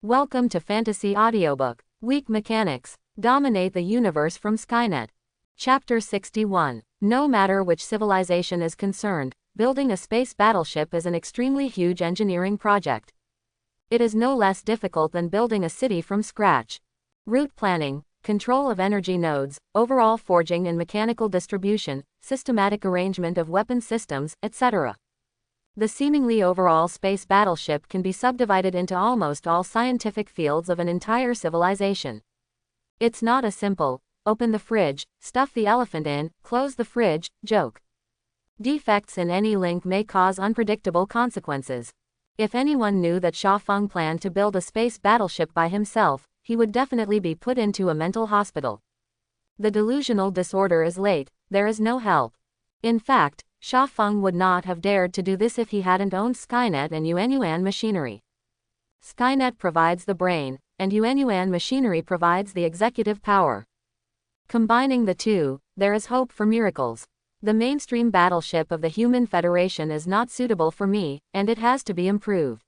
Welcome to Fantasy Audiobook. Weak Mechanics. Dominate the Universe from Skynet. Chapter 61. No matter which civilization is concerned, building a space battleship is an extremely huge engineering project. It is no less difficult than building a city from scratch. Route planning, control of energy nodes, overall forging and mechanical distribution, systematic arrangement of weapon systems, etc. The seemingly overall space battleship can be subdivided into almost all scientific fields of an entire civilization. It's not a simple, open the fridge, stuff the elephant in, close the fridge, joke. Defects in any link may cause unpredictable consequences. If anyone knew that Sha Feng planned to build a space battleship by himself, he would definitely be put into a mental hospital. The delusional disorder is late, there is no help. In fact, Sha Feng would not have dared to do this if he hadn't owned Skynet and Yuanyuan machinery. Skynet provides the brain, and Yuanyuan machinery provides the executive power. Combining the two, there is hope for miracles. The mainstream battleship of the Human Federation is not suitable for me, and it has to be improved.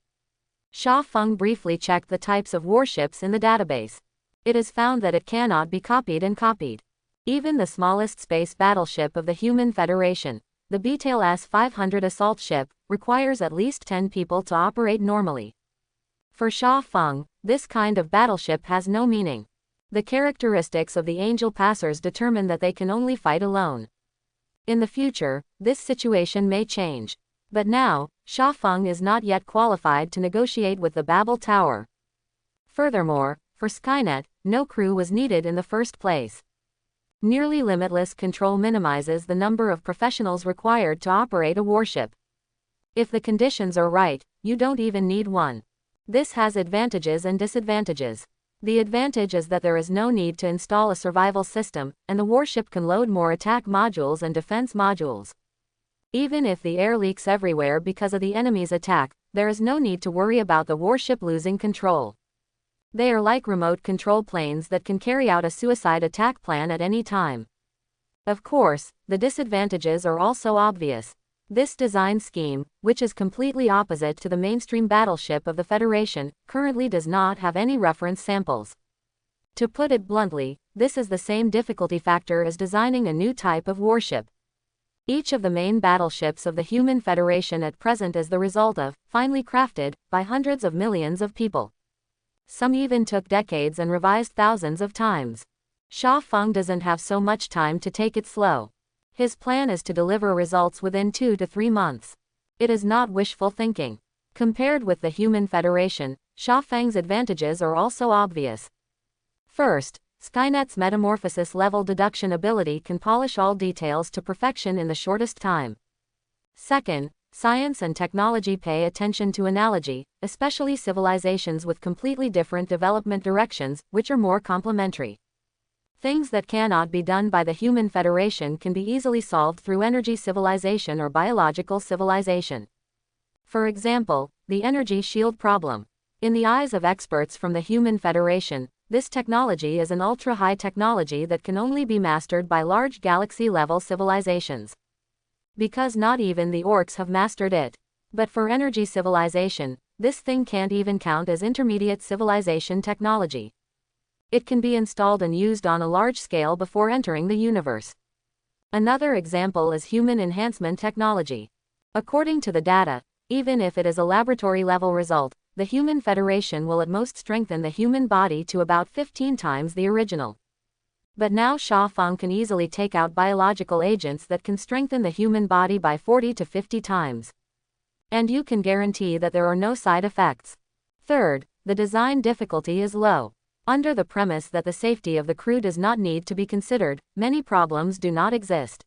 Sha Feng briefly checked the types of warships in the database. It is found that it cannot be copied and copied. Even the smallest space battleship of the Human Federation, the Betail S-500 assault ship, requires at least 10 people to operate normally. For Sha Feng, this kind of battleship has no meaning. The characteristics of the Angel Passers determine that they can only fight alone. In the future, this situation may change. But now, Sha Feng is not yet qualified to negotiate with the Babel Tower. Furthermore, for Skynet, no crew was needed in the first place. Nearly limitless control minimizes the number of professionals required to operate a warship. If the conditions are right, you don't even need one. This has advantages and disadvantages. The advantage is that there is no need to install a survival system, and the warship can load more attack modules and defense modules. Even if the air leaks everywhere because of the enemy's attack, there is no need to worry about the warship losing control. They are like remote control planes that can carry out a suicide attack plan at any time. Of course, the disadvantages are also obvious. This design scheme, which is completely opposite to the mainstream battleship of the Federation, currently does not have any reference samples. To put it bluntly, this is the same difficulty factor as designing a new type of warship. Each of the main battleships of the Human Federation at present is the result of, finely crafted, by hundreds of millions of people. Some even took decades and revised thousands of times. Sha Feng doesn't have so much time to take it slow. His plan is to deliver results within 2 to 3 months. It is not wishful thinking. Compared with the Human Federation, Sha Feng's advantages are also obvious. First, Skynet's metamorphosis level deduction ability can polish all details to perfection in the shortest time. Second, science and technology pay attention to analogy, especially civilizations with completely different development directions, which are more complementary. Things that cannot be done by the Human Federation can be easily solved through energy civilization or biological civilization. For example, the energy shield problem. In the eyes of experts from the Human Federation, this technology is an ultra-high technology that can only be mastered by large galaxy-level civilizations. Because not even the orcs have mastered it. But for energy civilization, this thing can't even count as intermediate civilization technology. It can be installed and used on a large scale before entering the universe. Another example is human enhancement technology. According to the data, even if it is a laboratory-level result, the Human Federation will at most strengthen the human body to about 15 times the original. But now Sha Feng can easily take out biological agents that can strengthen the human body by 40 to 50 times. And you can guarantee that there are no side effects. Third, the design difficulty is low. Under the premise that the safety of the crew does not need to be considered, many problems do not exist.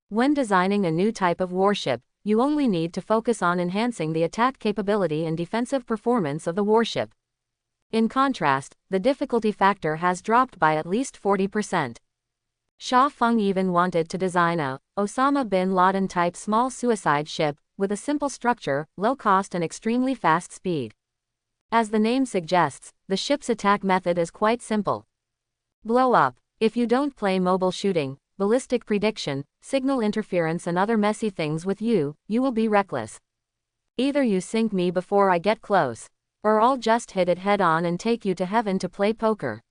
When designing a new type of warship, you only need to focus on enhancing the attack capability and defensive performance of the warship. In contrast, the difficulty factor has dropped by at least 40%. Sha Feng even wanted to design a Osama bin Laden type small suicide ship, with a simple structure, low cost and extremely fast speed. As the name suggests, the ship's attack method is quite simple. Blow up. If you don't play mobile shooting, ballistic prediction, signal interference and other messy things with you, you will be reckless. Either you sink me before I get close. or I'll just hit it head on and take you to heaven to play poker.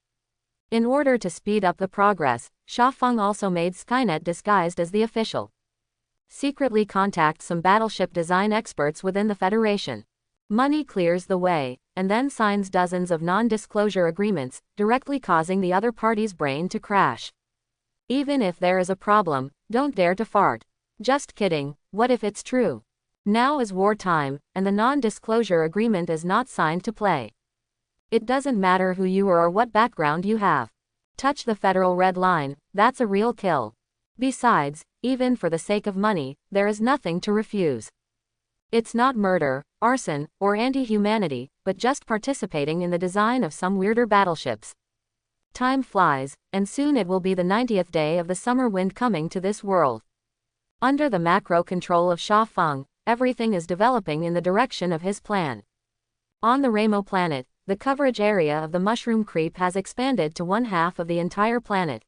In order to speed up the progress, Sha Feng also made Skynet disguised as the official. Secretly contact some battleship design experts within the Federation. Money clears the way, and then signs dozens of non-disclosure agreements, directly causing the other party's brain to crash. Even if there is a problem, don't dare to fart. Just kidding, what if it's true? Now is wartime, and the non-disclosure agreement is not signed to play. It doesn't matter who you are or what background you have. Touch the federal red line, that's a real kill. Besides, even for the sake of money, there is nothing to refuse. It's not murder, arson, or anti-humanity, but just participating in the design of some weirder battleships. Time flies, and soon it will be the 90th day of the summer wind coming to this world. Under the macro control of Sha Feng, everything is developing in the direction of his plan. On the Ramo planet, the coverage area of the mushroom creep has expanded to 1/2 of the entire planet.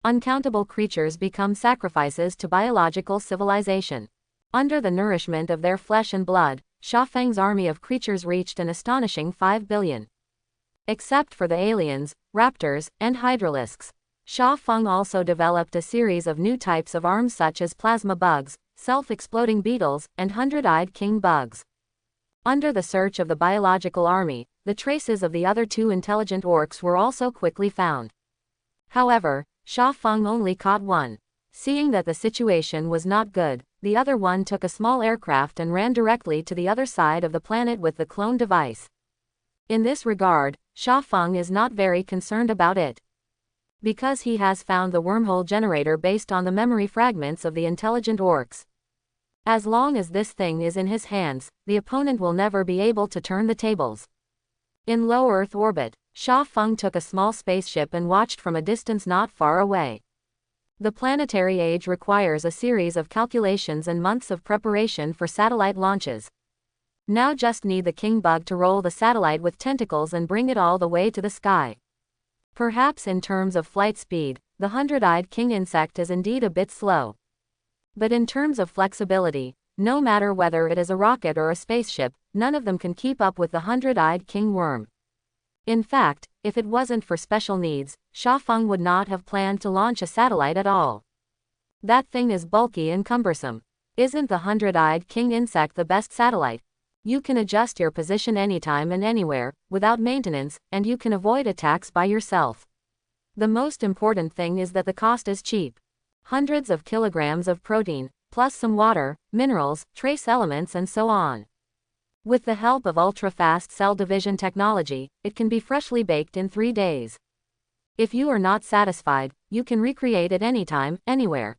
Uncountable creatures become sacrifices to biological civilization. Under the nourishment of their flesh and blood, Sha Feng's army of creatures reached an astonishing 5 billion. Except for the aliens, raptors, and hydralisks. Sha Feng also developed a series of new types of arms such as plasma bugs, self-exploding beetles, and hundred-eyed king bugs. Under the search of the biological army, the traces of the other two intelligent orcs were also quickly found. However, Sha Feng only caught one. Seeing that the situation was not good, the other one took a small aircraft and ran directly to the other side of the planet with the clone device. In this regard, Sha Feng is not very concerned about it. Because he has found the wormhole generator based on the memory fragments of the intelligent orcs. As long as this thing is in his hands, the opponent will never be able to turn the tables. In low Earth orbit, Sha Feng took a small spaceship and watched from a distance not far away. The planetary age requires a series of calculations and months of preparation for satellite launches. Now just need the king bug to roll the satellite with tentacles and bring it all the way to the sky. Perhaps in terms of flight speed, the hundred-eyed king insect is indeed a bit slow. But in terms of flexibility, no matter whether it is a rocket or a spaceship, none of them can keep up with the hundred-eyed king worm. In fact, if it wasn't for special needs, Sha Feng would not have planned to launch a satellite at all. That thing is bulky and cumbersome. Isn't the hundred-eyed king insect the best satellite? You can adjust your position anytime and anywhere, without maintenance, and you can avoid attacks by yourself. The most important thing is that the cost is cheap. Hundreds of kilograms of protein, plus some water, minerals, trace elements and so on. With the help of ultra-fast cell division technology, it can be freshly baked in 3 days. If you are not satisfied, you can recreate it anytime, anywhere.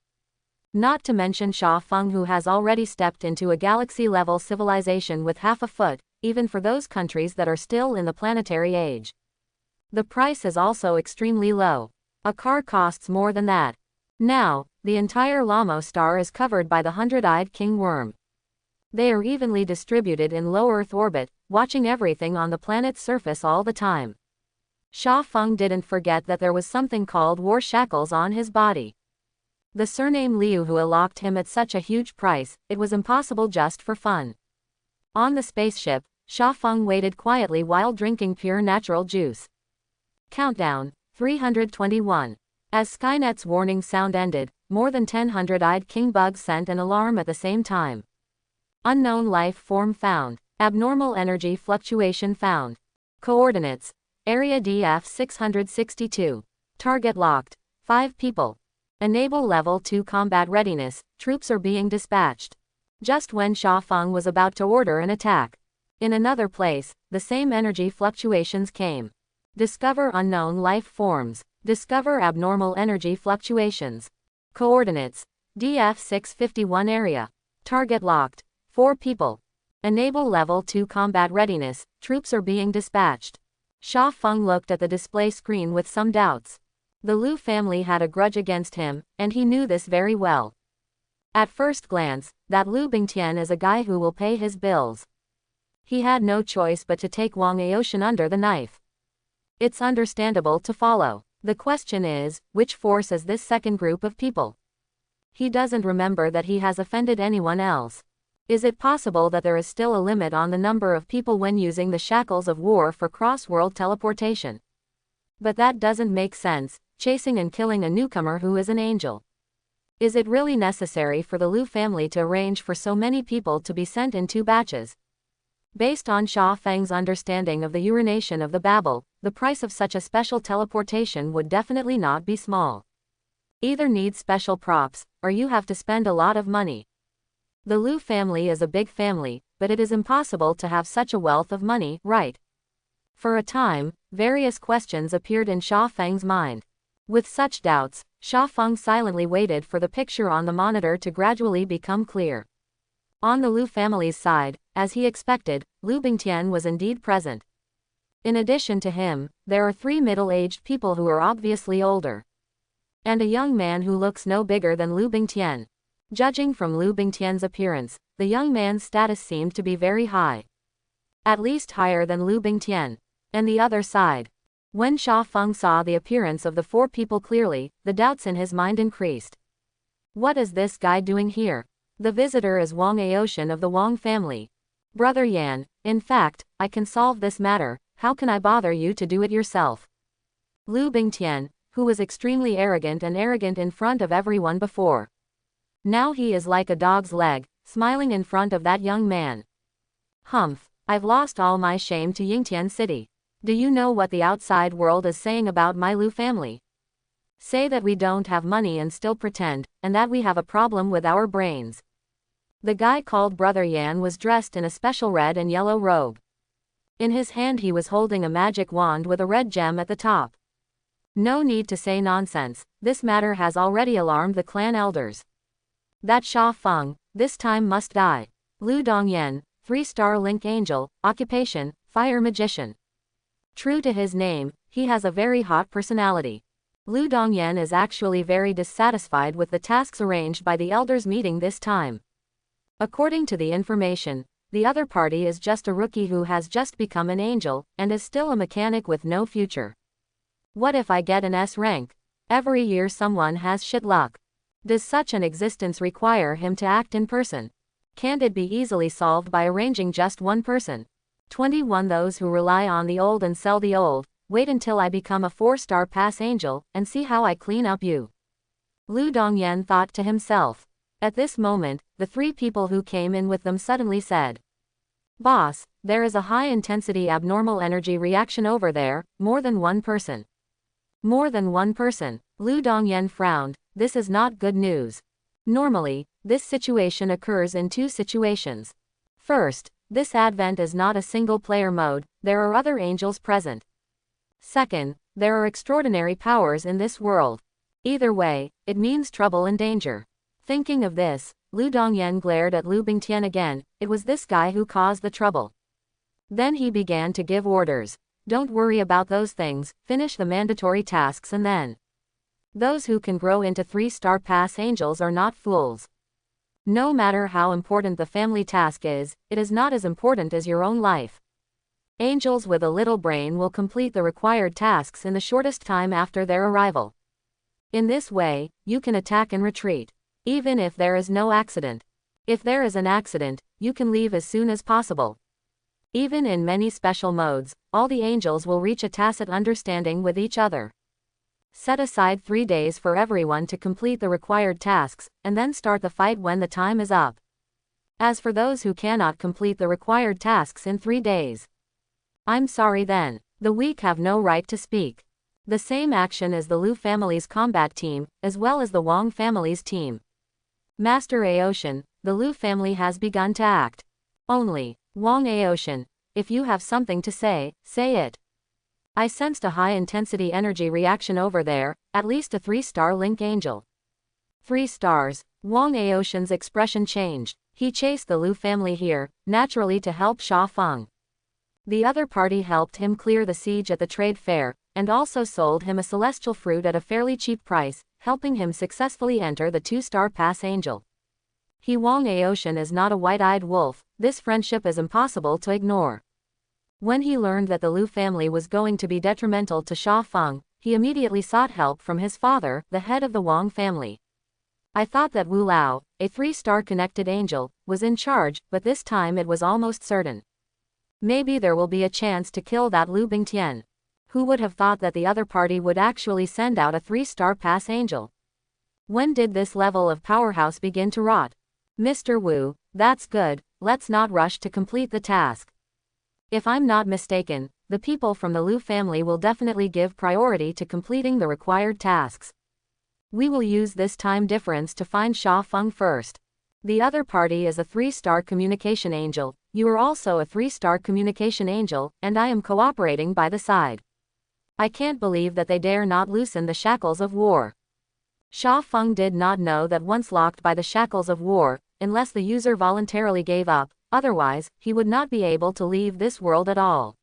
Not to mention Sha Feng, who has already stepped into a galaxy-level civilization with half a foot, even for those countries that are still in the planetary age. The price is also extremely low. A car costs more than that. Now, the entire Lamo star is covered by the hundred-eyed king worm. They are evenly distributed in low Earth orbit, watching everything on the planet's surface all the time. Sha Feng didn't forget that there was something called war shackles on his body. The surname Liu Hua locked him at such a huge price, it was impossible just for fun. On the spaceship, Sha Feng waited quietly while drinking pure natural juice. Countdown, 321. As Skynet's warning sound ended, more than 10 hundred-eyed king bugs sent an alarm at the same time. Unknown life form found. Abnormal energy fluctuation found. Coordinates. Area DF 662. Target locked. 5 people. Enable level 2 combat readiness, troops are being dispatched. Just when Sha Feng was about to order an attack. In another place, the same energy fluctuations came. Discover unknown life forms. Discover abnormal energy fluctuations. Coordinates. DF 651 area. Target locked. 4 people. Enable level 2 combat readiness, troops are being dispatched. Sha Feng looked at the display screen with some doubts. The Liu family had a grudge against him, and he knew this very well. At first glance, that Liu Bingtian is a guy who will pay his bills. He had no choice but to take Wang Aoshan under the knife. It's understandable to follow. The question is, which force is this second group of people? He doesn't remember that he has offended anyone else. Is it possible that there is still a limit on the number of people when using the shackles of war for cross-world teleportation? But that doesn't make sense, chasing and killing a newcomer who is an angel. Is it really necessary for the Liu family to arrange for so many people to be sent in 2 batches? Based on Sha Feng's understanding of the urination of the Babel, the price of such a special teleportation would definitely not be small. Either need special props, or you have to spend a lot of money. The Liu family is a big family, but it is impossible to have such a wealth of money, right? For a time, various questions appeared in Sha Feng's mind. With such doubts, Sha Feng silently waited for the picture on the monitor to gradually become clear. On the Liu family's side, as he expected, Liu Bingtian was indeed present. In addition to him, there are 3 middle-aged people who are obviously older. And a young man who looks no bigger than Liu Bingtian. Judging from Liu Bingtian's appearance, the young man's status seemed to be very high. At least higher than Liu Bingtian. And the other side. When Sha Feng saw the appearance of the 4 people clearly, the doubts in his mind increased. What is this guy doing here? The visitor is Wang Aoshan of the Wang family. Brother Yan, in fact, I can solve this matter, how can I bother you to do it yourself? Liu Bingtian, who was extremely arrogant in front of everyone before. Now he is like a dog's leg, smiling in front of that young man. Humph, I've lost all my shame to Yingtian City. Do you know what the outside world is saying about my Liu family? Say that we don't have money and still pretend, and that we have a problem with our brains. The guy called Brother Yan was dressed in a special red and yellow robe. In his hand he was holding a magic wand with a red gem at the top. No need to say nonsense, this matter has already alarmed the clan elders. That Sha Feng, this time must die. Liu Dongyan, 3-star link angel, occupation, fire magician. True to his name, he has a very hot personality. Liu Dongyan is actually very dissatisfied with the tasks arranged by the elders meeting this time. According to the information, the other party is just a rookie who has just become an angel, and is still a mechanic with no future. What if I get an S rank? Every year someone has shit luck. Does such an existence require him to act in person? Can't it be easily solved by arranging just one person? 21 Those who rely on the old and sell the old, wait until I become a 4-star pass angel, and see how I clean up you. Liu Dongyan thought to himself. At this moment, the 3 people who came in with them suddenly said, Boss, there is a high-intensity abnormal energy reaction over there, more than one person. More than one person. Liu Dongyan frowned, this is not good news. Normally, this situation occurs in 2 situations. First, this advent is not a single-player mode, there are other angels present. Second, there are extraordinary powers in this world. Either way, it means trouble and danger. Thinking of this, Liu Dongyan glared at Liu Bingtian again, it was this guy who caused the trouble. Then he began to give orders. Don't worry about those things, finish the mandatory tasks and then. Those who can grow into 3-star pass angels are not fools. No matter how important the family task is, it is not as important as your own life. Angels with a little brain will complete the required tasks in the shortest time after their arrival. In this way, you can attack and retreat. Even if there is no accident. If there is an accident, you can leave as soon as possible. Even in many special modes, all the angels will reach a tacit understanding with each other. Set aside 3 days for everyone to complete the required tasks, and then start the fight when the time is up. As for those who cannot complete the required tasks in 3 days, I'm sorry then, the weak have no right to speak. The same action as the Liu family's combat team, as well as the Wang family's team. Master Aoshan, the Liu family has begun to act. Only, Wang Aoshan, if you have something to say, say it. I sensed a high-intensity energy reaction over there, at least a 3-star link angel. 3 stars, Wang Aoshan's expression changed. He chased the Liu family here, naturally to help Sha Feng. The other party helped him clear the siege at the trade fair, and also sold him a celestial fruit at a fairly cheap price, helping him successfully enter the 2-star pass angel. He Wang Aoshan is not a white-eyed wolf, this friendship is impossible to ignore. When he learned that the Liu family was going to be detrimental to Sha Feng, he immediately sought help from his father, the head of the Wang family. I thought that Wu Lao, a 3-star connected angel, was in charge, but this time it was almost certain. Maybe there will be a chance to kill that Lu Bingtian. Who would have thought that the other party would actually send out a 3-star pass angel? When did this level of powerhouse begin to rot? Mr. Wu, that's good, let's not rush to complete the task. If I'm not mistaken, the people from the Lu family will definitely give priority to completing the required tasks. We will use this time difference to find Sha Feng first. The other party is a 3-star communication angel, you are also a 3-star communication angel, and I am cooperating by the side. I can't believe that they dare not loosen the shackles of war. Sha Feng did not know that once locked by the shackles of war, unless the user voluntarily gave up, otherwise, he would not be able to leave this world at all.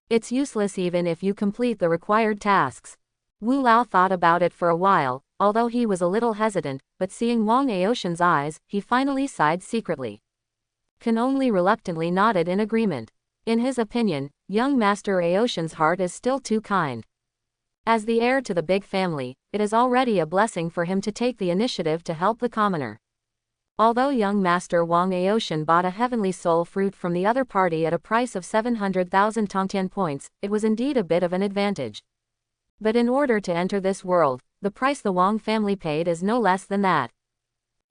It's useless even if you complete the required tasks. Wu Lao thought about it for a while, although he was a little hesitant, but seeing Wang Aoshan's eyes, he finally sighed secretly. Can only reluctantly nodded in agreement. In his opinion, young Master Aoshan's heart is still too kind. As the heir to the big family, it is already a blessing for him to take the initiative to help the commoner. Although young Master Wang Aoshan bought a heavenly soul fruit from the other party at a price of 700,000 Tongtian points, it was indeed a bit of an advantage. But in order to enter this world, the price the Wang family paid is no less than that.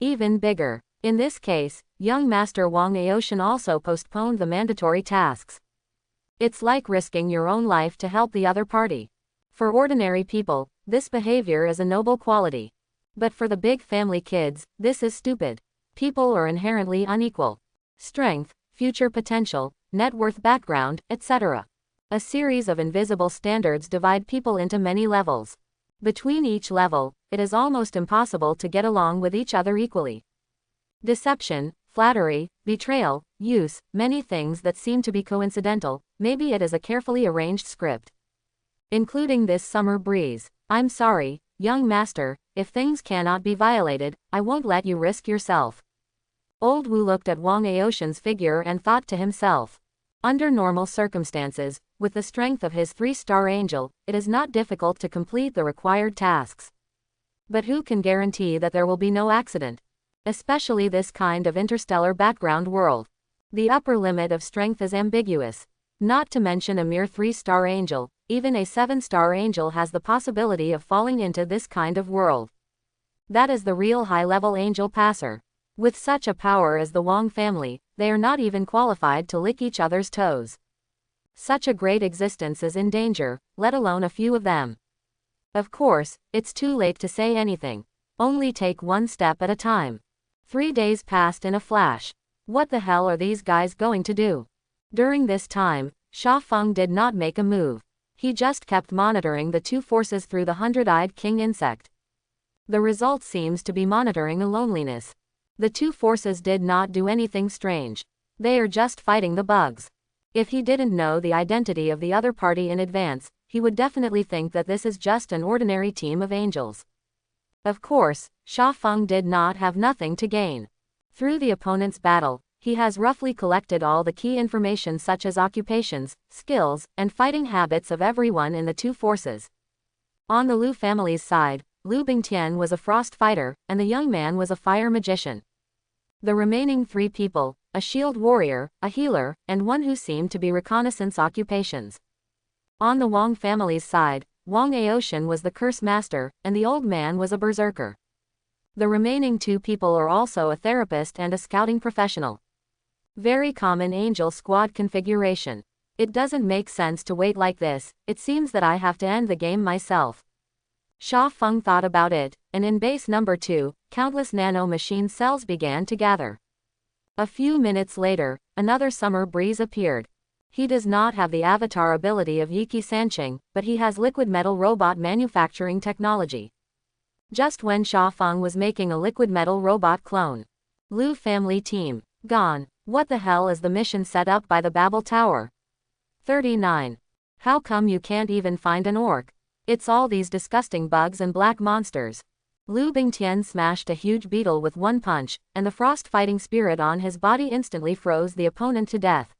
Even bigger. In this case, young Master Wang Aoshan also postponed the mandatory tasks. It's like risking your own life to help the other party. For ordinary people, this behavior is a noble quality. But for the big family kids, this is stupid. People are inherently unequal. Strength, future potential, net worth, background, etc. A series of invisible standards divide people into many levels. Between each level, it is almost impossible to get along with each other equally. Deception, flattery, betrayal, use, many things that seem to be coincidental, maybe it is a carefully arranged script. Including this summer breeze. I'm sorry, young master, if things cannot be violated, I won't let you risk yourself. Old Wu looked at Wang Aoshan's figure and thought to himself. Under normal circumstances, with the strength of his 3-star angel, it is not difficult to complete the required tasks. But who can guarantee that there will be no accident? Especially this kind of interstellar background world. The upper limit of strength is ambiguous. Not to mention a mere 3-star angel, even a 7-star angel has the possibility of falling into this kind of world. That is the real high-level angel passer. With such a power as the Wang family, they are not even qualified to lick each other's toes. Such a great existence is in danger, let alone a few of them. Of course, it's too late to say anything. Only take one step at a time. 3 days passed in a flash. What the hell are these guys going to do? During this time, Sha Feng did not make a move. He just kept monitoring the two forces through the 100-eyed king insect. The result seems to be monitoring a loneliness. The two forces did not do anything strange. They are just fighting the bugs. If he didn't know the identity of the other party in advance, he would definitely think that this is just an ordinary team of angels. Of course, Sha Feng did not have nothing to gain. Through the opponent's battle, he has roughly collected all the key information such as occupations, skills, and fighting habits of everyone in the two forces. On the Lu family's side, Lu Bingtian was a frost fighter, and the young man was a fire magician. The remaining 3 people, a shield warrior, a healer, and one who seemed to be reconnaissance occupations. On the Wang family's side, Wang Aoshan was the curse master, and the old man was a berserker. The remaining 2 people are also a therapist and a scouting professional. Very common angel squad configuration. It doesn't make sense to wait like this, it seems that I have to end the game myself. Sha Feng thought about it, and in base number 2, countless nano-machine cells began to gather. A few minutes later, another summer breeze appeared. He does not have the avatar ability of Yiki Sanqing, but he has liquid metal robot manufacturing technology. Just when Sha Feng was making a liquid metal robot clone. Lu family team. Gone. What the hell is the mission set up by the Babel Tower? 39. How come you can't even find an orc? It's all these disgusting bugs and black monsters. Lu Bingtian smashed a huge beetle with one punch, and the frost fighting spirit on his body instantly froze the opponent to death.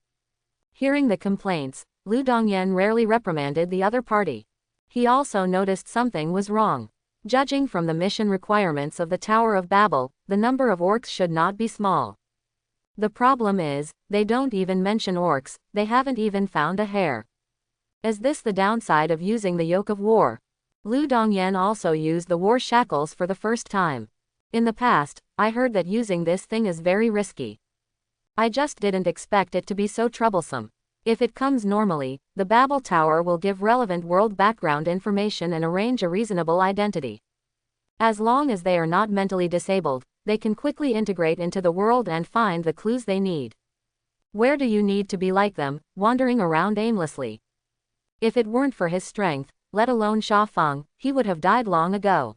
Hearing the complaints, Lu Dongyan rarely reprimanded the other party. He also noticed something was wrong. Judging from the mission requirements of the Tower of Babel, the number of orcs should not be small. The problem is, they don't even mention orcs, they haven't even found a hare. Is this the downside of using the yoke of war? Lu Dongyan also used the war shackles for the first time. In the past, I heard that using this thing is very risky. I just didn't expect it to be so troublesome. If it comes normally, the Babel Tower will give relevant world background information and arrange a reasonable identity. As long as they are not mentally disabled, they can quickly integrate into the world and find the clues they need. Where do you need to be like them, wandering around aimlessly? If it weren't for his strength, let alone Sha Feng, he would have died long ago.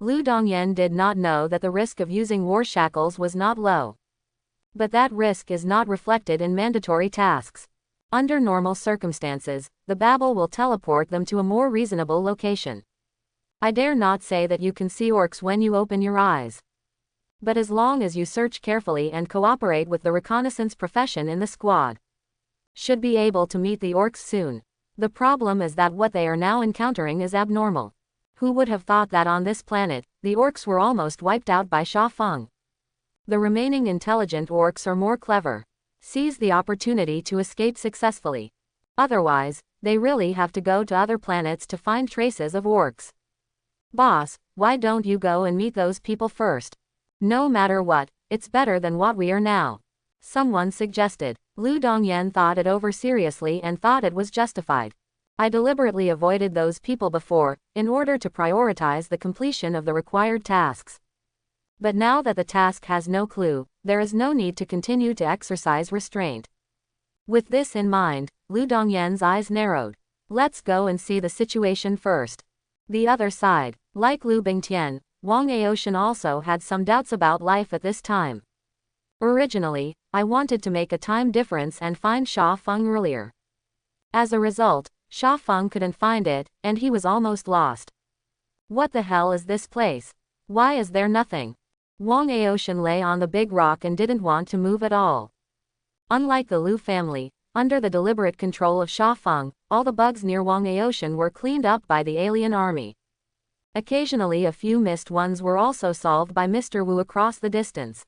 Lu Dongyan did not know that the risk of using war shackles was not low. But that risk is not reflected in mandatory tasks. Under normal circumstances, the Babel will teleport them to a more reasonable location. I dare not say that you can see orcs when you open your eyes. But as long as you search carefully and cooperate with the reconnaissance profession in the squad, should be able to meet the orcs soon. The problem is that what they are now encountering is abnormal. Who would have thought that on this planet, the orcs were almost wiped out by Sha Feng? The remaining intelligent orcs are more clever. Seize the opportunity to escape successfully. Otherwise, they really have to go to other planets to find traces of orcs. Boss, why don't you go and meet those people first? No matter what, it's better than what we are now. Someone suggested. Lu Dongyan thought it over seriously and thought it was justified. I deliberately avoided those people before, in order to prioritize the completion of the required tasks. But now that the task has no clue, there is no need to continue to exercise restraint. With this in mind, Lu Dongyan's eyes narrowed. Let's go and see the situation first. The other side, like Lu Bingtian, Wang Aoshan also had some doubts about life at this time. Originally, I wanted to make a time difference and find Sha Feng earlier. As a result, Sha Feng couldn't find it, and he was almost lost. What the hell is this place? Why is there nothing? Wang Aoshan lay on the big rock and didn't want to move at all. Unlike the Lu family, under the deliberate control of Sha Feng, all the bugs near Wang Aoshan were cleaned up by the alien army. Occasionally a few missed ones were also solved by Mr. Wu across the distance.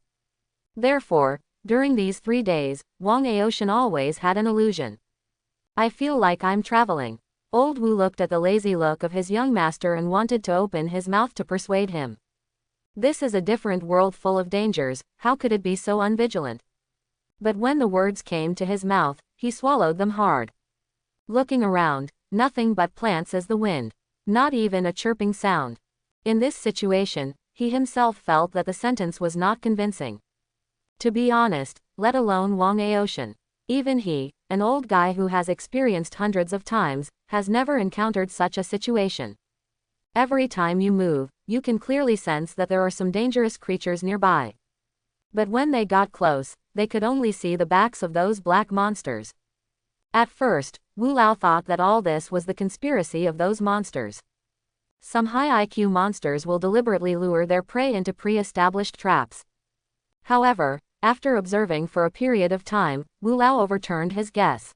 Therefore, during these 3 days, Wang Aoshan always had an illusion. I feel like I'm traveling. Old Wu looked at the lazy look of his young master and wanted to open his mouth to persuade him. This is a different world full of dangers, how could it be so unvigilant? But when the words came to his mouth, he swallowed them hard. Looking around, nothing but plants as the wind. Not even a chirping sound. In this situation, he himself felt that the sentence was not convincing. To be honest, let alone Wang Aoshan. Even he, an old guy who has experienced hundreds of times, has never encountered such a situation. Every time you move, you can clearly sense that there are some dangerous creatures nearby. But when they got close, they could only see the backs of those black monsters. At first, Wu Lao thought that all this was the conspiracy of those monsters. Some high IQ monsters will deliberately lure their prey into pre-established traps. However, after observing for a period of time, Wu Lao overturned his guess.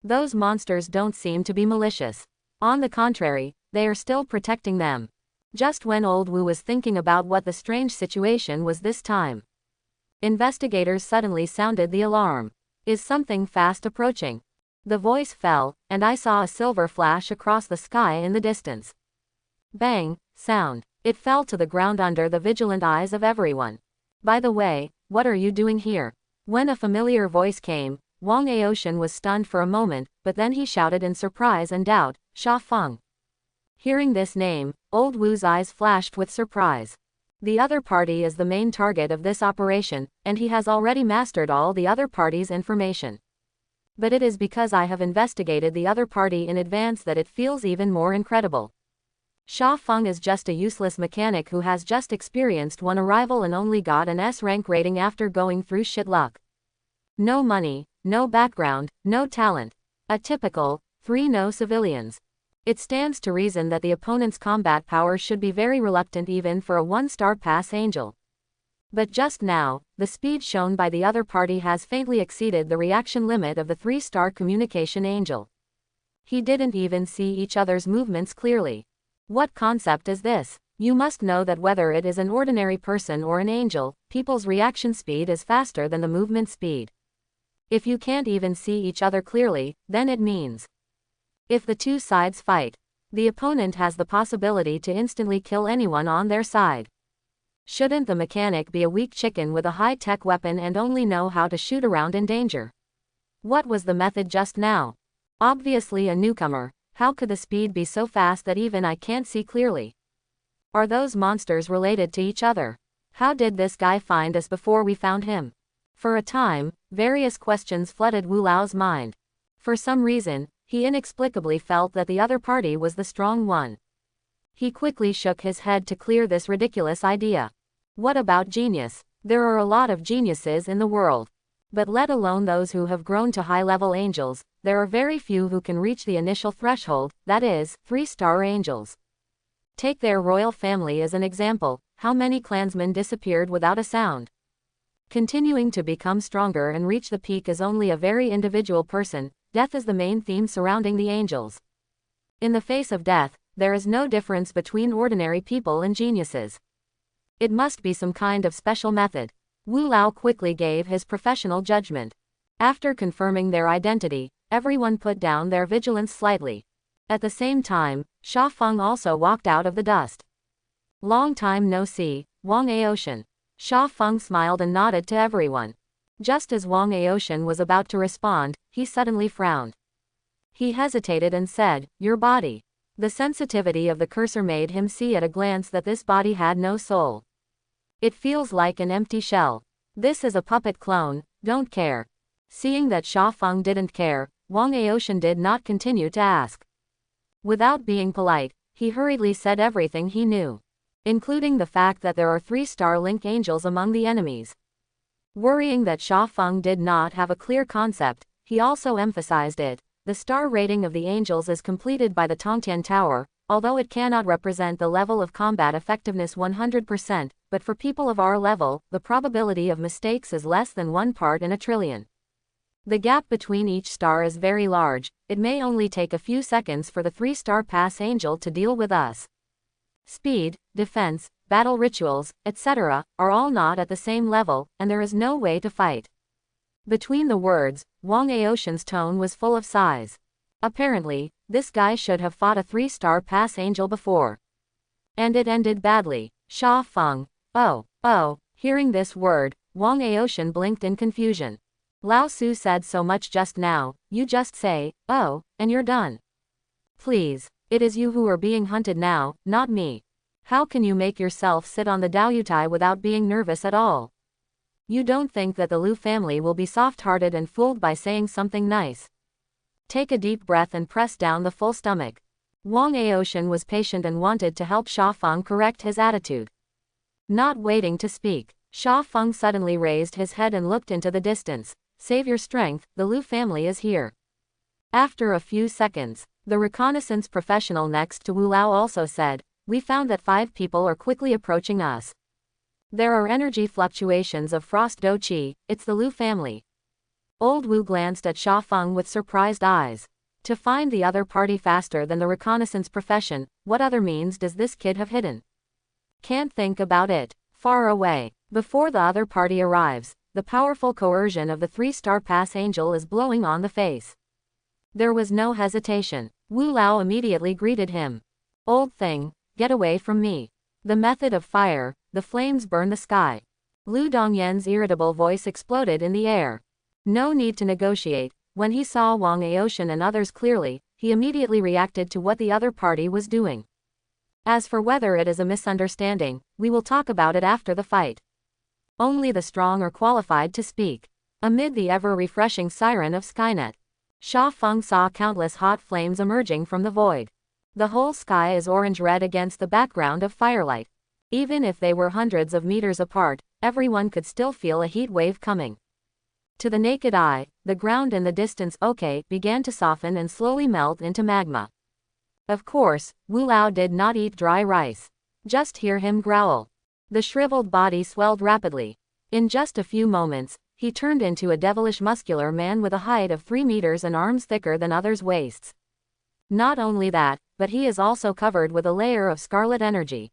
Those monsters don't seem to be malicious. On the contrary, they are still protecting them. Just when old Wu was thinking about what the strange situation was this time, investigators suddenly sounded the alarm. Is something fast approaching? The voice fell, and I saw a silver flash across the sky in the distance. Bang, sound. It fell to the ground under the vigilant eyes of everyone. By the way, what are you doing here? When a familiar voice came, Wang Aoshan was stunned for a moment, but then he shouted in surprise and doubt, Sha Feng. Hearing this name, old Wu's eyes flashed with surprise. The other party is the main target of this operation, and he has already mastered all the other party's information. But it is because I have investigated the other party in advance that it feels even more incredible. Sha Feng is just a useless mechanic who has just experienced one arrival and only got an S rank rating after going through shit luck. No money, no background, no talent. A typical, 3 no civilians. It stands to reason that the opponent's combat power should be very reluctant even for a 1-star pass angel. But just now, the speed shown by the other party has faintly exceeded the reaction limit of the 3-star communication angel. He didn't even see each other's movements clearly. What concept is this? You must know that whether it is an ordinary person or an angel, people's reaction speed is faster than the movement speed. If you can't even see each other clearly, then it means if the two sides fight, the opponent has the possibility to instantly kill anyone on their side. Shouldn't the mechanic be a weak chicken with a high-tech weapon and only know how to shoot around in danger? What was the method just now? Obviously a newcomer. How could the speed be so fast that even I can't see clearly? Are those monsters related to each other? How did this guy find us before we found him? For a time, various questions flooded Wu Lao's mind. For some reason, he inexplicably felt that the other party was the strong one. He quickly shook his head to clear this ridiculous idea. What about genius? There are a lot of geniuses in the world. But let alone those who have grown to high-level angels, there are very few who can reach the initial threshold, that is, 3-star angels. Take their royal family as an example. How many clansmen disappeared without a sound? Continuing to become stronger and reach the peak is only a very individual person. Death is the main theme surrounding the angels. In the face of death, there is no difference between ordinary people and geniuses. It must be some kind of special method. Wu Lao quickly gave his professional judgment. After confirming their identity, everyone put down their vigilance slightly. At the same time, Sha Feng also walked out of the dust. Long time no see, Wang Aoshan. Sha Feng smiled and nodded to everyone. Just as Wang Aoshan was about to respond, he suddenly frowned. He hesitated and said, "Your body." The sensitivity of the cursor made him see at a glance that this body had no soul. It feels like an empty shell. This is a puppet clone, don't care. Seeing that Sha Feng didn't care, Wang Aoshan did not continue to ask. Without being polite, he hurriedly said everything he knew, including the fact that there are 3-star link angels among the enemies. Worrying that Sha Feng did not have a clear concept, he also emphasized it. The star rating of the angels is completed by the Tongtian Tower, although it cannot represent the level of combat effectiveness 100%, but for people of our level, the probability of mistakes is less than 1 part in a trillion. The gap between each star is very large. It may only take a few seconds for the 3-star pass angel to deal with us. Speed, defense, battle rituals, etc., are all not at the same level, and there is no way to fight. Between the words, Wang Aoshan's tone was full of sighs. Apparently, this guy should have fought a 3-star pass angel before. And it ended badly. Sha Feng. Oh. Hearing this word, Wang Aoshan blinked in confusion. Lao Su said so much just now. You just say, "Oh," and you're done. Please, it is you who are being hunted now, not me. How can you make yourself sit on the Daoyutai without being nervous at all? You don't think that the Liu family will be soft-hearted and fooled by saying something nice? Take a deep breath and press down the full stomach. Wang Aoshan was patient and wanted to help Sha Feng correct his attitude. Not waiting to speak, Sha Feng suddenly raised his head and looked into the distance. Save your strength, the Liu family is here. After a few seconds, the reconnaissance professional next to Wu Lao also said, "We found that 5 people are quickly approaching us. There are energy fluctuations of Frost Do Qi, it's the Liu family." Old Wu glanced at Sha Feng with surprised eyes. To find the other party faster than the reconnaissance profession, what other means does this kid have hidden? Can't think about it. Far away, before the other party arrives, the powerful coercion of the 3-star pass angel is blowing on the face. There was no hesitation. Wu Lao immediately greeted him. "Old thing, get away from me." The method of fire, the flames burn the sky. Lu Dongyan's irritable voice exploded in the air. No need to negotiate. When he saw Wang Aoshan and others clearly, he immediately reacted to what the other party was doing. As for whether it is a misunderstanding, we will talk about it after the fight. Only the strong are qualified to speak. Amid the ever-refreshing siren of Skynet, Sha Feng saw countless hot flames emerging from the void. The whole sky is orange-red against the background of firelight. Even if they were hundreds of meters apart, everyone could still feel a heat wave coming. To the naked eye, the ground in the distance began to soften and slowly melt into magma. Of course, Wu Lao did not eat dry rice. Just hear him growl. The shriveled body swelled rapidly. In just a few moments, he turned into a devilish muscular man with a height of 3 meters and arms thicker than others' waists. Not only that, but he is also covered with a layer of scarlet energy.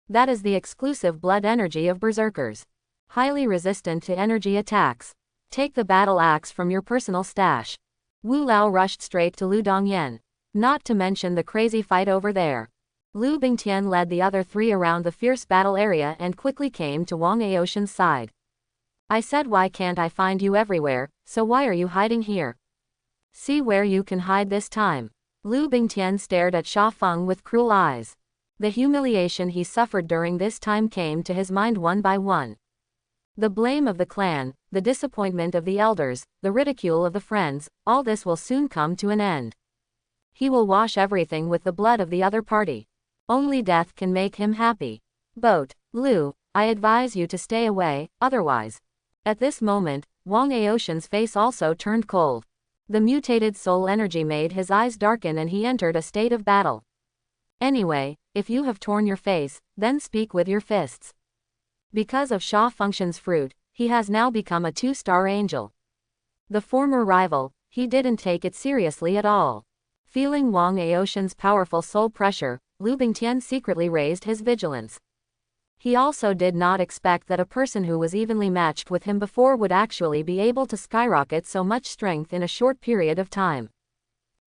That is the exclusive blood energy of berserkers. Highly resistant to energy attacks. Take the battle axe from your personal stash. Wu Lao rushed straight to Lu Dongyan. Not to mention the crazy fight over there. Lu Bingtian led the other three around the fierce battle area and quickly came to Wang Aoshan's side. I said, why can't I find you everywhere, so why are you hiding here? See where you can hide this time. Lu Bingtian stared at Sha Feng with cruel eyes. The humiliation he suffered during this time came to his mind one by one. The blame of the clan, the disappointment of the elders, the ridicule of the friends, all this will soon come to an end. He will wash everything with the blood of the other party. Only death can make him happy. Boat, Lu, I advise you to stay away, otherwise. At this moment, Wang Aoshan's face also turned cold. The mutated soul energy made his eyes darken and he entered a state of battle. Anyway, if you have torn your face, then speak with your fists. Because of Sha Feng's fruit, he has now become a 2-star angel. The former rival, he didn't take it seriously at all. Feeling Wang Aoshan's powerful soul pressure, Lu Bingtian secretly raised his vigilance. He also did not expect that a person who was evenly matched with him before would actually be able to skyrocket so much strength in a short period of time.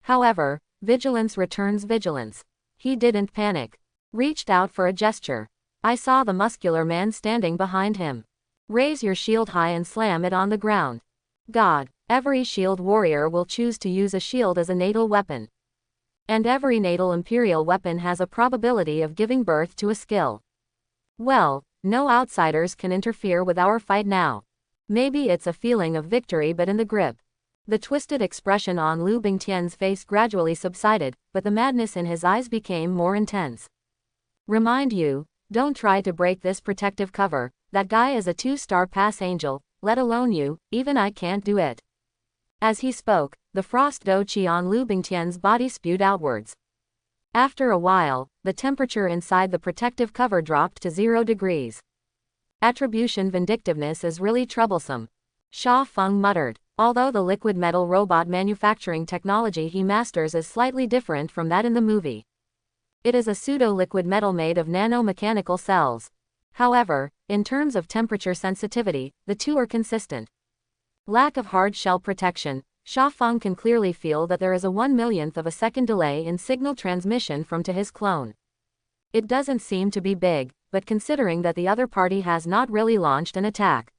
However, vigilance returns vigilance. He didn't panic. Reached out for a gesture. I saw the muscular man standing behind him. Raise your shield high and slam it on the ground. God, every shield warrior will choose to use a shield as a natal weapon. And every natal imperial weapon has a probability of giving birth to a skill. Well, no outsiders can interfere with our fight now. Maybe it's a feeling of victory but in the grip. The twisted expression on Lu Bingtian's face gradually subsided, but the madness in his eyes became more intense. Remind you, don't try to break this protective cover, that guy is a 2-star pass angel, let alone you, even I can't do it. As he spoke, the frost do qi on Lu Bingtian's body spewed outwards. After a while, the temperature inside the protective cover dropped to 0 degrees. Attribution vindictiveness is really troublesome. Sha Feng muttered. Although the liquid metal robot manufacturing technology he masters is slightly different from that in the movie. It is a pseudo-liquid metal made of nano-mechanical cells. However, in terms of temperature sensitivity, the two are consistent. Lack of hard shell protection. Sha Feng can clearly feel that there is a 1/1,000,000th of a second delay in signal transmission from to his clone. It doesn't seem to be big, but considering that the other party has not really launched an attack,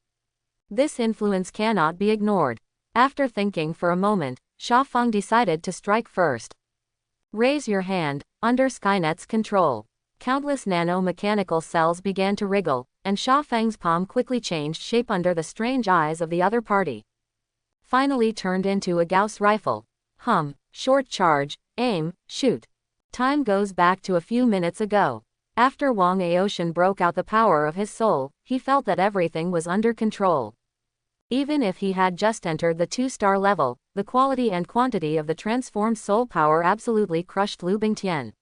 this influence cannot be ignored. After thinking for a moment, Sha Feng decided to strike first. Raise your hand, under Skynet's control. Countless nano-mechanical cells began to wriggle, and Sha Feng's palm quickly changed shape under the strange eyes of the other party. Finally turned into a Gauss rifle. Short charge, aim, shoot. Time goes back to a few minutes ago. After Wang Aoshan broke out the power of his soul, he felt that everything was under control. Even if he had just entered the 2-star level, the quality and quantity of the transformed soul power absolutely crushed Lu Bingtian.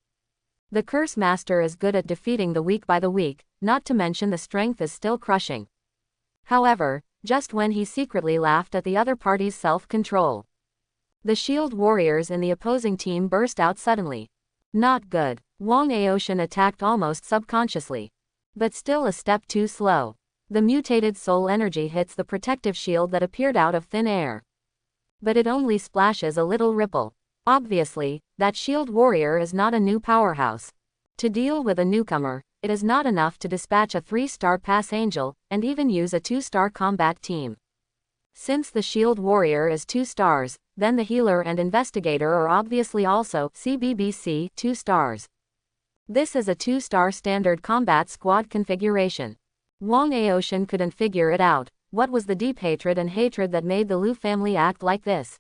The Curse Master is good at defeating the weak by the weak, not to mention the strength is still crushing. However, just when he secretly laughed at the other party's self-control, the shield warriors in the opposing team burst out suddenly. Not good. Wang Aoshan attacked almost subconsciously. But still a step too slow. The mutated soul energy hits the protective shield that appeared out of thin air. But it only splashes a little ripple. Obviously, that shield warrior is not a new powerhouse. To deal with a newcomer, it is not enough to dispatch a 3-star pass angel, and even use a 2-star combat team. Since the shield warrior is 2 stars, then the healer and investigator are obviously also CBBC 2 stars. This is a 2-star standard combat squad configuration. Wang Aoshan couldn't figure it out. What was the deep hatred and hatred that made the Lu family act like this?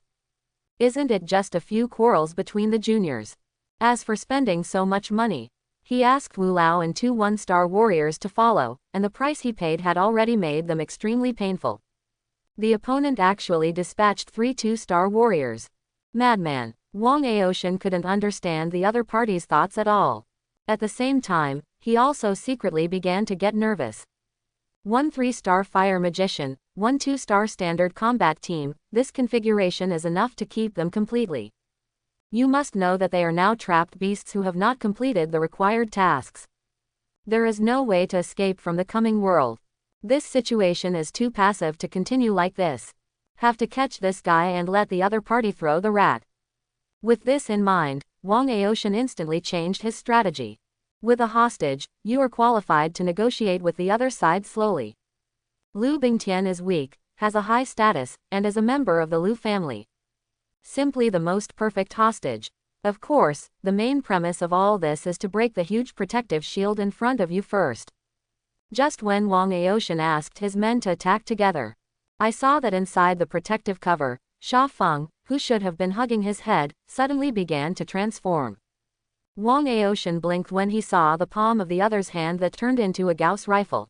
Isn't it just a few quarrels between the juniors? As for spending so much money, he asked Wu Lao and 2 1-star warriors to follow, and the price he paid had already made them extremely painful. The opponent actually dispatched 3 2-star warriors. Madman. Wang Aoshan couldn't understand the other party's thoughts at all. At the same time, he also secretly began to get nervous. 1 3-star fire magician, 1 2-star standard combat team, this configuration is enough to keep them completely You must know that they are now trapped beasts who have not completed the required tasks. There is no way to escape from the coming world. This situation is too passive to continue like this. Have to catch this guy and let the other party throw the rat. With this in mind, Wang Aoshan instantly changed his strategy. With a hostage, you are qualified to negotiate with the other side slowly. Lu Bingtian is weak, has a high status, and is a member of the Lu family. Simply the most perfect hostage. Of course, the main premise of all this is to break the huge protective shield in front of you first. Just when Wang Aoshan asked his men to attack together, I saw that inside the protective cover, Sha Feng, who should have been hugging his head, suddenly began to transform. Wang Aoshan blinked when he saw the palm of the other's hand that turned into a Gauss rifle.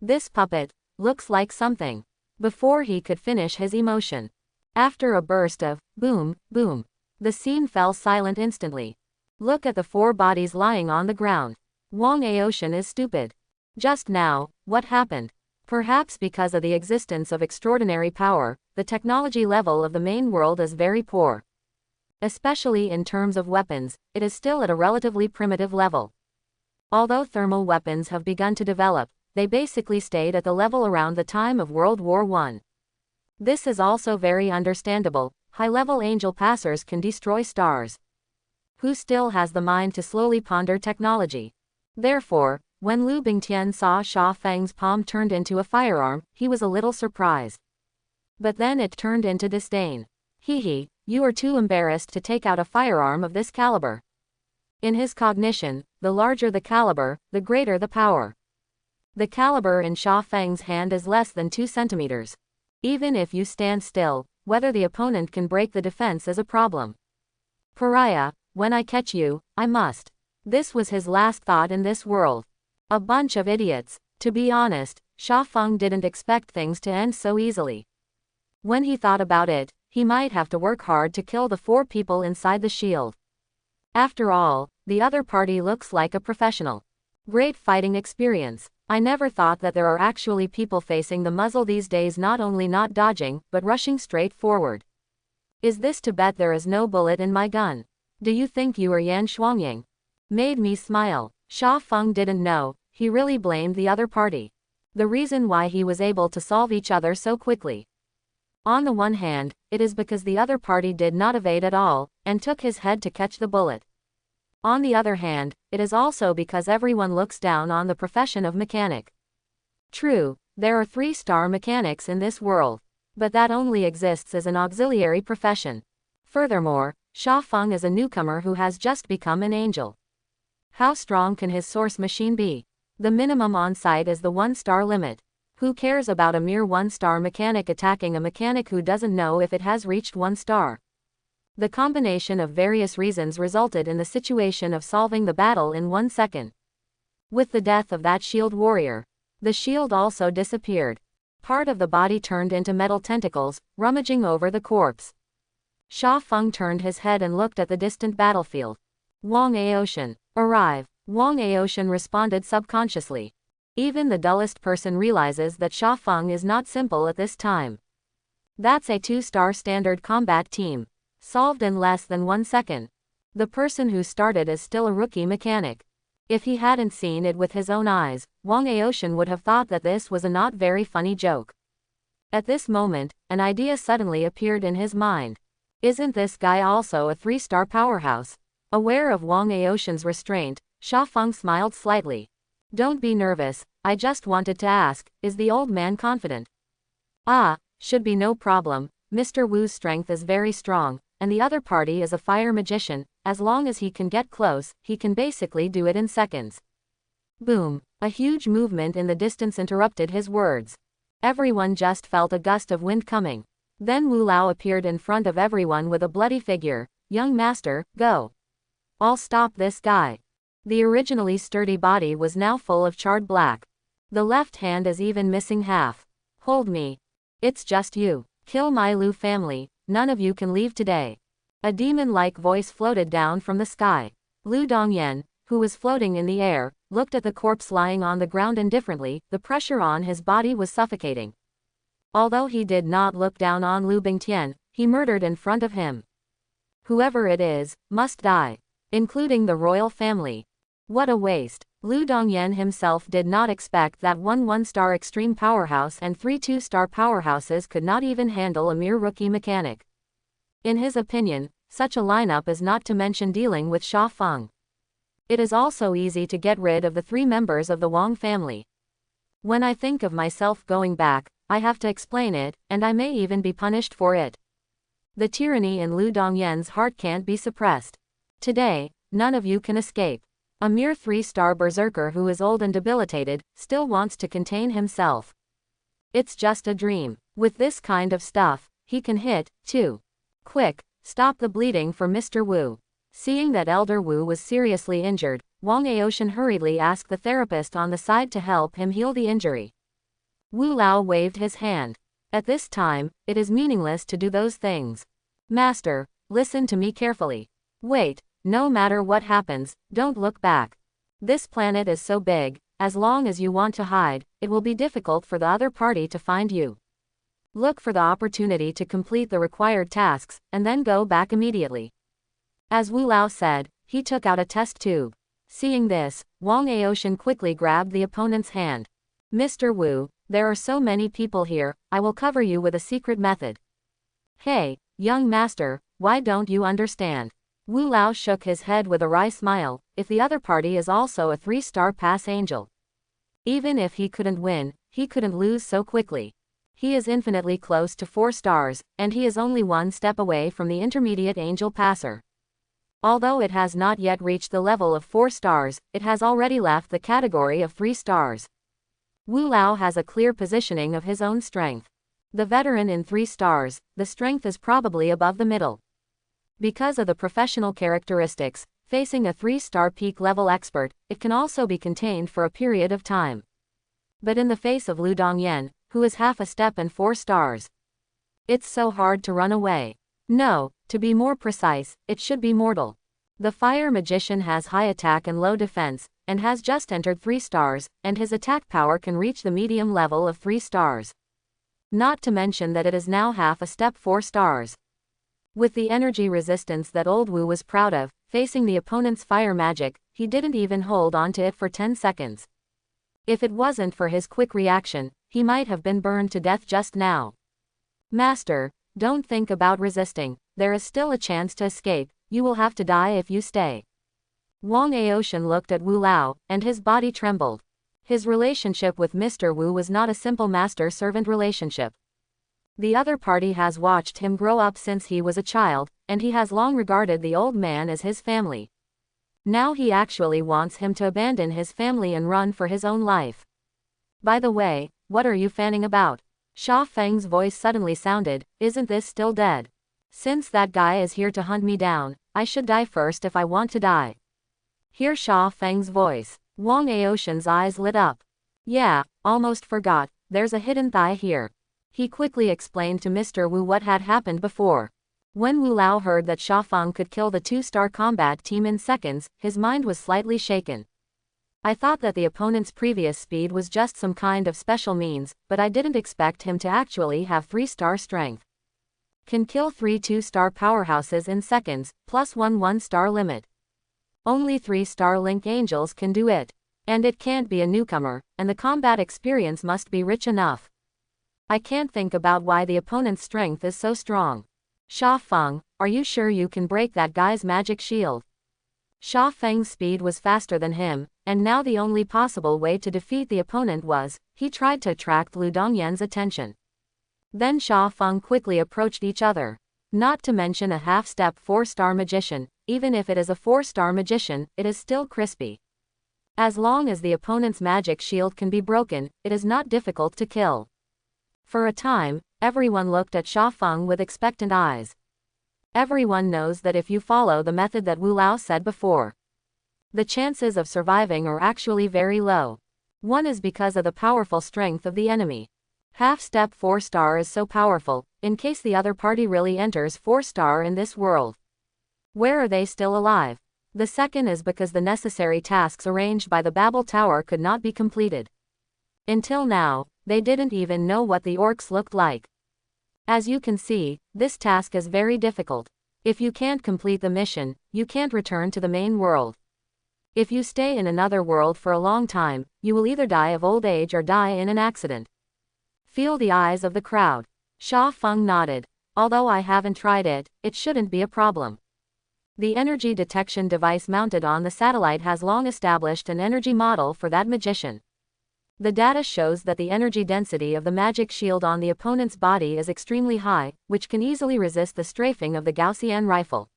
This puppet looks like something. Before he could finish his emotion, after a burst of boom, boom, the scene fell silent instantly. Look at the 4 bodies lying on the ground. Wang Aoshan is stupid. Just now, what happened? Perhaps because of the existence of extraordinary power, the technology level of the main world is very poor. Especially in terms of weapons, it is still at a relatively primitive level. Although thermal weapons have begun to develop, they basically stayed at the level around the time of World War I. This is also very understandable. High-level angel passers can destroy stars. Who still has the mind to slowly ponder technology? Therefore, when Lu Bingtian saw Sha Feng's palm turned into a firearm, he was a little surprised. But then it turned into disdain. Hee, you are too embarrassed to take out a firearm of this caliber. In his cognition, the larger the caliber, the greater the power. The caliber in Sha Feng's hand is less than 2 centimeters. Even if you stand still, whether the opponent can break the defense is a problem. Pariah, when I catch you, I must. This was his last thought in this world. A bunch of idiots. To be honest, Sha Feng didn't expect things to end so easily. When he thought about it, he might have to work hard to kill the 4 people inside the shield. After all, the other party looks like a professional. Great fighting experience. I never thought that there are actually people facing the muzzle these days, not only not dodging, but rushing straight forward. Is this to bet there is no bullet in my gun? Do you think you are Yan Shuangying? Made me smile. Sha Feng didn't know, he really blamed the other party. The reason why he was able to solve each other so quickly. On the one hand, it is because the other party did not evade at all, and took his head to catch the bullet. On the other hand, it is also because everyone looks down on the profession of mechanic. True, there are 3-star mechanics in this world, but that only exists as an auxiliary profession. Furthermore, Sha Feng is a newcomer who has just become an angel. How strong can his source machine be? The minimum on site is the 1-star limit. Who cares about a mere 1-star mechanic attacking a mechanic who doesn't know if it has reached 1 star? The combination of various reasons resulted in the situation of solving the battle in 1 second. With the death of that shield warrior, the shield also disappeared. Part of the body turned into metal tentacles, rummaging over the corpse. Sha Feng turned his head and looked at the distant battlefield. Wang Aoshan, arrive. Wang Aoshan responded subconsciously. Even the dullest person realizes that Sha Feng is not simple at this time. That's a 2-star standard combat team. Solved in less than 1 second. The person who started is still a rookie mechanic. If he hadn't seen it with his own eyes, Wang Aoshan would have thought that this was a not very funny joke. At this moment, an idea suddenly appeared in his mind. Isn't this guy also a 3-star powerhouse? Aware of Wang Aoshan's restraint, Sha Feng smiled slightly. Don't be nervous, I just wanted to ask, is the old man confident? Should be no problem. Mr. Wu's strength is very strong, and the other party is a fire magician. As long as he can get close, he can basically do it in seconds. Boom! A huge movement in the distance interrupted his words. Everyone just felt a gust of wind coming. Then Wu Lao appeared in front of everyone with a bloody figure. Young master, go. I'll stop this guy. The originally sturdy body was now full of charred black. The left hand is even missing half. Hold me. It's just you. Kill my Lu family, none of you can leave today. A demon-like voice floated down from the sky. Lu Dongyan, who was floating in the air, looked at the corpse lying on the ground indifferently. The pressure on his body was suffocating. Although he did not look down on Lu Bingtian, he murdered in front of him. Whoever it is, must die. Including the royal family. What a waste. Lu Dongyan himself did not expect that one 1-star extreme powerhouse and 3 2-star powerhouses could not even handle a mere rookie mechanic. In his opinion, such a lineup is not to mention dealing with Sha Feng. It is also easy to get rid of the 3 members of the Wang family. When I think of myself going back, I have to explain it, and I may even be punished for it. The tyranny in Lu Dongyan's heart can't be suppressed. Today, none of you can escape. A mere 3-star berserker who is old and debilitated, still wants to contain himself. It's just a dream. With this kind of stuff, he can hit, too. Quick, stop the bleeding for Mr. Wu. Seeing that Elder Wu was seriously injured, Wang Aoshan hurriedly asked the therapist on the side to help him heal the injury. Wu Lao waved his hand. At this time, it is meaningless to do those things. Master, listen to me carefully. Wait. No matter what happens, don't look back. This planet is so big, as long as you want to hide, it will be difficult for the other party to find you. Look for the opportunity to complete the required tasks, and then go back immediately. As Wu Lao said, he took out a test tube. Seeing this, Wang Aoshan quickly grabbed the opponent's hand. Mr. Wu, there are so many people here, I will cover you with a secret method. Hey, young master, why don't you understand? Wu Lao shook his head with a wry smile. If the other party is also a 3-star pass angel. Even if he couldn't win, he couldn't lose so quickly. He is infinitely close to 4 stars, and he is only 1 step away from the intermediate angel passer. Although it has not yet reached the level of 4 stars, it has already left the category of 3 stars. Wu Lao has a clear positioning of his own strength. The veteran in 3 stars, the strength is probably above the middle. Because of the professional characteristics, facing a 3-star peak level expert, it can also be contained for a period of time. But in the face of Lu Dongyan, who is half a step and 4 stars, it's so hard to run away. No, to be more precise, it should be mortal. The fire magician has high attack and low defense, and has just entered 3 stars, and his attack power can reach the medium level of 3 stars. Not to mention that it is now half a step 4 stars. With the energy resistance that old Wu was proud of, facing the opponent's fire magic, he didn't even hold on to it for 10 seconds. If it wasn't for his quick reaction, he might have been burned to death just now. Master, don't think about resisting, there is still a chance to escape, you will have to die if you stay. Wang Aoshan looked at Wu Lao, and his body trembled. His relationship with Mr. Wu was not a simple master-servant relationship. The other party has watched him grow up since he was a child, and he has long regarded the old man as his family. Now he actually wants him to abandon his family and run for his own life. By the way, what are you fanning about? Sha Feng's voice suddenly sounded, isn't this still dead? Since that guy is here to hunt me down, I should die first if I want to die. Hear Sha Feng's voice. Wang Aoshan's eyes lit up. Yeah, almost forgot, there's a hidden thigh here. He quickly explained to Mr. Wu what had happened before. When Wu Lao heard that Sha Feng could kill the 2-star combat team in seconds, his mind was slightly shaken. I thought that the opponent's previous speed was just some kind of special means, but I didn't expect him to actually have 3-star strength. Can kill 3 2-star powerhouses in seconds, plus 1 1-star limit. Only 3-star Link Angels can do it. And it can't be a newcomer, and the combat experience must be rich enough. I can't think about why the opponent's strength is so strong. Sha Feng, are you sure you can break that guy's magic shield? Sha Feng's speed was faster than him, and now the only possible way to defeat the opponent was, he tried to attract Lu Dongyan's attention. Then Sha Feng quickly approached each other. Not to mention a half-step 4-star magician, even if it is a 4-star magician, it is still crispy. As long as the opponent's magic shield can be broken, it is not difficult to kill. For a time, everyone looked at Sha Feng with expectant eyes. Everyone knows that if you follow the method that Wu Lao said before, the chances of surviving are actually very low. One is because of the powerful strength of the enemy. Half-step 4-star is so powerful, in case the other party really enters 4-star in this world. Where are they still alive? The second is because the necessary tasks arranged by the Babel Tower could not be completed. Until now, they didn't even know what the orcs looked like. As you can see, this task is very difficult. If you can't complete the mission, you can't return to the main world. If you stay in another world for a long time, you will either die of old age or die in an accident. Feel the eyes of the crowd. Sha Feng nodded. Although I haven't tried it, it shouldn't be a problem. The energy detection device mounted on the satellite has long established an energy model for that magician. The data shows that the energy density of the magic shield on the opponent's body is extremely high, which can easily resist the strafing of the Gaussian rifle.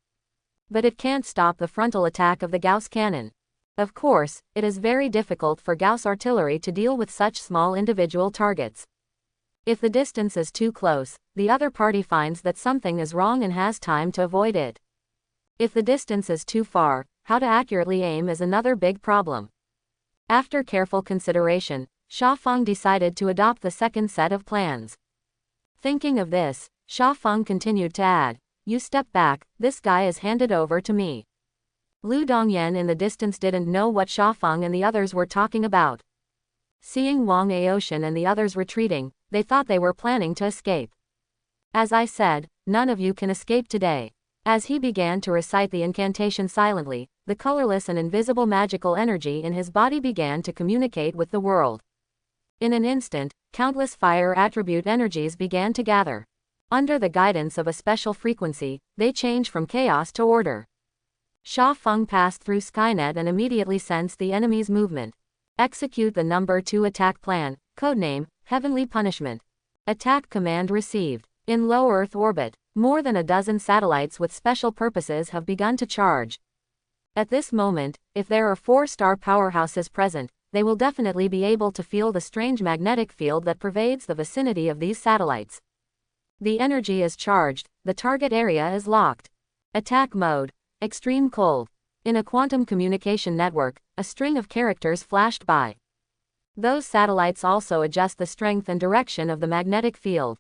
But it can't stop the frontal attack of the Gauss cannon. Of course, it is very difficult for Gauss artillery to deal with such small individual targets. If the distance is too close, the other party finds that something is wrong and has time to avoid it. If the distance is too far, how to accurately aim is another big problem. After careful consideration, Sha Feng decided to adopt the second set of plans. Thinking of this, Sha Feng continued to add, "You step back, this guy is handed over to me." Lu Dongyan in the distance didn't know what Sha Feng and the others were talking about. Seeing Wang Aoshan and the others retreating, they thought they were planning to escape. As I said, none of you can escape today. As he began to recite the incantation silently, the colorless and invisible magical energy in his body began to communicate with the world. In an instant, countless fire attribute energies began to gather. Under the guidance of a special frequency, they changed from chaos to order. Sha Feng passed through Skynet and immediately sensed the enemy's movement. Execute the number 2 attack plan, codename, Heavenly Punishment. Attack command received. In low Earth orbit, more than a dozen satellites with special purposes have begun to charge. At this moment, if there are 4-star powerhouses present, they will definitely be able to feel the strange magnetic field that pervades the vicinity of these satellites. The energy is charged, the target area is locked. Attack mode. Extreme cold. In a quantum communication network, a string of characters flashed by. Those satellites also adjust the strength and direction of the magnetic field.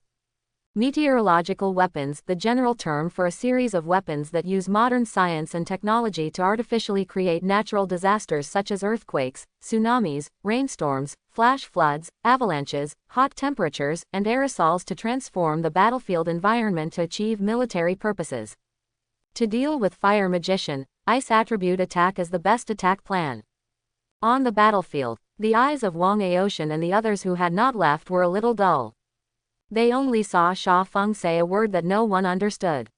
Meteorological weapons, the general term for a series of weapons that use modern science and technology to artificially create natural disasters such as earthquakes, tsunamis, rainstorms, flash floods, avalanches, hot temperatures, and aerosols to transform the battlefield environment to achieve military purposes. To deal with Fire Magician, Ice Attribute Attack is the best attack plan. On the battlefield, the eyes of Wang Aoshan and the others who had not left were a little dull. They only saw Sha Feng say a word that no one understood.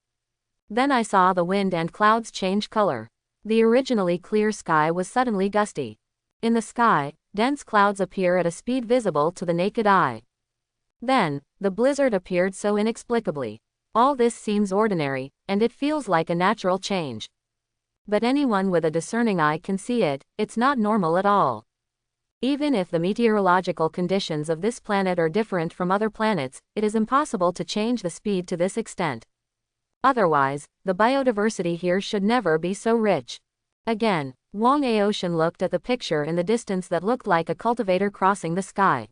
Then I saw the wind and clouds change color. The originally clear sky was suddenly gusty. In the sky, dense clouds appear at a speed visible to the naked eye. Then, the blizzard appeared so inexplicably. All this seems ordinary, and it feels like a natural change. But anyone with a discerning eye can see it, it's not normal at all. Even if the meteorological conditions of this planet are different from other planets, it is impossible to change the speed to this extent. Otherwise, the biodiversity here should never be so rich. Again, Wang Aoshan looked at the picture in the distance that looked like a cultivator crossing the sky.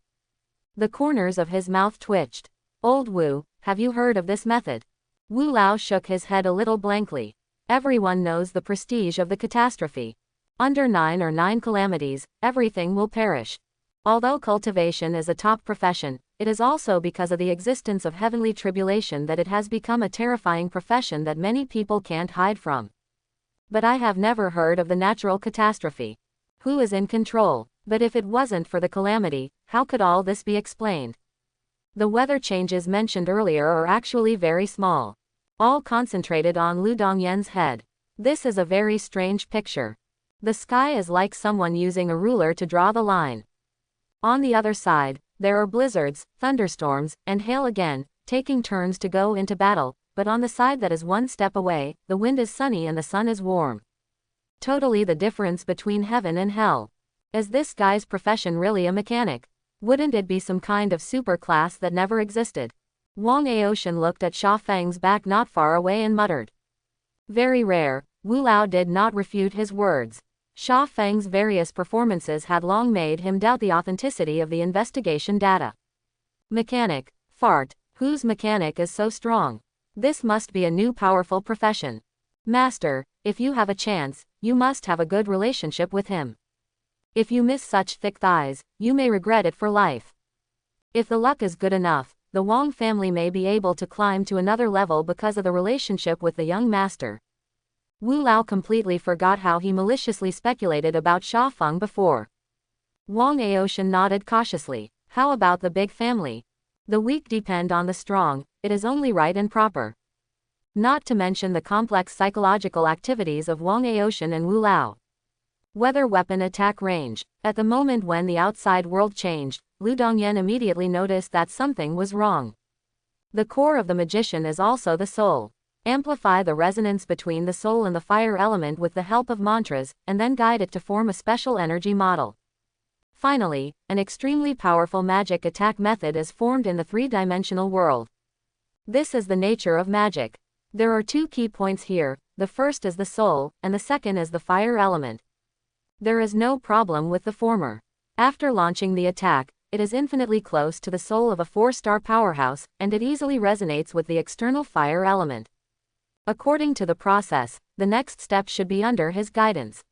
The corners of his mouth twitched. Old Wu, have you heard of this method? Wu Lao shook his head a little blankly. Everyone knows the prestige of the catastrophe. Under 9 or 9 calamities, everything will perish. Although cultivation is a top profession, it is also because of the existence of heavenly tribulation that it has become a terrifying profession that many people can't hide from. But I have never heard of the natural catastrophe. Who is in control? But if it wasn't for the calamity, how could all this be explained? The weather changes mentioned earlier are actually very small. All concentrated on Lu Dongyan's head. This is a very strange picture. The sky is like someone using a ruler to draw the line. On the other side, there are blizzards, thunderstorms, and hail again, taking turns to go into battle, but on the side that is one step away, the wind is sunny and the sun is warm. Totally the difference between heaven and hell. Is this guy's profession really a mechanic? Wouldn't it be some kind of super class that never existed? Wang Aoshan looked at Sha Feng's back not far away and muttered. Very rare. Wu Lao did not refute his words. Sha Feng's various performances had long made him doubt the authenticity of the investigation data. Mechanic. Fart. Whose mechanic is so strong? This must be a new powerful profession. Master, if you have a chance, you must have a good relationship with him. If you miss such thick thighs, you may regret it for life. If the luck is good enough, the Wang family may be able to climb to another level because of the relationship with the young master. Wu Lao completely forgot how he maliciously speculated about Sha Feng before. Wang Aoshan nodded cautiously. How about the big family? The weak depend on the strong, it is only right and proper. Not to mention the complex psychological activities of Wang Aoshan and Wu Lao. Weather weapon attack range. At the moment when the outside world changed, Lu Dongyan immediately noticed that something was wrong. The core of the magician is also the soul. Amplify the resonance between the soul and the fire element with the help of mantras, and then guide it to form a special energy model. Finally, an extremely powerful magic attack method is formed in the three-dimensional world. This is the nature of magic. There are two key points here, the first is the soul, and the second is the fire element. There is no problem with the former. After launching the attack, it is infinitely close to the soul of a 4-star powerhouse, and it easily resonates with the external fire element. According to the process, the next step should be under his guidance.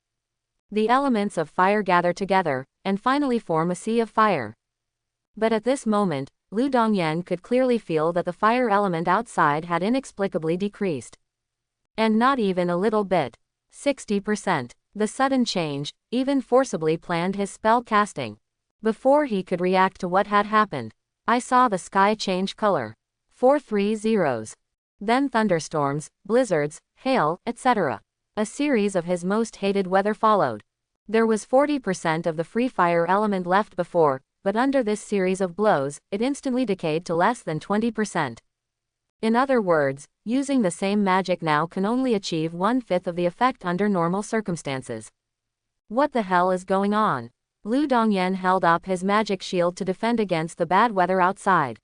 The elements of fire gather together, and finally form a sea of fire. But at this moment, Lu Dongyan could clearly feel that the fire element outside had inexplicably decreased. And not even a little bit. 60%. The sudden change, even forcibly planned his spell casting. Before he could react to what had happened, I saw the sky change color. 4 zeros. Then thunderstorms, blizzards, hail, etc. A series of his most hated weather followed. There was 40% of the free fire element left before, but under this series of blows, it instantly decayed to less than 20%. In other words, using the same magic now can only achieve 1/5 of the effect under normal circumstances. What the hell is going on? Lu Dongyan held up his magic shield to defend against the bad weather outside.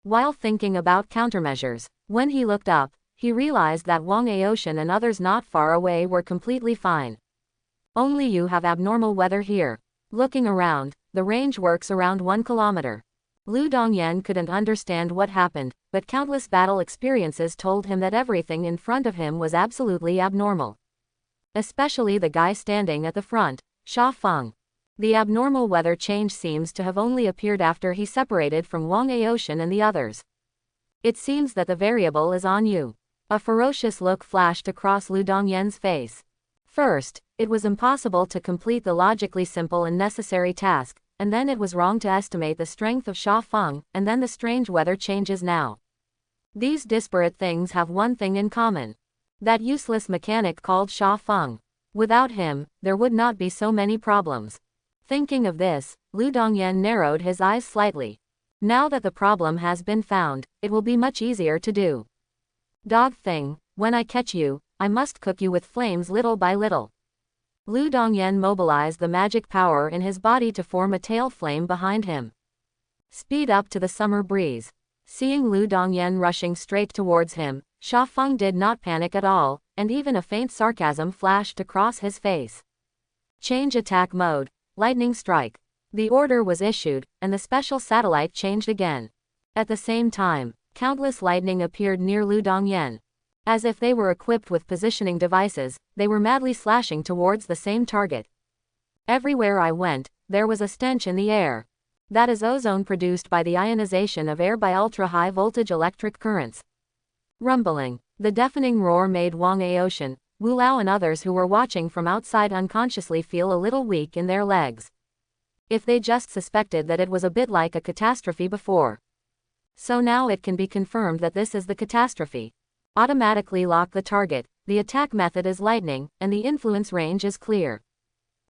While thinking about countermeasures, when he looked up, he realized that Wang Aoshan and others not far away were completely fine. Only you have abnormal weather here. Looking around, the range works around 1 kilometer. Lu Dongyan couldn't understand what happened, but countless battle experiences told him that everything in front of him was absolutely abnormal. Especially the guy standing at the front, Sha Feng. The abnormal weather change seems to have only appeared after he separated from Wang Aoshan and the others. It seems that the variable is on you. A ferocious look flashed across Lu Dongyan's face. First, it was impossible to complete the logically simple and necessary task, and then it was wrong to estimate the strength of Sha Feng, and then the strange weather changes now. These disparate things have one thing in common. That useless mechanic called Sha Feng. Without him, there would not be so many problems. Thinking of this, Lu Dongyan narrowed his eyes slightly. Now that the problem has been found, it will be much easier to do. Dog thing, when I catch you, I must cook you with flames little by little. Lu Dongyan mobilized the magic power in his body to form a tail flame behind him. Speed up to the summer breeze. Seeing Lu Dongyan rushing straight towards him, Sha Feng did not panic at all, and even a faint sarcasm flashed across his face. Change attack mode, lightning strike. The order was issued, and the special satellite changed again. At the same time, countless lightning appeared near Lu Dongyan. As if they were equipped with positioning devices, they were madly slashing towards the same target. Everywhere I went, there was a stench in the air. That is ozone produced by the ionization of air by ultra-high voltage electric currents. Rumbling. The deafening roar made Wang Aoshan, Wu Lao and others who were watching from outside unconsciously feel a little weak in their legs. If they just suspected that it was a bit like a catastrophe before. So now it can be confirmed that this is the catastrophe. Automatically lock the target, the attack method is lightning, and the influence range is clear.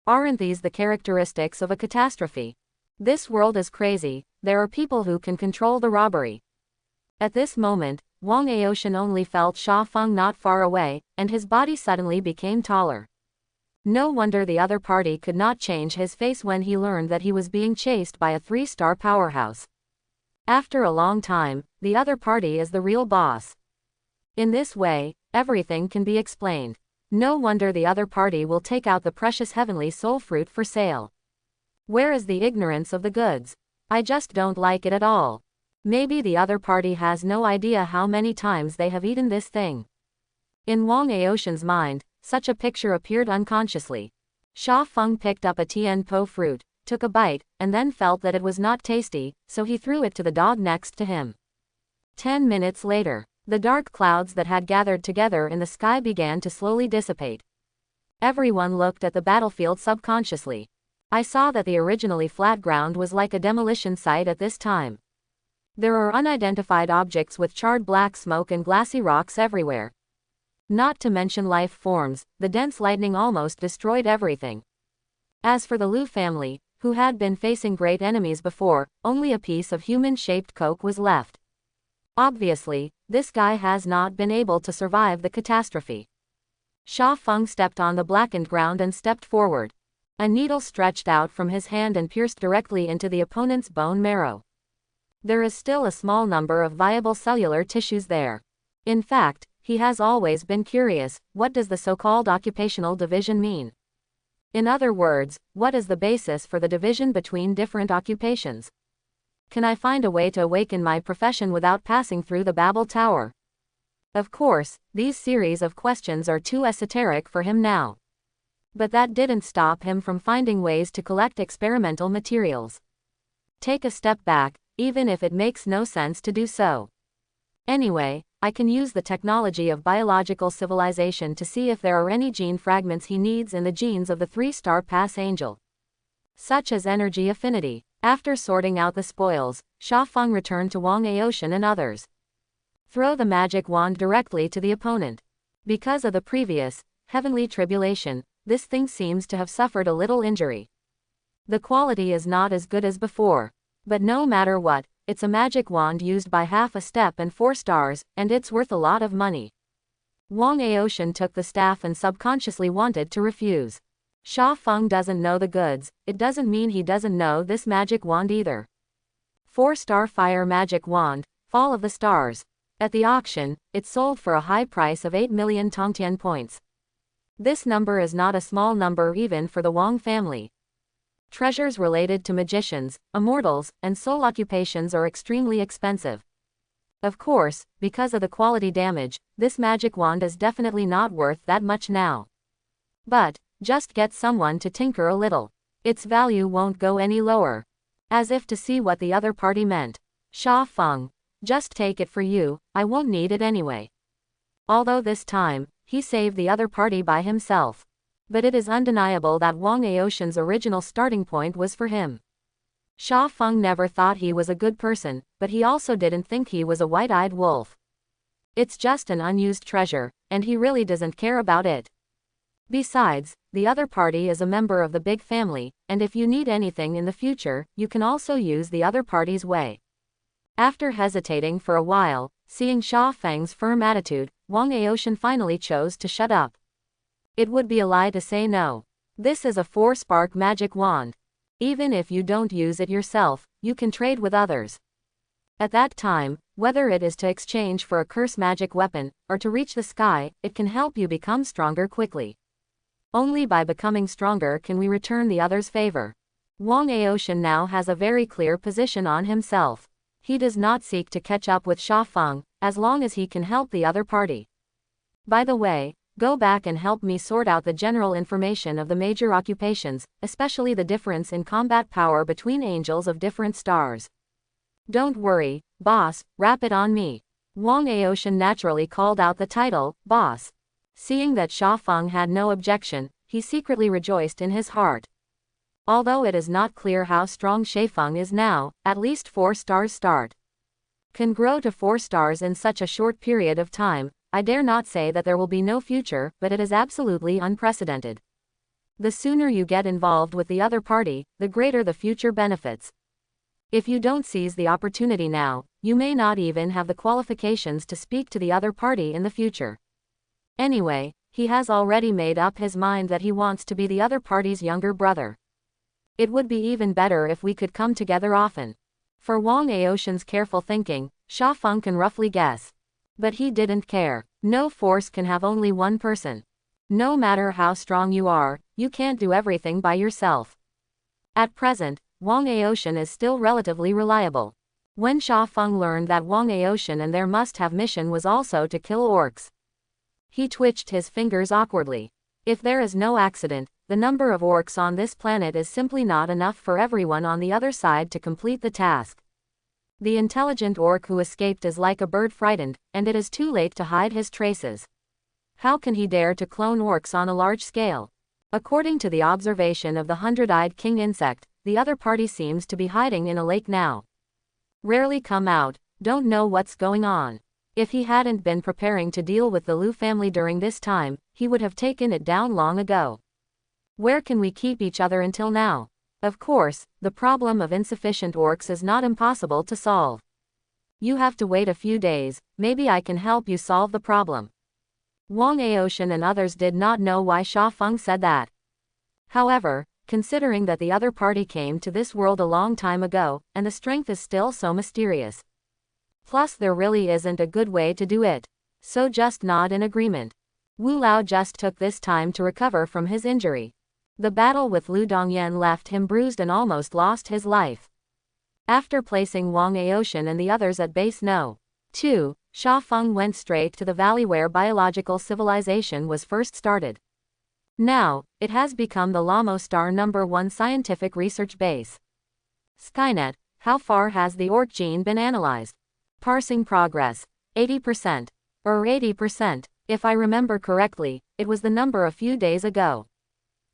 Aren't these the characteristics of a catastrophe? This world is crazy, there are people who can control the robbery. At this moment, Wang Aoshan only felt Sha Feng not far away, and his body suddenly became taller. No wonder the other party could not change his face when he learned that he was being chased by a 3-star powerhouse. After a long time, the other party is the real boss. In this way, everything can be explained. No wonder the other party will take out the precious heavenly soul fruit for sale. Where is the ignorance of the goods? I just don't like it at all. Maybe the other party has no idea how many times they have eaten this thing. In Wang Aoshan's mind, such a picture appeared unconsciously. Sha Feng picked up a Tian Po fruit, took a bite, and then felt that it was not tasty, so he threw it to the dog next to him. 10 minutes later, the dark clouds that had gathered together in the sky began to slowly dissipate. Everyone looked at the battlefield subconsciously. I saw that the originally flat ground was like a demolition site at this time. There are unidentified objects with charred black smoke and glassy rocks everywhere. Not to mention life forms, the dense lightning almost destroyed everything. As for the Liu family, who had been facing great enemies before, only a piece of human-shaped coke was left. Obviously, this guy has not been able to survive the catastrophe. Sha Feng stepped on the blackened ground and stepped forward. A needle stretched out from his hand and pierced directly into the opponent's bone marrow. There is still a small number of viable cellular tissues there. In fact, he has always been curious, what does the so-called occupational division mean? In other words, what is the basis for the division between different occupations? Can I find a way to awaken my profession without passing through the Babel Tower? Of course, these series of questions are too esoteric for him now. But that didn't stop him from finding ways to collect experimental materials. Take a step back, even if it makes no sense to do so. Anyway, I can use the technology of biological civilization to see if there are any gene fragments he needs in the genes of the 3-star pass angel. Such as energy affinity. After sorting out the spoils, Sha Feng returned to Wang Aoshan and others. Throw the magic wand directly to the opponent. Because of the previous, heavenly tribulation, this thing seems to have suffered a little injury. The quality is not as good as before. But no matter what, it's a magic wand used by half a step and 4 stars, and it's worth a lot of money. Wang Aoshan took the staff and subconsciously wanted to refuse. Sha Feng doesn't know the goods, it doesn't mean he doesn't know this magic wand either. 4-star fire magic wand, Fall of the Stars. At the auction, it sold for a high price of 8 million Tongtian points. This number is not a small number even for the Wang family. Treasures related to magicians, immortals, and soul occupations are extremely expensive. Of course, because of the quality damage, this magic wand is definitely not worth that much now. But, just get someone to tinker a little. Its value won't go any lower. As if to see what the other party meant. Sha Feng, just take it for you, I won't need it anyway. Although this time, he saved the other party by himself. But it is undeniable that Wang Aoshan's original starting point was for him. Sha Feng never thought he was a good person, but he also didn't think he was a white-eyed wolf. It's just an unused treasure, and he really doesn't care about it. Besides, the other party is a member of the big family, and if you need anything in the future, you can also use the other party's way. After hesitating for a while, seeing Sha Feng's firm attitude, Wang Aoshan finally chose to shut up. It would be a lie to say no. This is a 4-spark magic wand. Even if you don't use it yourself, you can trade with others. At that time, whether it is to exchange for a curse magic weapon, or to reach the sky, it can help you become stronger quickly. Only by becoming stronger can we return the other's favor. Wang Aoshan now has a very clear position on himself. He does not seek to catch up with Sha Feng, as long as he can help the other party. By the way, go back and help me sort out the general information of the major occupations, especially the difference in combat power between angels of different stars. Don't worry, boss, wrap it on me. Wang Aoshan naturally called out the title, boss. Seeing that Sha Feng had no objection, he secretly rejoiced in his heart. Although it is not clear how strong Sha Feng is now, at least 4 stars start. Can grow to 4 stars in such a short period of time. I dare not say that there will be no future, but it is absolutely unprecedented. The sooner you get involved with the other party, the greater the future benefits. If you don't seize the opportunity now, you may not even have the qualifications to speak to the other party in the future. Anyway, he has already made up his mind that he wants to be the other party's younger brother. It would be even better if we could come together often. For Wang Aoshan's careful thinking, Sha Feng can roughly guess. But he didn't care. No force can have only one person. No matter how strong you are, you can't do everything by yourself. At present, Wang Aoshan is still relatively reliable. When Sha Feng learned that Wang Aoshan and their must-have mission was also to kill orcs, he twitched his fingers awkwardly. If there is no accident, the number of orcs on this planet is simply not enough for everyone on the other side to complete the task. The intelligent orc who escaped is like a bird frightened, and it is too late to hide his traces. How can he dare to clone orcs on a large scale? According to the observation of the hundred-eyed king insect, the other party seems to be hiding in a lake now. Rarely come out, don't know what's going on. If he hadn't been preparing to deal with the Liu family during this time, he would have taken it down long ago. Where can we keep each other until now? Of course, the problem of insufficient orcs is not impossible to solve. You have to wait a few days, maybe I can help you solve the problem. Wang Aoshan and others did not know why Sha Feng said that. However, considering that the other party came to this world a long time ago, and the strength is still so mysterious. Plus there really isn't a good way to do it. So just nod in agreement. Wu Lao just took this time to recover from his injury. The battle with Lu Dongyan left him bruised and almost lost his life. After placing Wang Aoshan and the others at base No. 2, Sha Feng went straight to the valley where biological civilization was first started. Now, it has become the Lamo Star #1 scientific research base. Skynet, how far has the orc gene been analyzed? Parsing progress. 80%. Or 80%, if I remember correctly, it was the number a few days ago.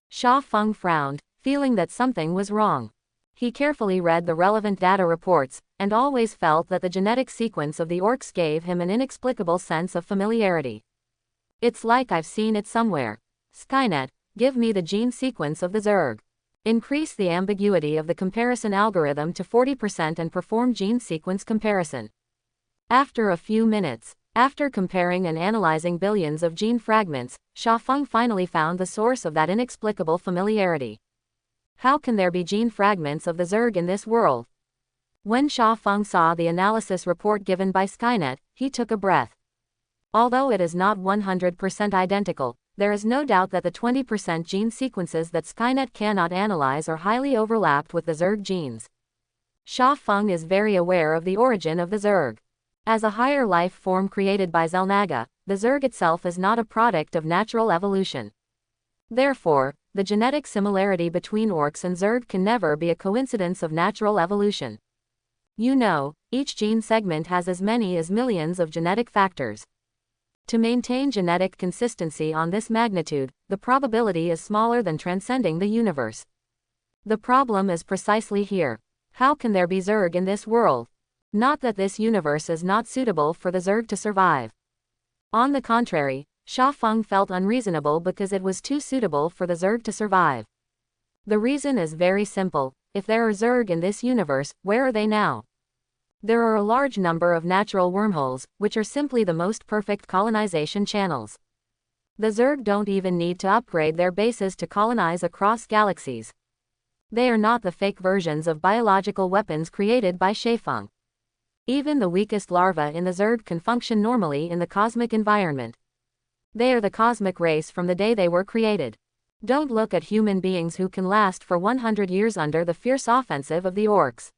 Sha Feng frowned, feeling that something was wrong. He carefully read the relevant data reports, and always felt that the genetic sequence of the orcs gave him an inexplicable sense of familiarity. It's like I've seen it somewhere. Skynet, give me the gene sequence of the Zerg. Increase the ambiguity of the comparison algorithm to 40% and perform gene sequence comparison. After a few minutes, after comparing and analyzing billions of gene fragments, Sha Feng finally found the source of that inexplicable familiarity. How can there be gene fragments of the Zerg in this world? When Sha Feng saw the analysis report given by Skynet, he took a breath. Although it is not 100% identical, there is no doubt that the 20% gene sequences that Skynet cannot analyze are highly overlapped with the Zerg genes. Sha Feng is very aware of the origin of the Zerg. As a higher life form created by Xel'Naga, the Zerg itself is not a product of natural evolution. Therefore, the genetic similarity between orcs and Zerg can never be a coincidence of natural evolution. You know, each gene segment has as many as millions of genetic factors. To maintain genetic consistency on this magnitude, the probability is smaller than transcending the universe. The problem is precisely here. How can there be Zerg in this world? Not that this universe is not suitable for the Zerg to survive. On the contrary, Sha Feng felt unreasonable because it was too suitable for the Zerg to survive. The reason is very simple. If there are Zerg in this universe, where are they now? There are a large number of natural wormholes, which are simply the most perfect colonization channels. The Zerg don't even need to upgrade their bases to colonize across galaxies. They are not the fake versions of biological weapons created by Shefeng. Even the weakest larvae in the Zerg can function normally in the cosmic environment. They are the cosmic race from the day they were created. Don't look at human beings who can last for 100 years under the fierce offensive of the orcs.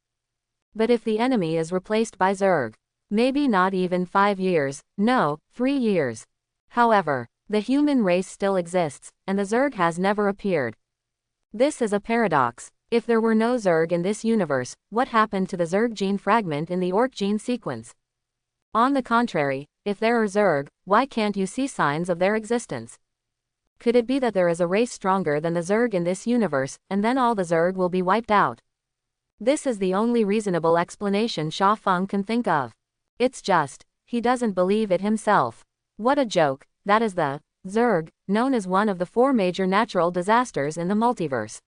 But if the enemy is replaced by Zerg, maybe not even 5 years, no, 3 years. However, the human race still exists, and the Zerg has never appeared. This is a paradox. If there were no Zerg in this universe, what happened to the Zerg gene fragment in the orc gene sequence? On the contrary, if there are Zerg, why can't you see signs of their existence? Could it be that there is a race stronger than the Zerg in this universe, and then all the Zerg will be wiped out? This is the only reasonable explanation Sha Feng can think of. It's just, he doesn't believe it himself. What a joke, that is the Zerg, known as one of the 4 major natural disasters in the multiverse.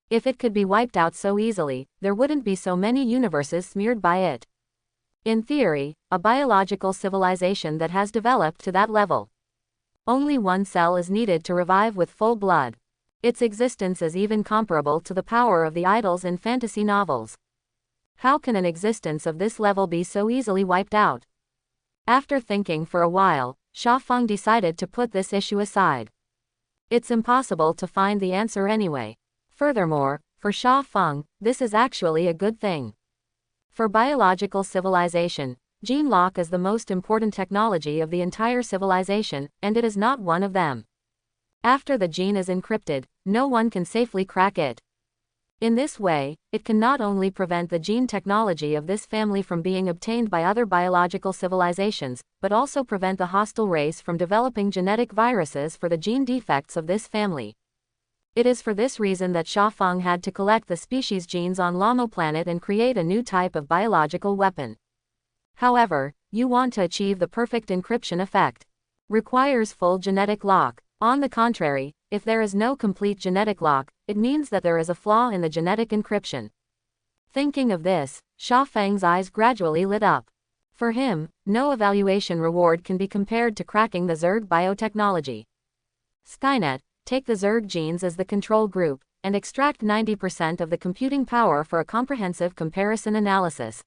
If it could be wiped out so easily, there wouldn't be so many universes smeared by it. In theory, a biological civilization that has developed to that level. Only one cell is needed to revive with full blood. Its existence is even comparable to the power of the idols in fantasy novels. How can an existence of this level be so easily wiped out? After thinking for a while, Sha Feng decided to put this issue aside. It's impossible to find the answer anyway. Furthermore, for Sha Feng, this is actually a good thing. For biological civilization, gene lock is the most important technology of the entire civilization, and it is not one of them. After the gene is encrypted, no one can safely crack it. In this way, it can not only prevent the gene technology of this family from being obtained by other biological civilizations, but also prevent the hostile race from developing genetic viruses for the gene defects of this family. It is for this reason that Xiaofeng had to collect the species genes on Lamo planet and create a new type of biological weapon. However, you want to achieve the perfect encryption effect. Requires full genetic lock. On the contrary, if there is no complete genetic lock, it means that there is a flaw in the genetic encryption. Thinking of this, Xiaofeng's eyes gradually lit up. For him, no evaluation reward can be compared to cracking the Zerg biotechnology. Skynet, take the Zerg genes as the control group, and extract 90% of the computing power for a comprehensive comparison analysis.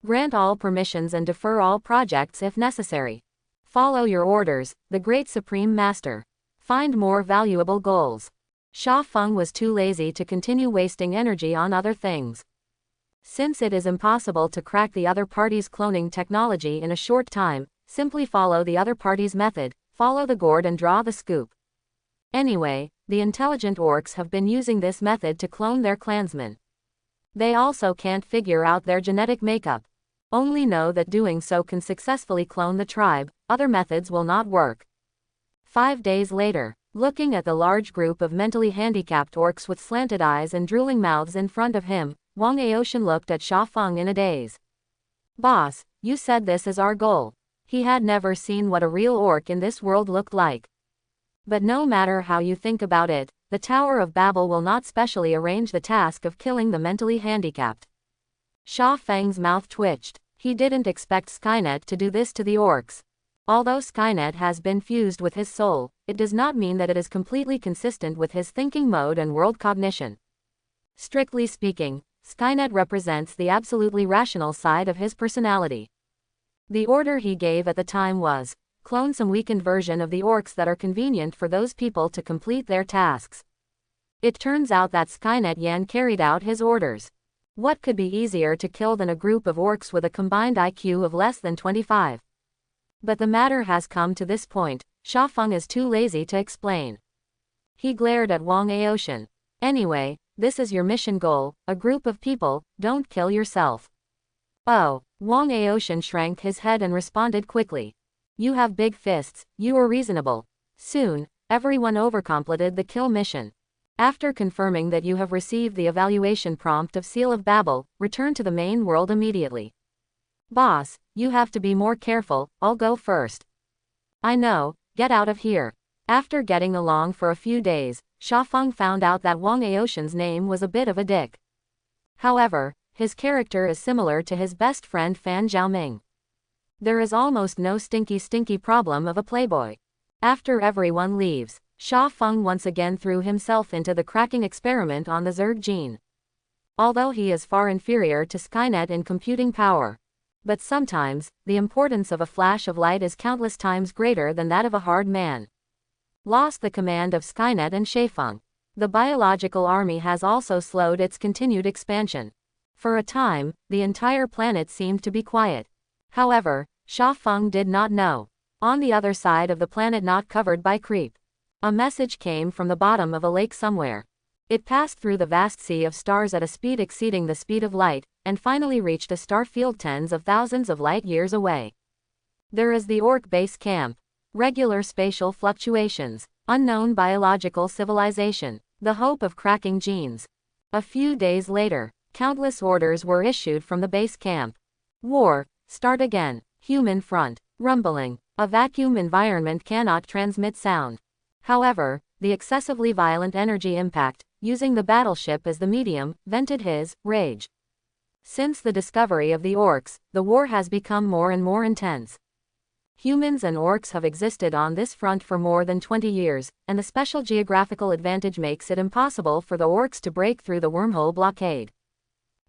Grant all permissions and defer all projects if necessary. Follow your orders, the Great Supreme Master. Find more valuable goals. Xiaofeng was too lazy to continue wasting energy on other things. Since it is impossible to crack the other party's cloning technology in a short time, simply follow the other party's method, follow the gourd and draw the scoop. Anyway, the intelligent orcs have been using this method to clone their clansmen. They also can't figure out their genetic makeup. Only know that doing so can successfully clone the tribe, other methods will not work. 5 days later, looking at the large group of mentally handicapped orcs with slanted eyes and drooling mouths in front of him, Wang Aoshan looked at Xiaofeng in a daze. Boss, you said this is our goal. He had never seen what a real orc in this world looked like. But no matter how you think about it, the Tower of Babel will not specially arrange the task of killing the mentally handicapped. Xiaofeng's mouth twitched. He didn't expect Skynet to do this to the orcs. Although Skynet has been fused with his soul, it does not mean that it is completely consistent with his thinking mode and world cognition. Strictly speaking, Skynet represents the absolutely rational side of his personality. The order he gave at the time was, clone some weakened version of the orcs that are convenient for those people to complete their tasks. It turns out that Skynet Yan carried out his orders. What could be easier to kill than a group of orcs with a combined IQ of less than 25? But the matter has come to this point, Xiaofeng is too lazy to explain. He glared at Wang Aoshan. Anyway, this is your mission goal, a group of people, don't kill yourself. Oh, Wang Aoshan shrank his head and responded quickly. You have big fists, you are reasonable. Soon, everyone overcompleted the kill mission. After confirming that you have received the evaluation prompt of Seal of Babel, return to the main world immediately. Boss, you have to be more careful, I'll go first. I know, get out of here. After getting along for a few days, Xiaofeng found out that Wang Aoshan's name was a bit of a dick. However, his character is similar to his best friend Fan Zhaoming. There is almost no stinky problem of a playboy. After everyone leaves, Xiaofeng once again threw himself into the cracking experiment on the Zerg gene. Although he is far inferior to Skynet in computing power. But sometimes, the importance of a flash of light is countless times greater than that of a hard man. Lost the command of Skynet and Xiaofeng. The biological army has also slowed its continued expansion. For a time, the entire planet seemed to be quiet. However, Xiaofeng did not know. On the other side of the planet not covered by creep, a message came from the bottom of a lake somewhere. It passed through the vast sea of stars at a speed exceeding the speed of light, and finally reached a star field tens of thousands of light years away. There is the Orc base camp. Regular spatial fluctuations. Unknown biological civilization. The hope of cracking genes. A few days later, countless orders were issued from the base camp. War. Start again. Human front. Rumbling. A vacuum environment cannot transmit sound. However, the excessively violent energy impact, using the battleship as the medium, vented his rage. Since the discovery of the orcs, the war has become more and more intense. Humans and orcs have existed on this front for more than 20 years, and the special geographical advantage makes it impossible for the orcs to break through the wormhole blockade.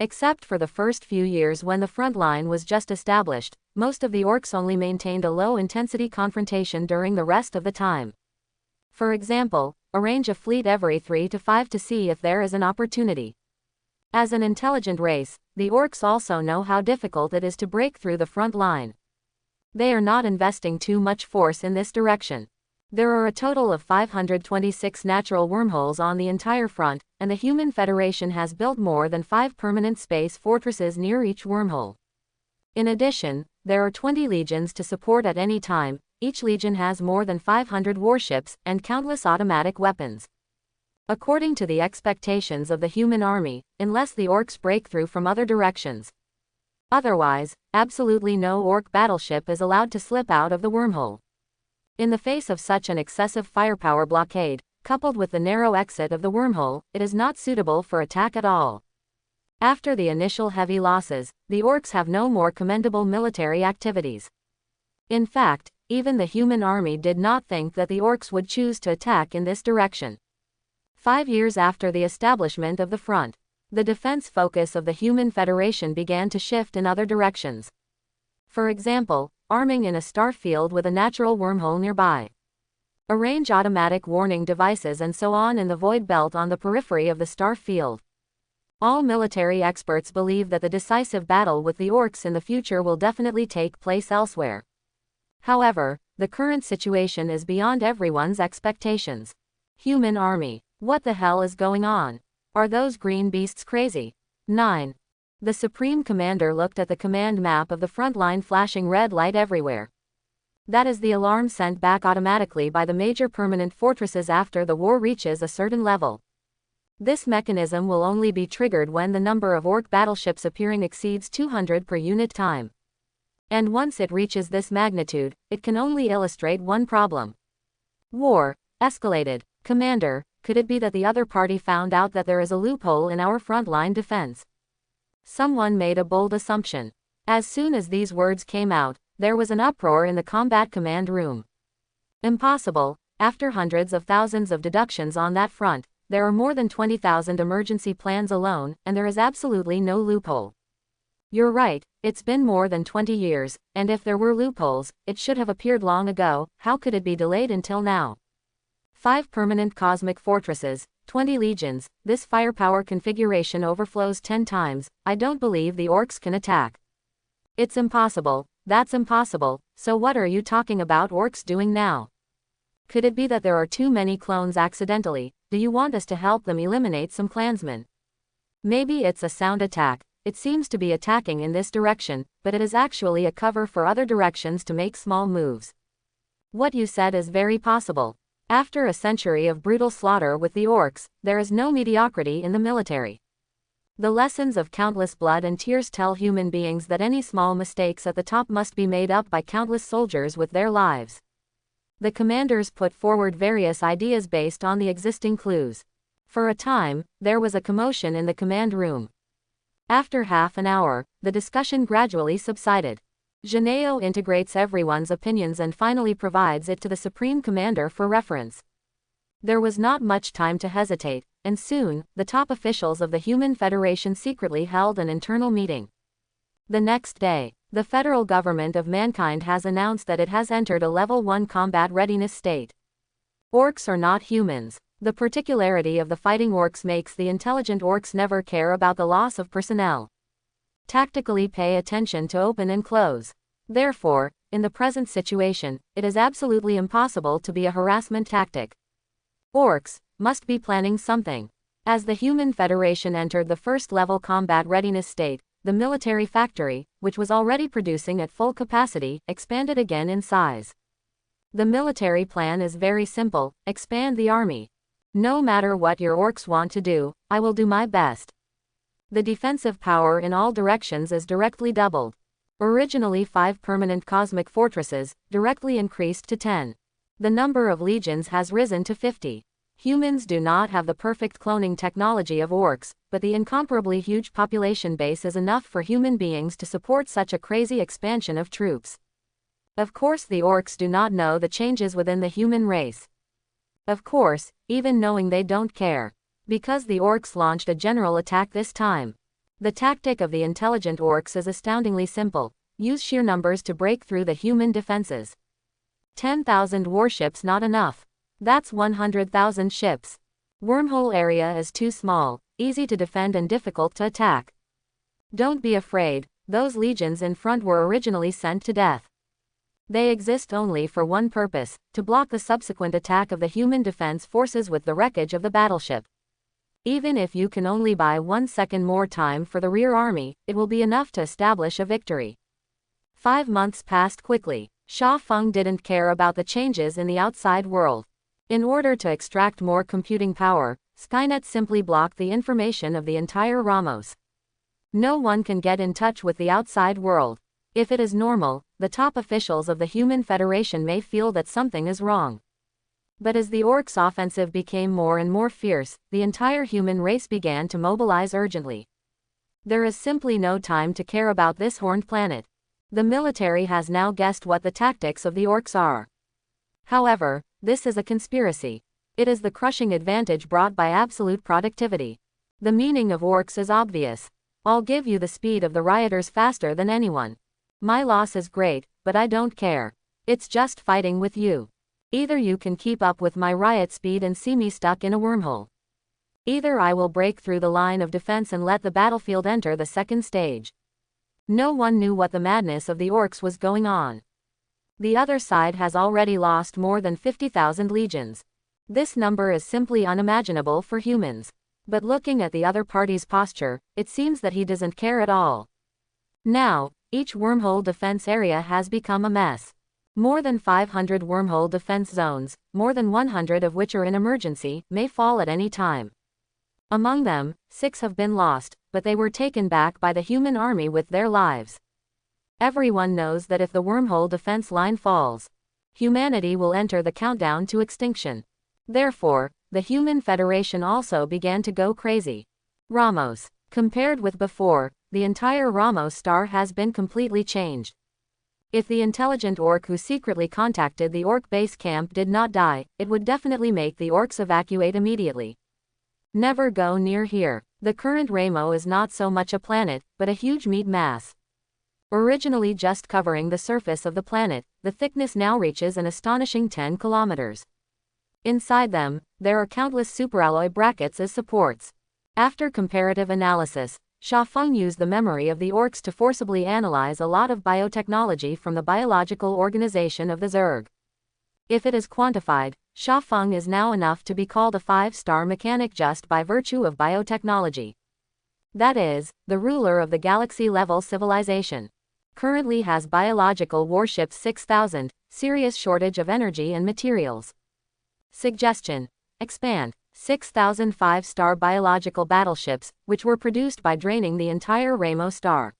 Except for the first few years when the front line was just established, most of the orcs only maintained a low-intensity confrontation during the rest of the time. For example, arrange a fleet every 3 to 5 to see if there is an opportunity. As an intelligent race, the orcs also know how difficult it is to break through the front line. They are not investing too much force in this direction. There are a total of 526 natural wormholes on the entire front, and the Human Federation has built more than 5 permanent space fortresses near each wormhole. In addition, there are 20 legions to support at any time. Each legion has more than 500 warships and countless automatic weapons. According to the expectations of the human army, unless the orcs break through from other directions. Otherwise, absolutely no orc battleship is allowed to slip out of the wormhole. In the face of such an excessive firepower blockade, coupled with the narrow exit of the wormhole, it is not suitable for attack at all. After the initial heavy losses, the orcs have no more commendable military activities. In fact, even the human army did not think that the orcs would choose to attack in this direction. 5 years after the establishment of the front, the defense focus of the Human Federation began to shift in other directions. For example, arming in a star field with a natural wormhole nearby. Arrange automatic warning devices and so on in the void belt on the periphery of the star field. All military experts believe that the decisive battle with the orcs in the future will definitely take place elsewhere. However, the current situation is beyond everyone's expectations. Human army. What the hell is going on? Are those green beasts crazy? 9. The Supreme Commander looked at the command map of the front line, flashing red light everywhere. That is the alarm sent back automatically by the major permanent fortresses after the war reaches a certain level. This mechanism will only be triggered when the number of orc battleships appearing exceeds 200 per unit time. And once it reaches this magnitude, it can only illustrate one problem. War escalated. Commander, could it be that the other party found out that there is a loophole in our frontline defense? Someone made a bold assumption. As soon as these words came out, there was an uproar in the combat command room. Impossible. After hundreds of thousands of deductions on that front, there are more than 20,000 emergency plans alone, and there is absolutely no loophole. You're right, it's been more than 20 years, and if there were loopholes, it should have appeared long ago. How could it be delayed until now? 5 permanent cosmic fortresses, 20 legions, this firepower configuration overflows 10 times. I don't believe the orcs can attack. It's impossible. That's impossible. So what are you talking about orcs doing now? Could it be that there are too many clones accidentally? Do you want us to help them eliminate some clansmen? Maybe it's a sound attack. It seems to be attacking in this direction, but it is actually a cover for other directions to make small moves. What you said is very possible. After a century of brutal slaughter with the orcs, there is no mediocrity in the military. The lessons of countless blood and tears tell human beings that any small mistakes at the top must be made up by countless soldiers with their lives. The commanders put forward various ideas based on the existing clues. For a time, there was a commotion in the command room. After half an hour, the discussion gradually subsided. Geneo integrates everyone's opinions and finally provides it to the Supreme Commander for reference. There was not much time to hesitate, and soon, the top officials of the Human Federation secretly held an internal meeting. The next day, the federal government of mankind has announced that it has entered a level 1 combat readiness state. Orcs are not humans. The particularity of the fighting orcs makes the intelligent orcs never care about the loss of personnel. Tactically pay attention to open and close. Therefore, in the present situation, it is absolutely impossible to be a harassment tactic. Orcs must be planning something. As the Human Federation entered the first level combat readiness state, the military factory, which was already producing at full capacity, expanded again in size. The military plan is very simple: expand the army. No matter what your orcs want to do, I will do my best. The defensive power in all directions is directly doubled. Originally 5 permanent cosmic fortresses, directly increased to 10. The number of legions has risen to 50. Humans do not have the perfect cloning technology of orcs, but the incomparably huge population base is enough for human beings to support such a crazy expansion of troops. Of course, the orcs do not know the changes within the human race. Of course, even knowing, they don't care. Because the orcs launched a general attack this time. The tactic of the intelligent orcs is astoundingly simple: use sheer numbers to break through the human defenses. 10,000 warships not enough. That's 100,000 ships. Wormhole area is too small, easy to defend and difficult to attack. Don't be afraid, those legions in front were originally sent to death. They exist only for one purpose, to block the subsequent attack of the human defense forces with the wreckage of the battleship. Even if you can only buy 1 second more time for the rear army, it will be enough to establish a victory. 5 months passed quickly. Sha Feng didn't care about the changes in the outside world. In order to extract more computing power, Skynet simply blocked the information of the entire Ramos. No one can get in touch with the outside world. If it is normal, the top officials of the Human Federation may feel that something is wrong. But as the Orcs' offensive became more and more fierce, the entire human race began to mobilize urgently. There is simply no time to care about this horned planet. The military has now guessed what the tactics of the Orcs are. However, this is a conspiracy. It is the crushing advantage brought by absolute productivity. The meaning of Orcs is obvious. I'll give you the speed of the rioters faster than anyone. My loss is great, but I don't care. It's just fighting with you. Either you can keep up with my riot speed and see me stuck in a wormhole. Either I will break through the line of defense and let the battlefield enter the second stage. No one knew what the madness of the Orcs was going on. The other side has already lost more than 50,000 legions. This number is simply unimaginable for humans. But looking at the other party's posture, it seems that he doesn't care at all. Now, each wormhole defense area has become a mess. More than 500 wormhole defense zones, more than 100 of which are in emergency, may fall at any time. Among them, 6 have been lost, but they were taken back by the human army with their lives. Everyone knows that if the wormhole defense line falls, humanity will enter the countdown to extinction. Therefore, the Human Federation also began to go crazy. Ramos. Compared with before, the entire Ramos star has been completely changed. If the intelligent Orc who secretly contacted the Orc base camp did not die, it would definitely make the Orcs evacuate immediately. Never go near here. The current Ramo is not so much a planet, but a huge meat mass. Originally just covering the surface of the planet, the thickness now reaches an astonishing 10 kilometers. Inside them, there are countless superalloy brackets as supports. After comparative analysis, Sha Feng used the memory of the Orcs to forcibly analyze a lot of biotechnology from the biological organization of the Zerg. If it is quantified, Sha Feng is now enough to be called a 5-star mechanic just by virtue of biotechnology. That is, the ruler of the galaxy-level civilization. Currently has biological warships 6,000, serious shortage of energy and materials. Suggestion. Expand. 6,000 5-star biological battleships, which were produced by draining the entire Ramo star.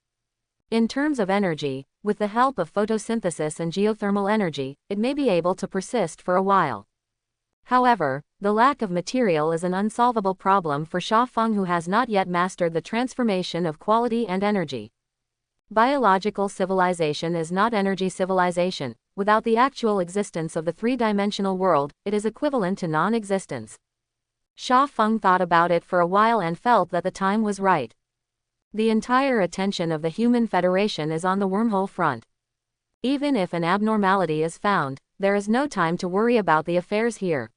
In terms of energy, with the help of photosynthesis and geothermal energy, it may be able to persist for a while. However, the lack of material is an unsolvable problem for Sha Feng, who has not yet mastered the transformation of quality and energy. Biological civilization is not energy civilization. Without the actual existence of the three-dimensional world, it is equivalent to non-existence. Sha Feng thought about it for a while and felt that the time was right. The entire attention of the Human Federation is on the wormhole front. Even if an abnormality is found, there is no time to worry about the affairs here.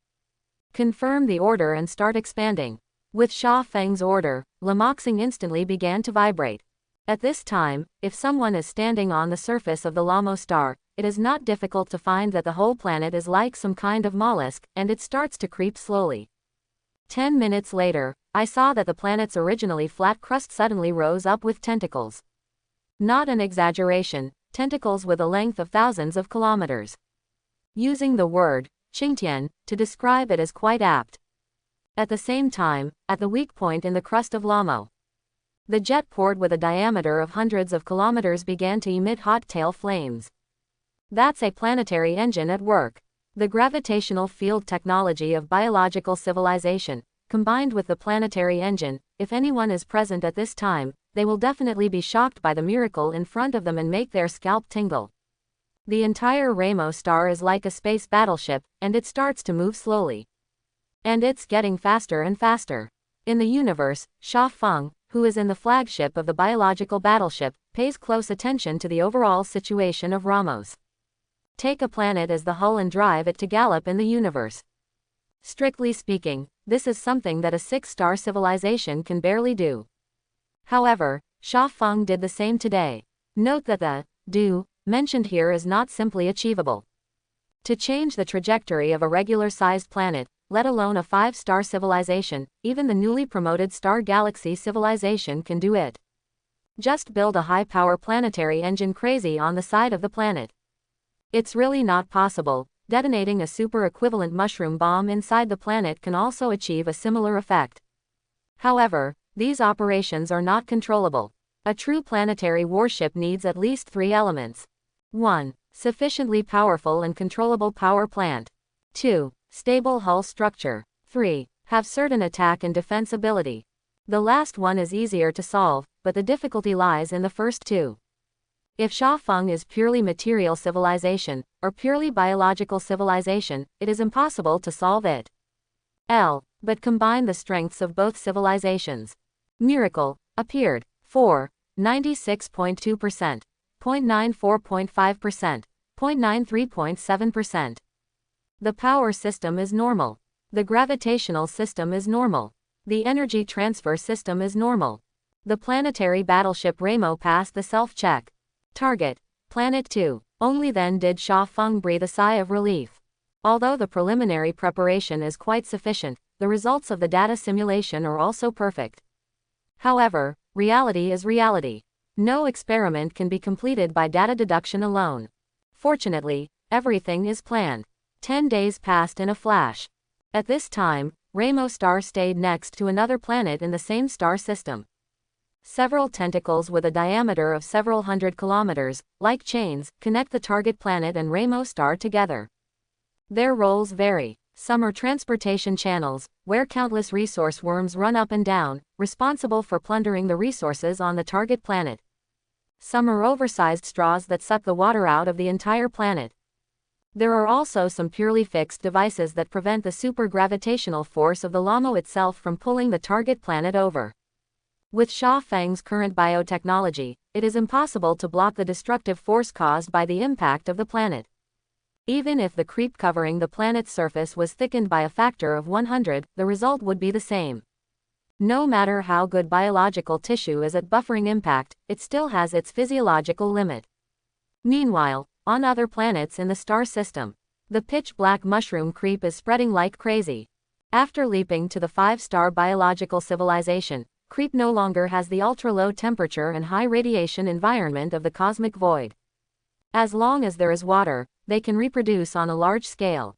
Confirm the order and start expanding. With Sha Feng's order, Lamoxing instantly began to vibrate. At this time, if someone is standing on the surface of the Lamo star, it is not difficult to find that the whole planet is like some kind of mollusk, and it starts to creep slowly. 10 minutes later, I saw that the planet's originally flat crust suddenly rose up with tentacles. Not an exaggeration, tentacles with a length of thousands of kilometers. Using the word Qingtian to describe it is quite apt. At the same time, at the weak point in the crust of Lamo, the jet port with a diameter of hundreds of kilometers began to emit hot tail flames. That's a planetary engine at work. The gravitational field technology of biological civilization, combined with the planetary engine, if anyone is present at this time, they will definitely be shocked by the miracle in front of them and make their scalp tingle. The entire Ramo star is like a space battleship, and it starts to move slowly. And it's getting faster and faster. In the universe, Sha Feng, who is in the flagship of the biological battleship, pays close attention to the overall situation of Ramos. Take a planet as the hull and drive it to gallop in the universe. Strictly speaking, this is something that a 6-star civilization can barely do. However, Sha Feng did the same today. Note that the do mentioned here is not simply achievable. To change the trajectory of a regular-sized planet, let alone a 5-star civilization, even the newly promoted star galaxy civilization can do it. Just build a high-power planetary engine crazy on the side of the planet. It's really not possible. Detonating a super-equivalent mushroom bomb inside the planet can also achieve a similar effect. However, these operations are not controllable. A true planetary warship needs at least 3 elements. 1. Sufficiently powerful and controllable power plant. 2. Stable hull structure. 3. Have certain attack and defense ability. The last one is easier to solve, but the difficulty lies in the first 2. If Shafeng is purely material civilization, or purely biological civilization, it is impossible to solve it. But combine the strengths of both civilizations. Miracle appeared. 4. 96.2%. 0.94.5%. 0.93.7%. The power system is normal. The gravitational system is normal. The energy transfer system is normal. The planetary battleship Ramo passed the self-check. Target: Planet 2. Only then did Shafeng breathe a sigh of relief. Although the preliminary preparation is quite sufficient, the results of the data simulation are also perfect. However, reality is reality. No experiment can be completed by data deduction alone. Fortunately, everything is planned. 10 days passed in a flash. At this time, Ramo star stayed next to another planet in the same star system. Several tentacles with a diameter of several hundred kilometers, like chains, connect the target planet and Ramo star together. Their roles vary. Some are transportation channels, where countless resource worms run up and down, responsible for plundering the resources on the target planet. Some are oversized straws that suck the water out of the entire planet. There are also some purely fixed devices that prevent the super-gravitational force of the Lamo itself from pulling the target planet over. With Shafeng's current biotechnology, it is impossible to block the destructive force caused by the impact of the planet. Even if the creep covering the planet's surface was thickened by a factor of 100, the result would be the same. No matter how good biological tissue is at buffering impact, it still has its physiological limit. Meanwhile, on other planets in the star system, the pitch-black mushroom creep is spreading like crazy. After leaping to the 5-star biological civilization, creep no longer has the ultra-low temperature and high radiation environment of the cosmic void. As long as there is water, they can reproduce on a large scale.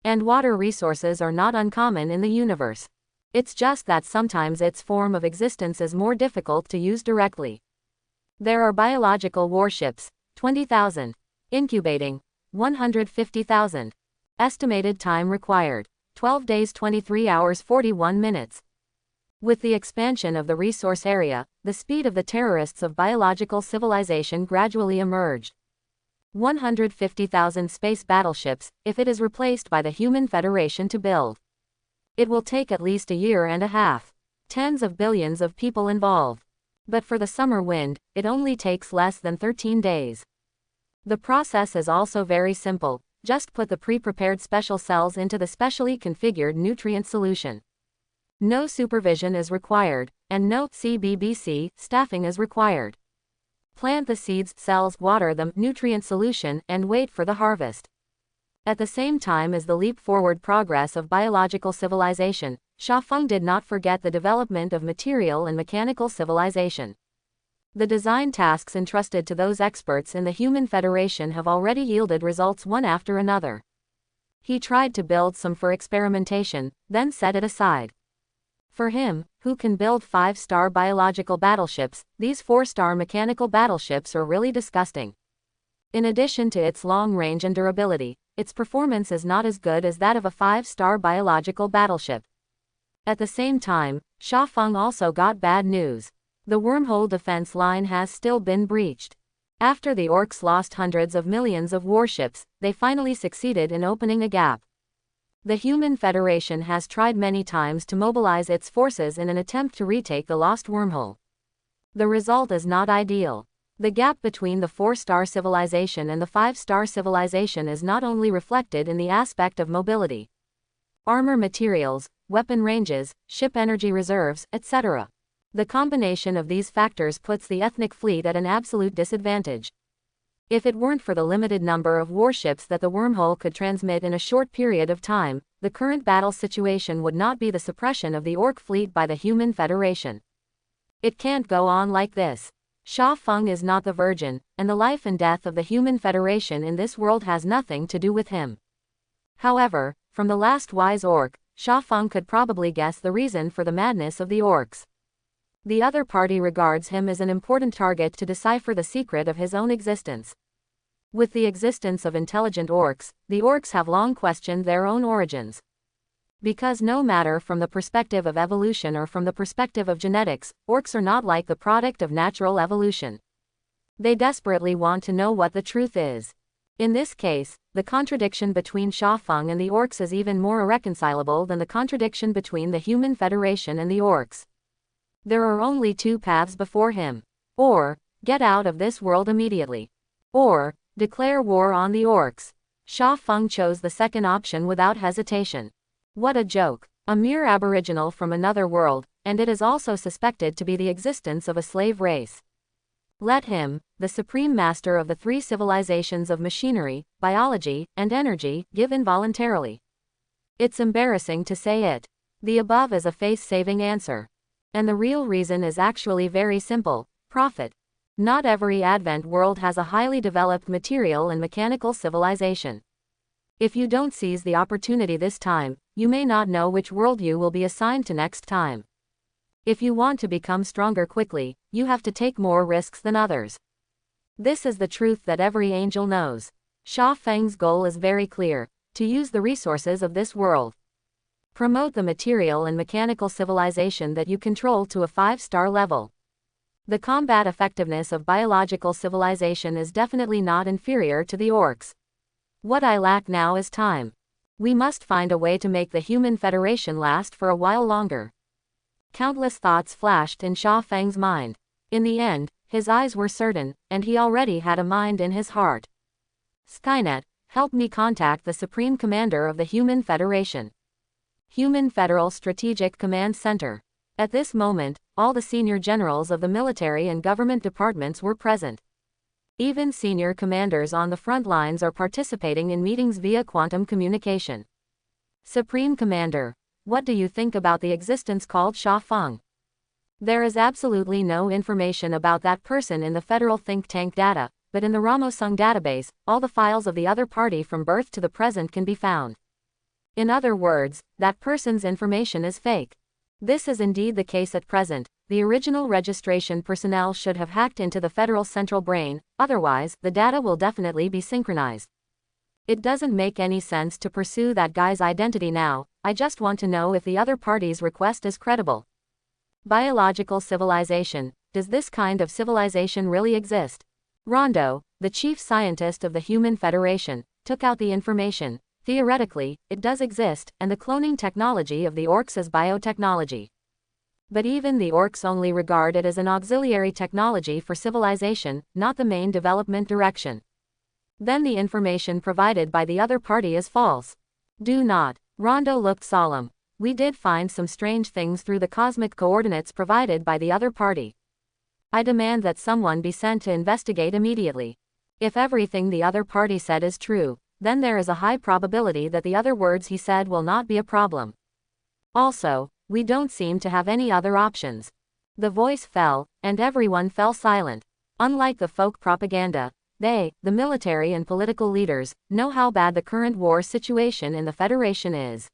And water resources are not uncommon in the universe. It's just that sometimes its form of existence is more difficult to use directly. There are biological warships, 20,000. Incubating, 150,000. Estimated time required, 12 days 23 hours 41 minutes. With the expansion of the resource area, the speed of the terrorists of biological civilization gradually emerged. 150,000 space battleships, if it is replaced by the Human Federation to build. It will take at least a year and a half. Tens of billions of people involved. But for the summer wind, it only takes less than 13 days. The process is also very simple. Just put the pre-prepared special cells into the specially configured nutrient solution. No supervision is required, and no CBBC staffing is required. Plant the seeds, cells, water them, nutrient solution, and wait for the harvest. At the same time as the leap-forward progress of biological civilization, Shafeng did not forget the development of material and mechanical civilization. The design tasks entrusted to those experts in the Human Federation have already yielded results one after another. He tried to build some for experimentation, then set it aside. For him, who can build 5-star biological battleships, these 4-star mechanical battleships are really disgusting. In addition to its long range and durability, its performance is not as good as that of a 5-star biological battleship. At the same time, Shafeng also got bad news. The wormhole defense line has still been breached. After the orcs lost hundreds of millions of warships, they finally succeeded in opening a gap. The Human Federation has tried many times to mobilize its forces in an attempt to retake the lost wormhole. The result is not ideal. The gap between the 4-star civilization and the 5-star civilization is not only reflected in the aspect of mobility, armor materials, weapon ranges, ship energy reserves, etc. The combination of these factors puts the ethnic fleet at an absolute disadvantage. If it weren't for the limited number of warships that the wormhole could transmit in a short period of time, the current battle situation would not be the suppression of the Orc fleet by the Human Federation. It can't go on like this. Sha Feng is not the Virgin, and the life and death of the Human Federation in this world has nothing to do with him. However, from the last wise Orc, Sha Feng could probably guess the reason for the madness of the Orcs. The other party regards him as an important target to decipher the secret of his own existence. With the existence of intelligent Orcs, the Orcs have long questioned their own origins. Because no matter from the perspective of evolution or from the perspective of genetics, Orcs are not like the product of natural evolution. They desperately want to know what the truth is. In this case, the contradiction between Sha Feng and the Orcs is even more irreconcilable than the contradiction between the Human Federation and the Orcs. There are only two paths before him. Or, get out of this world immediately. Or, declare war on the Orcs. Sha Feng chose the second option without hesitation. What a joke. A mere aboriginal from another world, and it is also suspected to be the existence of a slave race. Let him, the supreme master of the three civilizations of machinery, biology, and energy, give involuntarily. It's embarrassing to say it. The above is a face-saving answer. And the real reason is actually very simple: profit. Not every Advent world has a highly developed material and mechanical civilization. If you don't seize the opportunity this time, you may not know which world you will be assigned to next time. If you want to become stronger quickly, you have to take more risks than others. This is the truth that every angel knows. Sha Feng's goal is very clear: to use the resources of this world. Promote the material and mechanical civilization that you control to a 5-star level. The combat effectiveness of biological civilization is definitely not inferior to the Orcs. What I lack now is time. We must find a way to make the Human Federation last for a while longer. Countless thoughts flashed in Sha Feng's mind. In the end, his eyes were certain, and he already had a mind in his heart. Skynet, help me contact the Supreme Commander of the Human Federation. Human Federal Strategic Command Center. At this moment, all the senior generals of the military and government departments were present. Even senior commanders on the front lines are participating in meetings via quantum communication. Supreme Commander, what do you think about the existence called Sha Feng? There is absolutely no information about that person in the federal think tank data, but in the Ramosung database, all the files of the other party from birth to the present can be found. In other words, that person's information is fake. This is indeed the case at present. The original registration personnel should have hacked into the federal central brain, otherwise, the data will definitely be synchronized. It doesn't make any sense to pursue that guy's identity now. I just want to know if the other party's request is credible. Biological civilization. Does this kind of civilization really exist? Rondo, the chief scientist of the Human Federation, took out the information. Theoretically, it does exist, and the cloning technology of the Orcs is biotechnology. But even the Orcs only regard it as an auxiliary technology for civilization, not the main development direction. Then the information provided by the other party is false. Do not. Rondo looked solemn. We did find some strange things through the cosmic coordinates provided by the other party. I demand that someone be sent to investigate immediately. If everything the other party said is true, then there is a high probability that the other words he said will not be a problem. Also, we don't seem to have any other options. The voice fell, and everyone fell silent. Unlike the folk propaganda, they, the military and political leaders, know how bad the current war situation in the Federation is.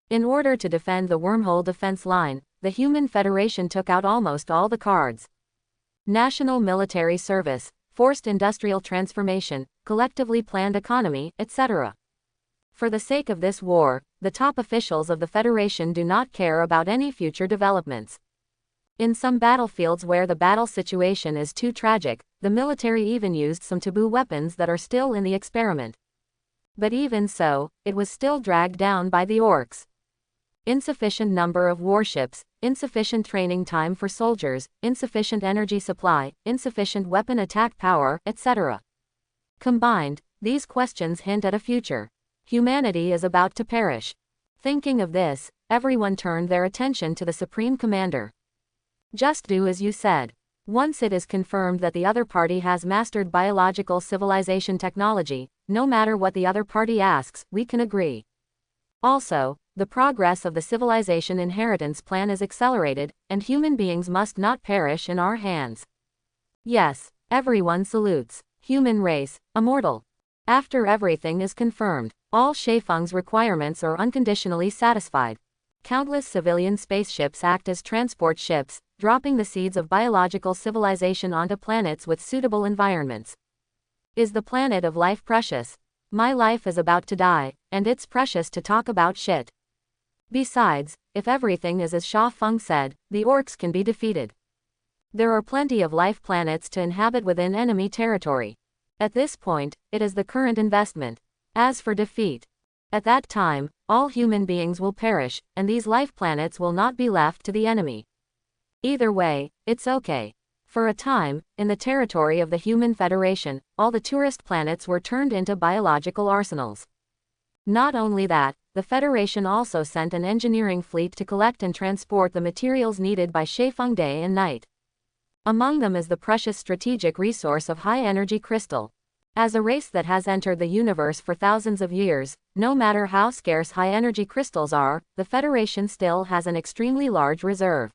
In order to defend the wormhole defense line, the Human Federation took out almost all the cards. National military service, forced industrial transformation, collectively planned economy, etc. For the sake of this war, the top officials of the Federation do not care about any future developments. In some battlefields where the battle situation is too tragic, the military even used some taboo weapons that are still in the experiment. But even so, it was still dragged down by the Orcs. Insufficient number of warships, insufficient training time for soldiers, insufficient energy supply, insufficient weapon attack power, etc. Combined, these questions hint at a future. Humanity is about to perish. Thinking of this, everyone turned their attention to the Supreme Commander. Just do as you said. Once it is confirmed that the other party has mastered biological civilization technology, no matter what the other party asks, we can agree. Also, the progress of the civilization inheritance plan is accelerated, and human beings must not perish in our hands. Yes, everyone salutes. Human race, immortal. After everything is confirmed, all Shaifeng's requirements are unconditionally satisfied. Countless civilian spaceships act as transport ships, dropping the seeds of biological civilization onto planets with suitable environments. Is the planet of life precious? My life is about to die, and it's precious to talk about shit. Besides, if everything is as Sha Feng said, the orcs can be defeated. There are plenty of life planets to inhabit within enemy territory. At this point, it is the current investment. As for defeat, at that time, all human beings will perish, and these life planets will not be left to the enemy. Either way, it's okay. For a time, in the territory of the Human Federation, all the tourist planets were turned into biological arsenals. Not only that, the Federation also sent an engineering fleet to collect and transport the materials needed by Shaifeng day and night. Among them is the precious strategic resource of high-energy crystal. As a race that has entered the universe for thousands of years, no matter how scarce high-energy crystals are, the Federation still has an extremely large reserve.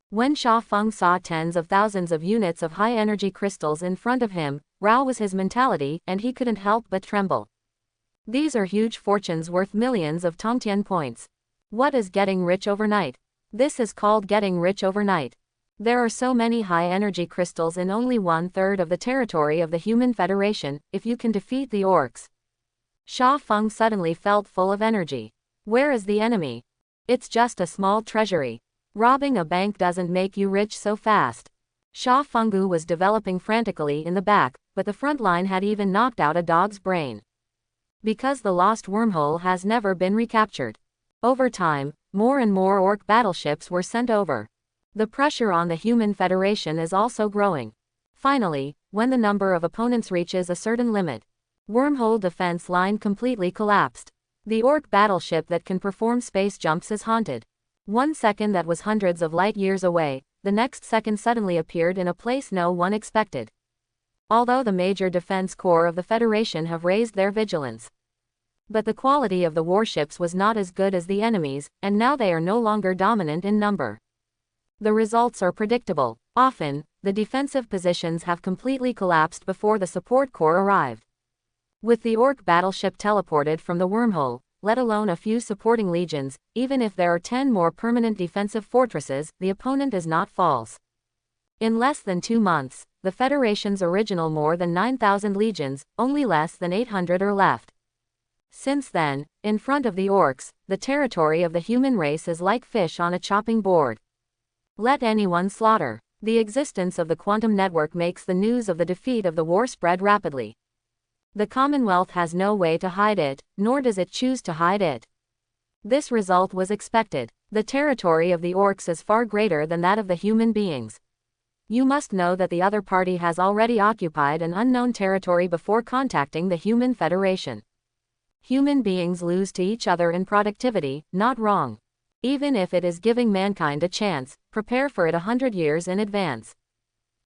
When Sha Feng saw tens of thousands of units of high-energy crystals in front of him, Rao was his mentality, and he couldn't help but tremble. These are huge fortunes worth millions of Tongtian points. What is getting rich overnight? This is called getting rich overnight. There are so many high-energy crystals in only 1/3 of the territory of the Human Federation, if you can defeat the orcs. Sha Feng suddenly felt full of energy. Where is the enemy? It's just a small treasury. Robbing a bank doesn't make you rich so fast. Sha Fenggu was developing frantically in the back, but the front line had even knocked out a dog's brain. Because the lost wormhole has never been recaptured. Over time, more and more orc battleships were sent over. The pressure on the Human Federation is also growing. Finally, when the number of opponents reaches a certain limit, wormhole defense line completely collapsed. The orc battleship that can perform space jumps is haunted. 1 second that was hundreds of light years away, the next second suddenly appeared in a place no one expected. Although the major defense corps of the Federation have raised their vigilance, but the quality of the warships was not as good as the enemy's, and now they are no longer dominant in number. The results are predictable. Often, the defensive positions have completely collapsed before the support corps arrived. With the orc battleship teleported from the wormhole, let alone a few supporting legions, even if there are 10 more permanent defensive fortresses, the opponent is not false. In less than 2 months, the Federation's original more than 9,000 legions, only less than 800 are left. Since then, in front of the orcs, the territory of the human race is like fish on a chopping board. Let anyone slaughter. The existence of the quantum network makes the news of the defeat of the war spread rapidly. The Commonwealth has no way to hide it, nor does it choose to hide it. This result was expected. The territory of the orcs is far greater than that of the human beings. You must know that the other party has already occupied an unknown territory before contacting the Human Federation. Human beings lose to each other in productivity, not wrong. Even if it is giving mankind a chance, prepare for it 100 years in advance.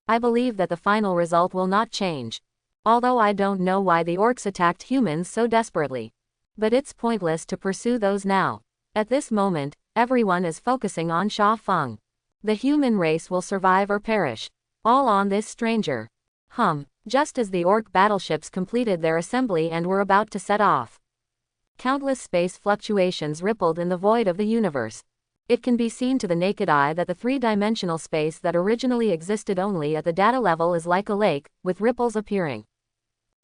I believe that the final result will not change. Although I don't know why the orcs attacked humans so desperately. But it's pointless to pursue those now. At this moment, everyone is focusing on Sha Feng. The human race will survive or perish. All on this stranger. Just as the orc battleships completed their assembly and were about to set off, countless space fluctuations rippled in the void of the universe. It can be seen to the naked eye that the three-dimensional space that originally existed only at the data level is like a lake, with ripples appearing.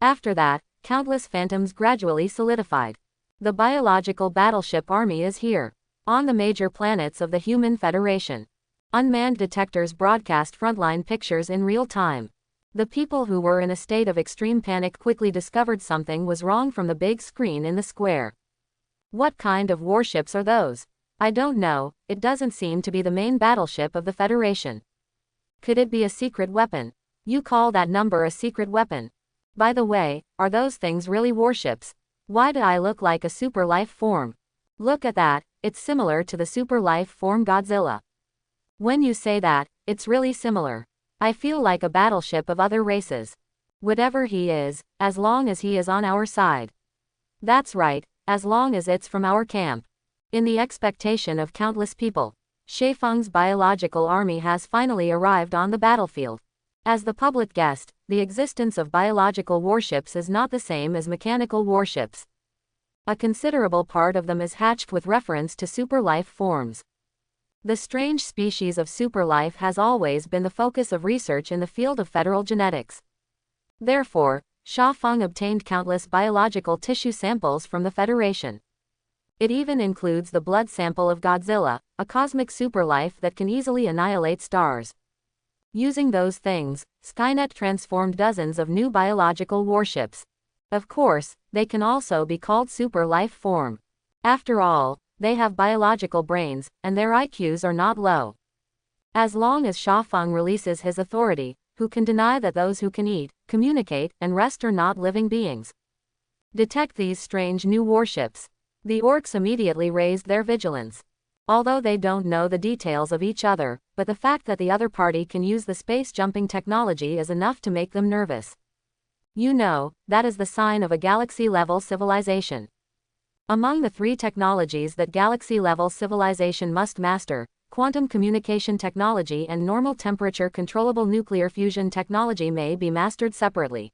After that, countless phantoms gradually solidified. The biological battleship army is here. On the major planets of the Human Federation, unmanned detectors broadcast frontline pictures in real time. The people who were in a state of extreme panic quickly discovered something was wrong from the big screen in the square. What kind of warships are those? I don't know, it doesn't seem to be the main battleship of the Federation. Could it be a secret weapon? You call that number a secret weapon? By the way, are those things really warships? Why do I look like a super life form? Look at that, it's similar to the super life form Godzilla. When you say that, it's really similar. I feel like a battleship of other races. Whatever he is, as long as he is on our side. That's right, as long as it's from our camp. In the expectation of countless people, Shaifeng's biological army has finally arrived on the battlefield. As the public guessed, the existence of biological warships is not the same as mechanical warships. A considerable part of them is hatched with reference to super-life forms. The strange species of super-life has always been the focus of research in the field of federal genetics. Therefore, Shaifeng obtained countless biological tissue samples from the Federation. It even includes the blood sample of Godzilla, a cosmic super-life that can easily annihilate stars. Using those things, Skynet transformed dozens of new biological warships. Of course, they can also be called super-life form. After all, they have biological brains, and their IQs are not low. As long as Shaifeng releases his authority, who can deny that those who can eat, communicate, and rest are not living beings? Detect these strange new warships. The orcs immediately raised their vigilance. Although they don't know the details of each other, but the fact that the other party can use the space-jumping technology is enough to make them nervous. You know, that is the sign of a galaxy-level civilization. Among the 3 technologies that galaxy-level civilization must master, quantum communication technology and normal temperature controllable nuclear fusion technology may be mastered separately.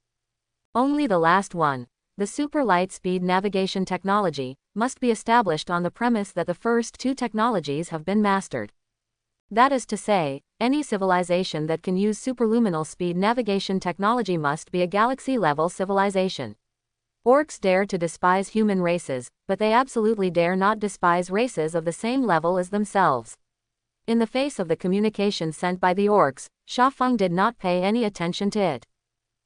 Only the last one, the super light speed navigation technology, must be established on the premise that the first 2 technologies have been mastered. That is to say, any civilization that can use superluminal speed navigation technology must be a galaxy-level civilization. Orcs dare to despise human races, but they absolutely dare not despise races of the same level as themselves. In the face of the communication sent by the orcs, Shaifeng did not pay any attention to it.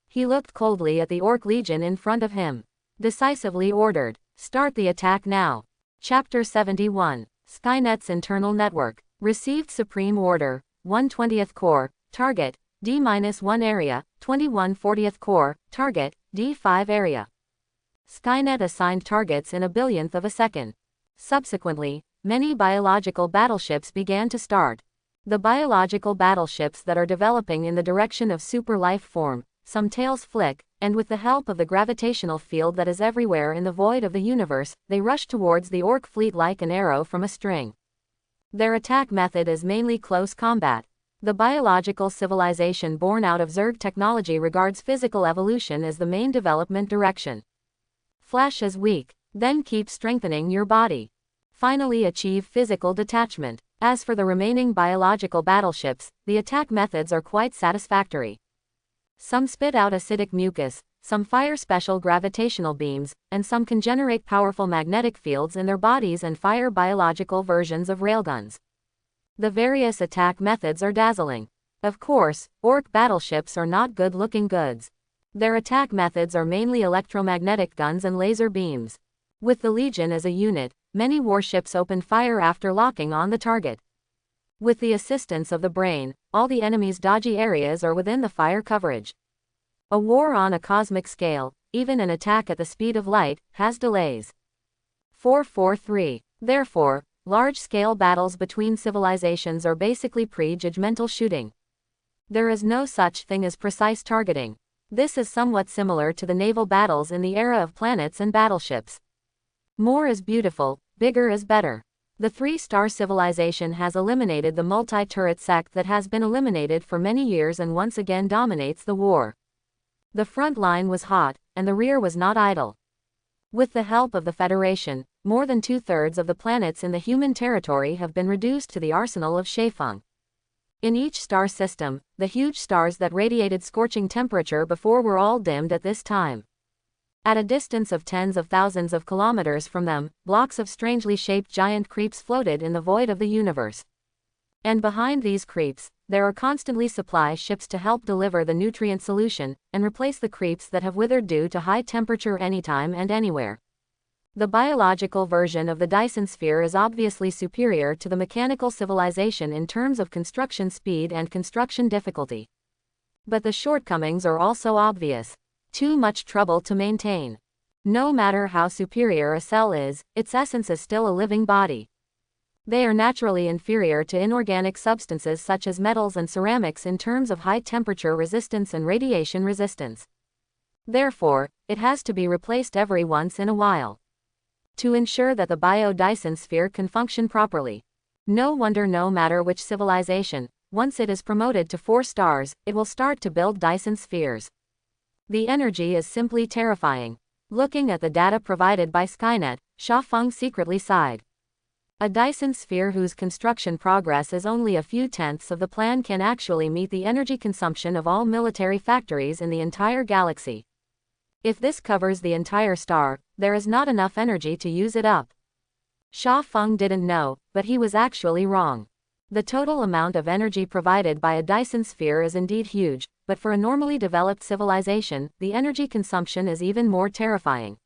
He looked coldly at the orc legion in front of him. Decisively ordered, "Start the attack now." Chapter 71. Skynet's internal network. Received Supreme Order, 1/20th Corps, target, D-1 area, 21/40th Corps, target, D5 area. Skynet assigned targets in a billionth of a second. Subsequently, many biological battleships began to start. The biological battleships that are developing in the direction of super life form, some tails flick, and with the help of the gravitational field that is everywhere in the void of the universe, they rush towards the orc fleet like an arrow from a string. Their attack method is mainly close combat. The biological civilization born out of Zerg technology regards physical evolution as the main development direction. Flesh is weak, then keep strengthening your body. Finally achieve physical detachment. As for the remaining biological battleships, the attack methods are quite satisfactory. Some spit out acidic mucus, some fire special gravitational beams, and some can generate powerful magnetic fields in their bodies and fire biological versions of railguns. The various attack methods are dazzling. Of course, orc battleships are not good-looking goods. Their attack methods are mainly electromagnetic guns and laser beams. With the Legion as a unit, many warships open fire after locking on the target. With the assistance of the brain, all the enemy's dodgy areas are within the fire coverage. A war on a cosmic scale, even an attack at the speed of light, has delays. 443. Therefore, large-scale battles between civilizations are basically pre-judgmental shooting. There is no such thing as precise targeting. This is somewhat similar to the naval battles in the era of planets and battleships. More is beautiful, bigger is better. The 3-star civilization has eliminated the multi-turret sect that has been eliminated for many years and once again dominates the war. The front line was hot, and the rear was not idle. With the help of the Federation, more than 2/3 of the planets in the human territory have been reduced to the arsenal of Shaifeng. In each star system, the huge stars that radiated scorching temperature before were all dimmed at this time. At a distance of tens of thousands of kilometers from them, blocks of strangely shaped giant creeps floated in the void of the universe. And behind these creeps, there are constantly supply ships to help deliver the nutrient solution, and replace the creeps that have withered due to high temperature anytime and anywhere. The biological version of the Dyson sphere is obviously superior to the mechanical civilization in terms of construction speed and construction difficulty. But the shortcomings are also obvious. Too much trouble to maintain. No matter how superior a cell is, its essence is still a living body. They are naturally inferior to inorganic substances such as metals and ceramics in terms of high temperature resistance and radiation resistance. Therefore, it has to be replaced every once in a while to ensure that the bio-Dyson sphere can function properly. No wonder no matter which civilization, once it is promoted to 4 stars, it will start to build Dyson spheres. The energy is simply terrifying. Looking at the data provided by Skynet, Xiaofeng secretly sighed. A Dyson sphere whose construction progress is only a few tenths of the plan can actually meet the energy consumption of all military factories in the entire galaxy. If this covers the entire star, there is not enough energy to use it up. Xiaofeng didn't know, but he was actually wrong. The total amount of energy provided by a Dyson sphere is indeed huge, but for a normally developed civilization, the energy consumption is even more terrifying.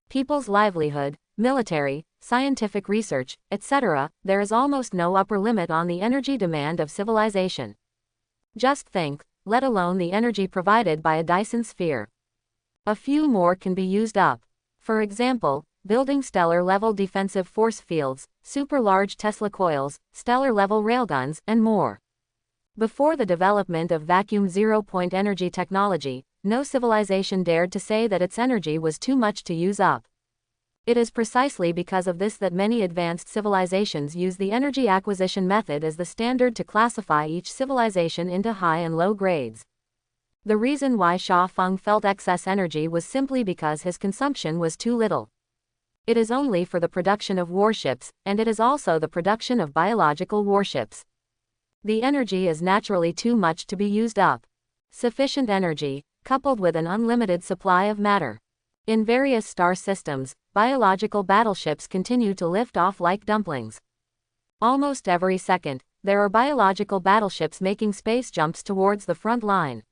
People's livelihood, military, scientific research, etc., there is almost no upper limit on the energy demand of civilization. Just think, let alone the energy provided by a Dyson sphere. A few more can be used up. For example, building stellar-level defensive force fields, super-large Tesla coils, stellar-level railguns, and more. Before the development of vacuum zero-point energy technology, no civilization dared to say that its energy was too much to use up. It is precisely because of this that many advanced civilizations use the energy acquisition method as the standard to classify each civilization into high and low grades. The reason why Xiaofeng felt excess energy was simply because his consumption was too little. It is only for the production of warships, and it is also the production of biological warships. The energy is naturally too much to be used up. Sufficient energy, coupled with an unlimited supply of matter. In various star systems, biological battleships continue to lift off like dumplings. Almost every second, there are biological battleships making space jumps towards the front line.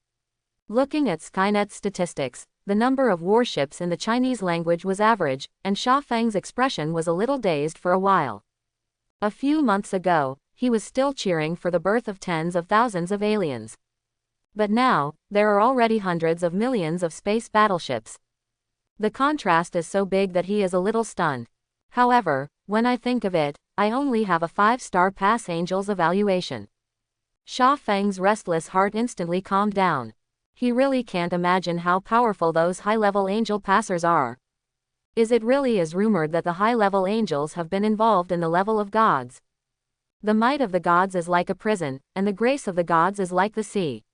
Looking at Skynet's statistics, the number of warships in the Chinese language was average, and Xiaofeng's expression was a little dazed for a while. A few months ago, he was still cheering for the birth of tens of thousands of aliens. But now, there are already hundreds of millions of space battleships. The contrast is so big that he is a little stunned. However, when I think of it, I only have a 5-star pass Angel's evaluation. Xiaofeng's restless heart instantly calmed down. He really can't imagine how powerful those high-level angel passers are. Is it really as rumored that the high-level angels have been involved in the level of gods? The might of the gods is like a prison, and the grace of the gods is like the sea.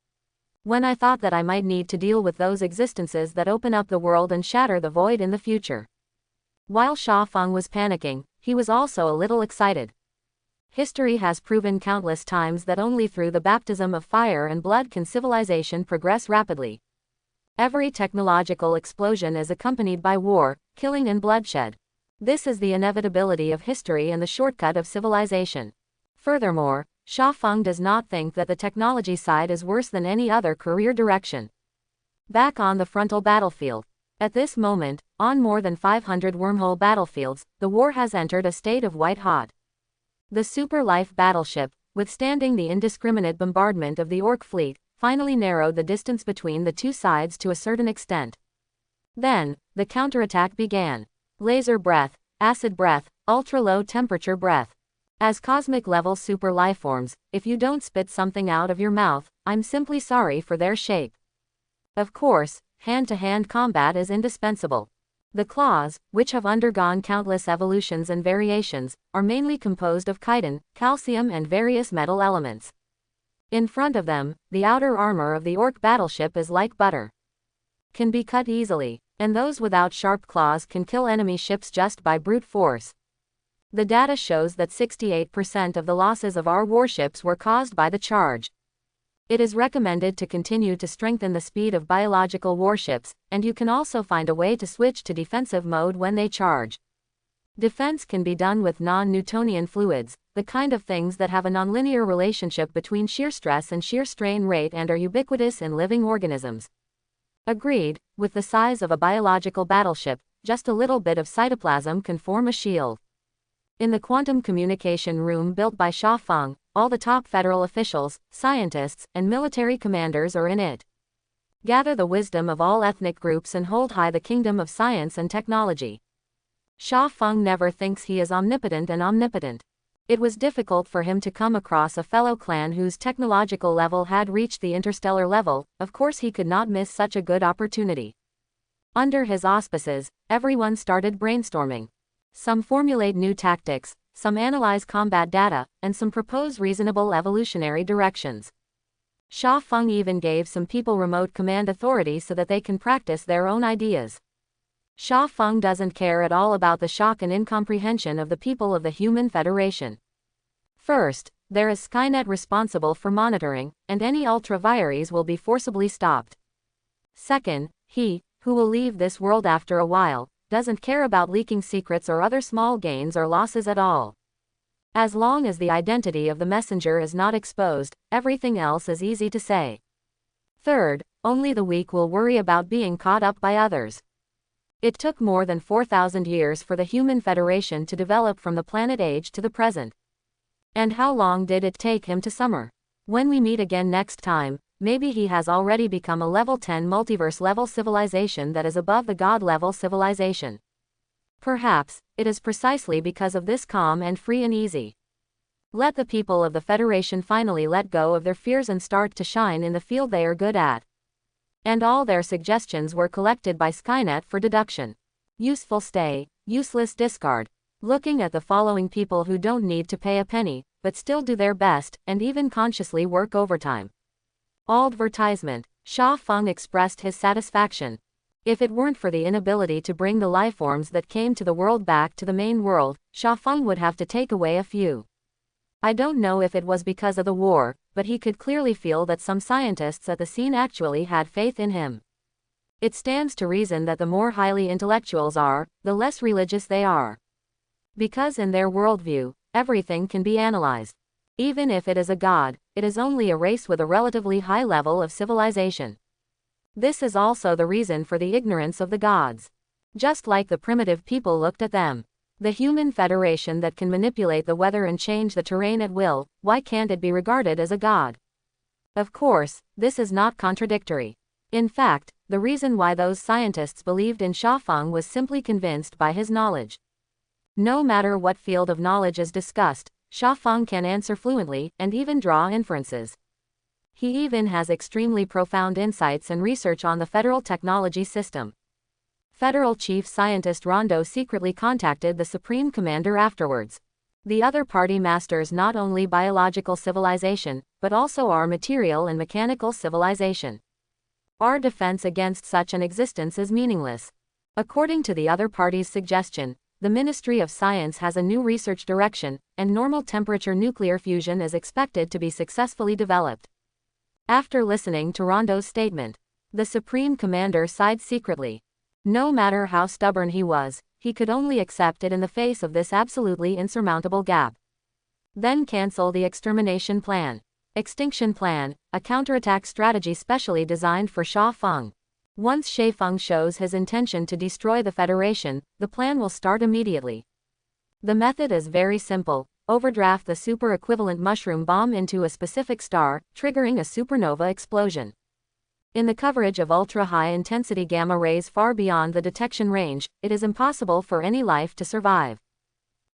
When I thought that I might need to deal with those existences that open up the world and shatter the void in the future. While Xiaofeng was panicking, he was also a little excited. History has proven countless times that only through the baptism of fire and blood can civilization progress rapidly. Every technological explosion is accompanied by war, killing and bloodshed. This is the inevitability of history and the shortcut of civilization. Furthermore, Xiaofeng does not think that the technology side is worse than any other career direction. Back on the frontal battlefield. At this moment, on more than 500 wormhole battlefields, the war has entered a state of white hot. The Super Life battleship, withstanding the indiscriminate bombardment of the Orc fleet, finally narrowed the distance between the two sides to a certain extent. Then, the counterattack began. Laser breath, acid breath, ultra-low temperature breath. As cosmic-level super lifeforms, if you don't spit something out of your mouth, I'm simply sorry for their shape. Of course, hand-to-hand combat is indispensable. The claws, which have undergone countless evolutions and variations, are mainly composed of chitin, calcium and various metal elements. In front of them, the outer armor of the Orc battleship is like butter. Can be cut easily, and those without sharp claws can kill enemy ships just by brute force. The data shows that 68% of the losses of our warships were caused by the charge. It is recommended to continue to strengthen the speed of biological warships, and you can also find a way to switch to defensive mode when they charge. Defense can be done with non-Newtonian fluids, the kind of things that have a nonlinear relationship between shear stress and shear strain rate and are ubiquitous in living organisms. Agreed, with the size of a biological battleship, just a little bit of cytoplasm can form a shield. In the quantum communication room built by Xiaofeng, all the top federal officials, scientists, and military commanders are in it. Gather the wisdom of all ethnic groups and hold high the kingdom of science and technology. Xiaofeng never thinks he is omnipotent and omnipotent. It was difficult for him to come across a fellow clan whose technological level had reached the interstellar level. Of course he could not miss such a good opportunity. Under his auspices, everyone started brainstorming. Some formulate new tactics, some analyze combat data, and some propose reasonable evolutionary directions. Sha Feng even gave some people remote command authority so that they can practice their own ideas. Sha Feng doesn't care at all about the shock and incomprehension of the people of the Human Federation. First, there is Skynet responsible for monitoring, and any ultra-vires will be forcibly stopped. Second, he, who will leave this world after a while, doesn't care about leaking secrets or other small gains or losses at all. As long as the identity of the messenger is not exposed, everything else is easy to say. Third, only the weak will worry about being caught up by others. It took more than 4,000 years for the Human Federation to develop from the planet age to the present. And how long did it take him to summer? When we meet again next time, maybe he has already become a level 10 multiverse level civilization that is above the god level civilization. Perhaps, it is precisely because of this calm and free and easy. Let the people of the Federation finally let go of their fears and start to shine in the field they are good at. And all their suggestions were collected by Skynet for deduction. Useful stay, useless discard. Looking at the following people who don't need to pay a penny, but still do their best, and even consciously work overtime. Advertisement. Sha Feng expressed his satisfaction. If it weren't for the inability to bring the lifeforms that came to the world back to the main world, Sha Feng would have to take away a few. I don't know if it was because of the war, but he could clearly feel that some scientists at the scene actually had faith in him. It stands to reason that the more highly intellectuals are, the less religious they are. Because in their worldview, everything can be analyzed. Even if it is a god, it is only a race with a relatively high level of civilization. This is also the reason for the ignorance of the gods. Just like the primitive people looked at them. The Human Federation that can manipulate the weather and change the terrain at will, why can't it be regarded as a god? Of course, this is not contradictory. In fact, the reason why those scientists believed in Sha Feng was simply convinced by his knowledge. No matter what field of knowledge is discussed, Sha Feng can answer fluently and even draw inferences. He even has extremely profound insights and research on the federal technology system. Federal Chief Scientist Rondo secretly contacted the Supreme Commander afterwards. The other party masters not only biological civilization, but also our material and mechanical civilization. Our defense against such an existence is meaningless. According to the other party's suggestion, the Ministry of Science has a new research direction, and normal temperature nuclear fusion is expected to be successfully developed. After listening to Rondo's statement, the Supreme Commander sighed secretly. No matter how stubborn he was, he could only accept it in the face of this absolutely insurmountable gap. Then cancel the extermination plan. Extinction plan, a counterattack strategy specially designed for Sha Feng. Once Sha Feng shows his intention to destroy the Federation, the plan will start immediately. The method is very simple. Overdraft the super-equivalent mushroom bomb into a specific star, triggering a supernova explosion. In the coverage of ultra-high-intensity gamma rays far beyond the detection range, it is impossible for any life to survive.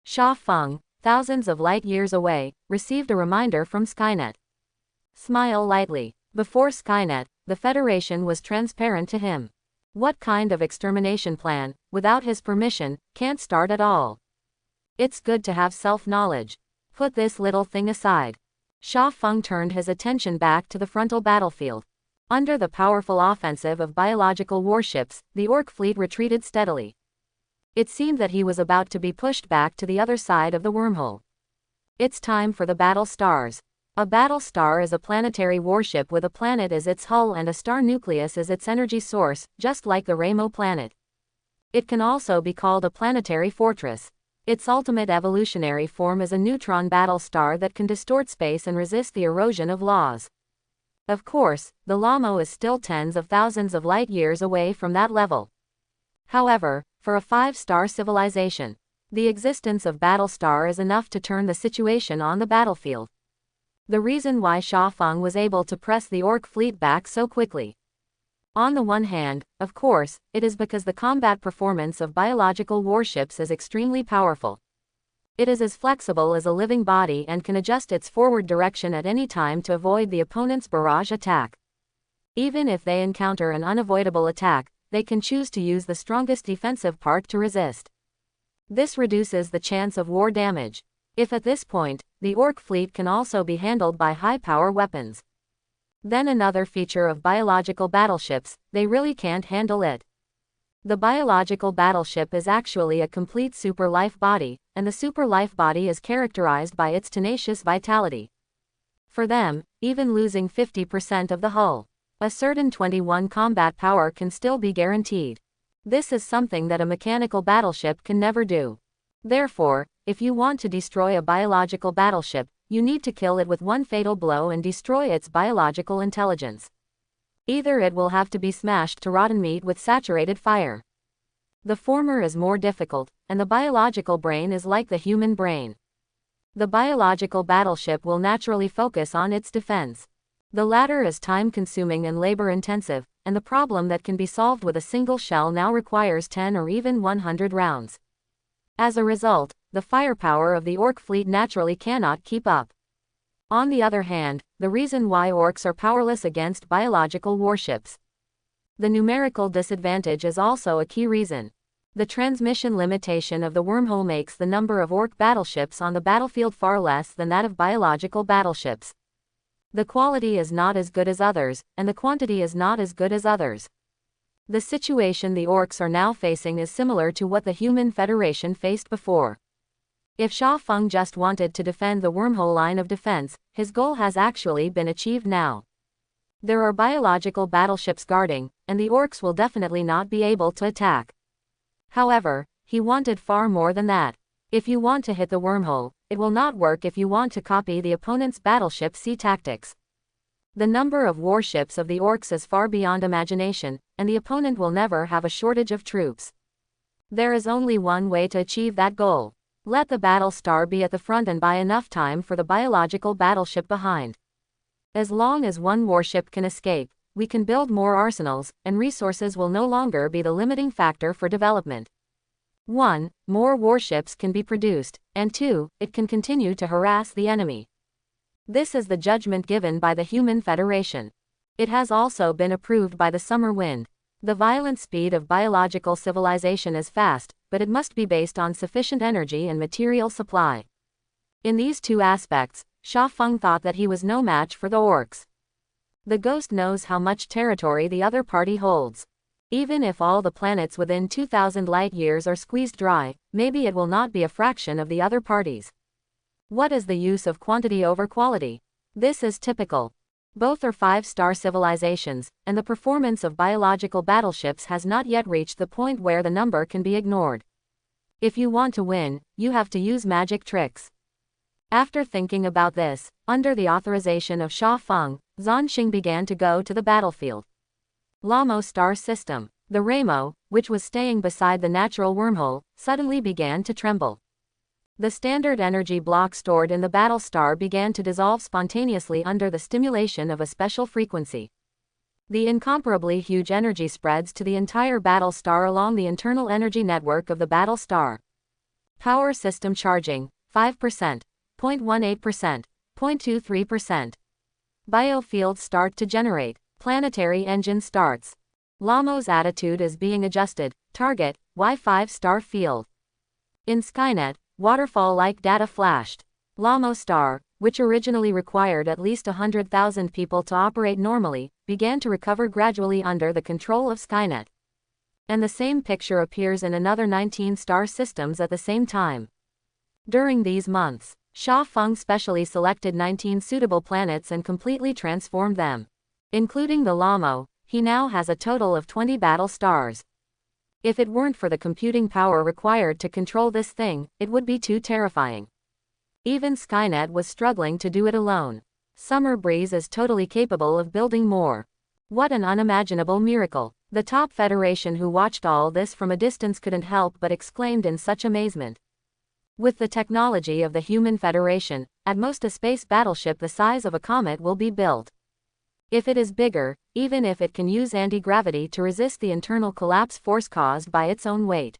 Sha Feng, thousands of light-years away, received a reminder from Skynet. Smile lightly. Before Skynet, the Federation was transparent to him. What kind of extermination plan, without his permission, can't start at all? It's good to have self-knowledge. Put this little thing aside. Sha Feng turned his attention back to the frontal battlefield. Under the powerful offensive of biological warships, the Orc fleet retreated steadily. It seemed that he was about to be pushed back to the other side of the wormhole. It's time for the battle stars. A battle star is a planetary warship with a planet as its hull and a star nucleus as its energy source, just like the Ramo planet. It can also be called a planetary fortress. Its ultimate evolutionary form is a neutron battle star that can distort space and resist the erosion of laws. Of course, the Lamo is still tens of thousands of light-years away from that level. However, for a 5-star civilization, the existence of Battlestar is enough to turn the situation on the battlefield. The reason why Sha Feng was able to press the Orc fleet back so quickly. On the one hand, of course, it is because the combat performance of biological warships is extremely powerful. It is as flexible as a living body and can adjust its forward direction at any time to avoid the opponent's barrage attack. Even if they encounter an unavoidable attack, they can choose to use the strongest defensive part to resist. This reduces the chance of war damage. If at this point, the Orc fleet can also be handled by high-power weapons. Then another feature of biological battleships, they really can't handle it. The biological battleship is actually a complete super life body, and the super life body is characterized by its tenacious vitality. For them, even losing 50% of the hull, a certain 21 combat power can still be guaranteed. This is something that a mechanical battleship can never do. Therefore, if you want to destroy a biological battleship, you need to kill it with one fatal blow and destroy its biological intelligence. Either it will have to be smashed to rotten meat with saturated fire. The former is more difficult, and the biological brain is like the human brain. The biological battleship will naturally focus on its defense. The latter is time-consuming and labor-intensive, and the problem that can be solved with a single shell now requires 10 or even 100 rounds. As a result, the firepower of the Orc fleet naturally cannot keep up. On the other hand, the reason why Orcs are powerless against biological warships. The numerical disadvantage is also a key reason. The transmission limitation of the wormhole makes the number of Orc battleships on the battlefield far less than that of biological battleships. The quality is not as good as others, and the quantity is not as good as others. The situation the Orcs are now facing is similar to what the Human Federation faced before. If Sha Feng just wanted to defend the wormhole line of defense, his goal has actually been achieved now. There are biological battleships guarding, and the Orcs will definitely not be able to attack. However, he wanted far more than that. If you want to hit the wormhole, it will not work if you want to copy the opponent's battleship sea tactics. The number of warships of the Orcs is far beyond imagination, and the opponent will never have a shortage of troops. There is only one way to achieve that goal. Let the battle star be at the front and buy enough time for the biological battleship behind. As long as one warship can escape, we can build more arsenals, and resources will no longer be the limiting factor for development. 1. More warships can be produced, and 2. It can continue to harass the enemy. This is the judgment given by the Human Federation. It has also been approved by the Summer Wind. The violent speed of biological civilization is fast, but it must be based on sufficient energy and material supply. In these two aspects, Sha Feng thought that he was no match for the Orcs. The Ghost knows how much territory the other party holds. Even if all the planets within 2,000 light-years are squeezed dry, maybe it will not be a fraction of the other parties. What is the use of quantity over quality? This is typical. Both are 5-star civilizations, and the performance of biological battleships has not yet reached the point where the number can be ignored. If you want to win, you have to use magic tricks. After thinking about this, under the authorization of Sha Feng, Zanxing began to go to the battlefield. Lamo star system. The Ramo, which was staying beside the natural wormhole, suddenly began to tremble. The standard energy block stored in the battle star began to dissolve spontaneously under the stimulation of a special frequency. The incomparably huge energy spreads to the entire battle star along the internal energy network of the battle star. Power system charging, 5%, 0.18%, 0.23%. Biofields start to generate. Planetary engine starts. Lamo's attitude is being adjusted. Target, Y5 star field. In Skynet, waterfall-like data flashed. Lamo star, which originally required at least 100,000 people to operate normally, began to recover gradually under the control of Skynet. And the same picture appears in another 19 star systems at the same time. During these months, Sha Feng specially selected 19 suitable planets and completely transformed them. Including the Lamo, he now has a total of 20 battle stars. If it weren't for the computing power required to control this thing, it would be too terrifying. Even Skynet was struggling to do it alone. Summer Breeze is totally capable of building more. What an unimaginable miracle. The top Federation who watched all this from a distance couldn't help but exclaimed in such amazement. With the technology of the Human Federation, at most a space battleship the size of a comet will be built. If it is bigger, even if it can use anti-gravity to resist the internal collapse force caused by its own weight.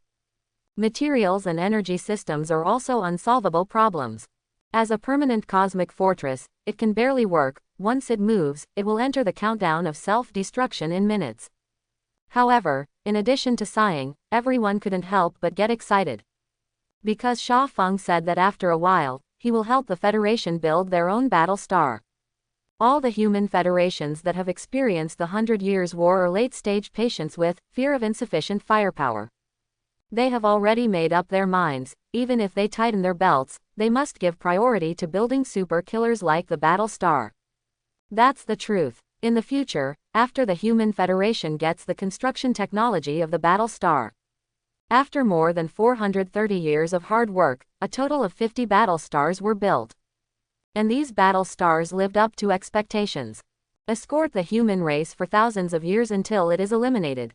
Materials and energy systems are also unsolvable problems. As a permanent cosmic fortress, it can barely work. Once it moves, it will enter the countdown of self-destruction in minutes. However, in addition to sighing, everyone couldn't help but get excited. Because Sha Feng said that after a while, he will help the Federation build their own battle star. All the human federations that have experienced the 100 Years' War are late-stage patients with fear of insufficient firepower. They have already made up their minds, even if they tighten their belts, they must give priority to building super killers like the battle star. That's the truth. In the future, after the Human Federation gets the construction technology of the battle star. After more than 430 years of hard work, a total of 50 battle stars were built. And these battle stars lived up to expectations. Escort the human race for thousands of years until it is eliminated.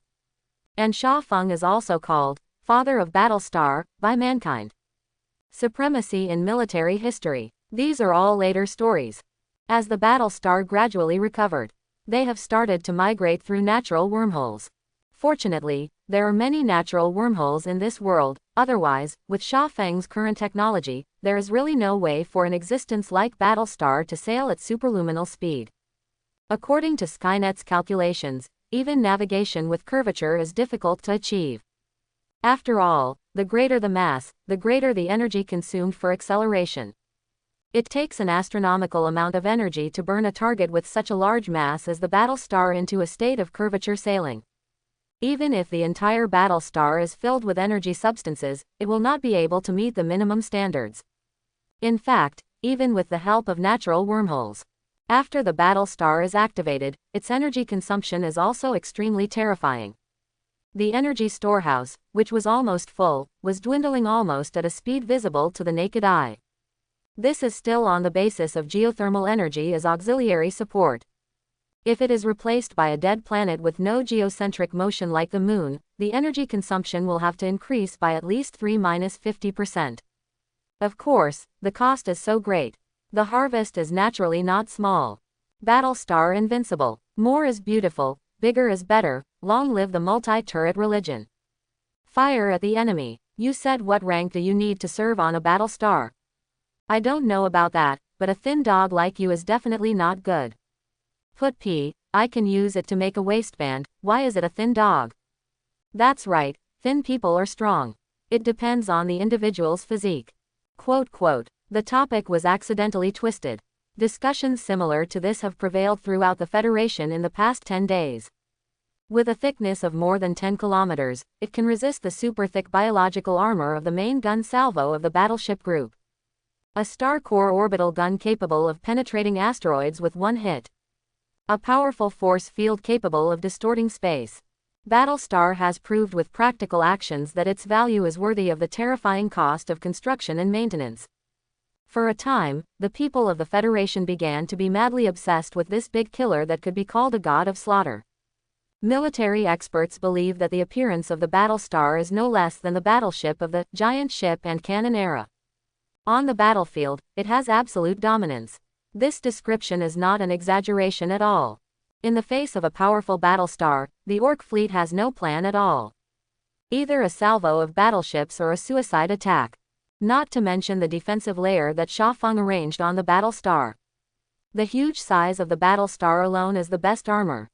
And Sha Feng is also called Father of Battle Star by mankind. Supremacy in military history. These are all later stories. As the battle star gradually recovered, they have started to migrate through natural wormholes. Fortunately, there are many natural wormholes in this world, otherwise, with Sha Feng's current technology, there is really no way for an existence like Battlestar to sail at superluminal speed. According to Skynet's calculations, even navigation with curvature is difficult to achieve. After all, the greater the mass, the greater the energy consumed for acceleration. It takes an astronomical amount of energy to burn a target with such a large mass as the battle star into a state of curvature sailing. Even if the entire battle star is filled with energy substances, it will not be able to meet the minimum standards. In fact, even with the help of natural wormholes. After the battle star is activated, its energy consumption is also extremely terrifying. The energy storehouse, which was almost full, was dwindling almost at a speed visible to the naked eye. This is still on the basis of geothermal energy as auxiliary support. If it is replaced by a dead planet with no geocentric motion like the Moon, the energy consumption will have to increase by at least 3–50%. Of course, the cost is so great. The harvest is naturally not small. Battlestar invincible. More is beautiful, bigger is better, long live the multi-turret religion. Fire at the enemy. You said what rank do you need to serve on a Battlestar? I don't know about that, but a thin dog like you is definitely not good. Put P, I can use it to make a waistband, why is it a thin dog? That's right, thin people are strong. It depends on the individual's physique. The topic was accidentally twisted. Discussions similar to this have prevailed throughout the Federation in the past 10 days. With a thickness of more than 10 kilometers, it can resist the super-thick biological armor of the main gun salvo of the battleship group. A star-core orbital gun capable of penetrating asteroids with one hit. A powerful force field capable of distorting space. Battlestar has proved with practical actions that its value is worthy of the terrifying cost of construction and maintenance. For a time, the people of the Federation began to be madly obsessed with this big killer that could be called a god of slaughter. Military experts believe that the appearance of the Battlestar is no less than the battleship of the giant ship and cannon era. On the battlefield, it has absolute dominance. This description is not an exaggeration at all. In the face of a powerful Battlestar, the Orc fleet has no plan at all. Either a salvo of battleships or a suicide attack. Not to mention the defensive layer that Sha Feng arranged on the Battlestar. The huge size of the Battlestar alone is the best armor.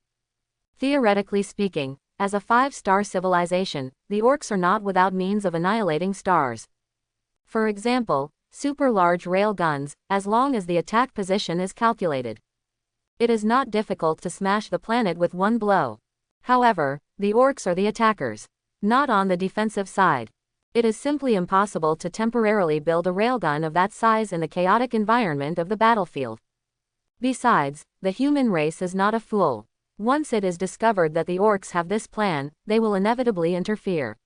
Theoretically speaking, as a 5-star civilization, the Orcs are not without means of annihilating stars. For example, super large rail guns, as long as the attack position is calculated. It is not difficult to smash the planet with one blow. However, the Orcs are the attackers. Not on the defensive side. It is simply impossible to temporarily build a railgun of that size in the chaotic environment of the battlefield. Besides, the human race is not a fool. Once it is discovered that the Orcs have this plan, they will inevitably interfere.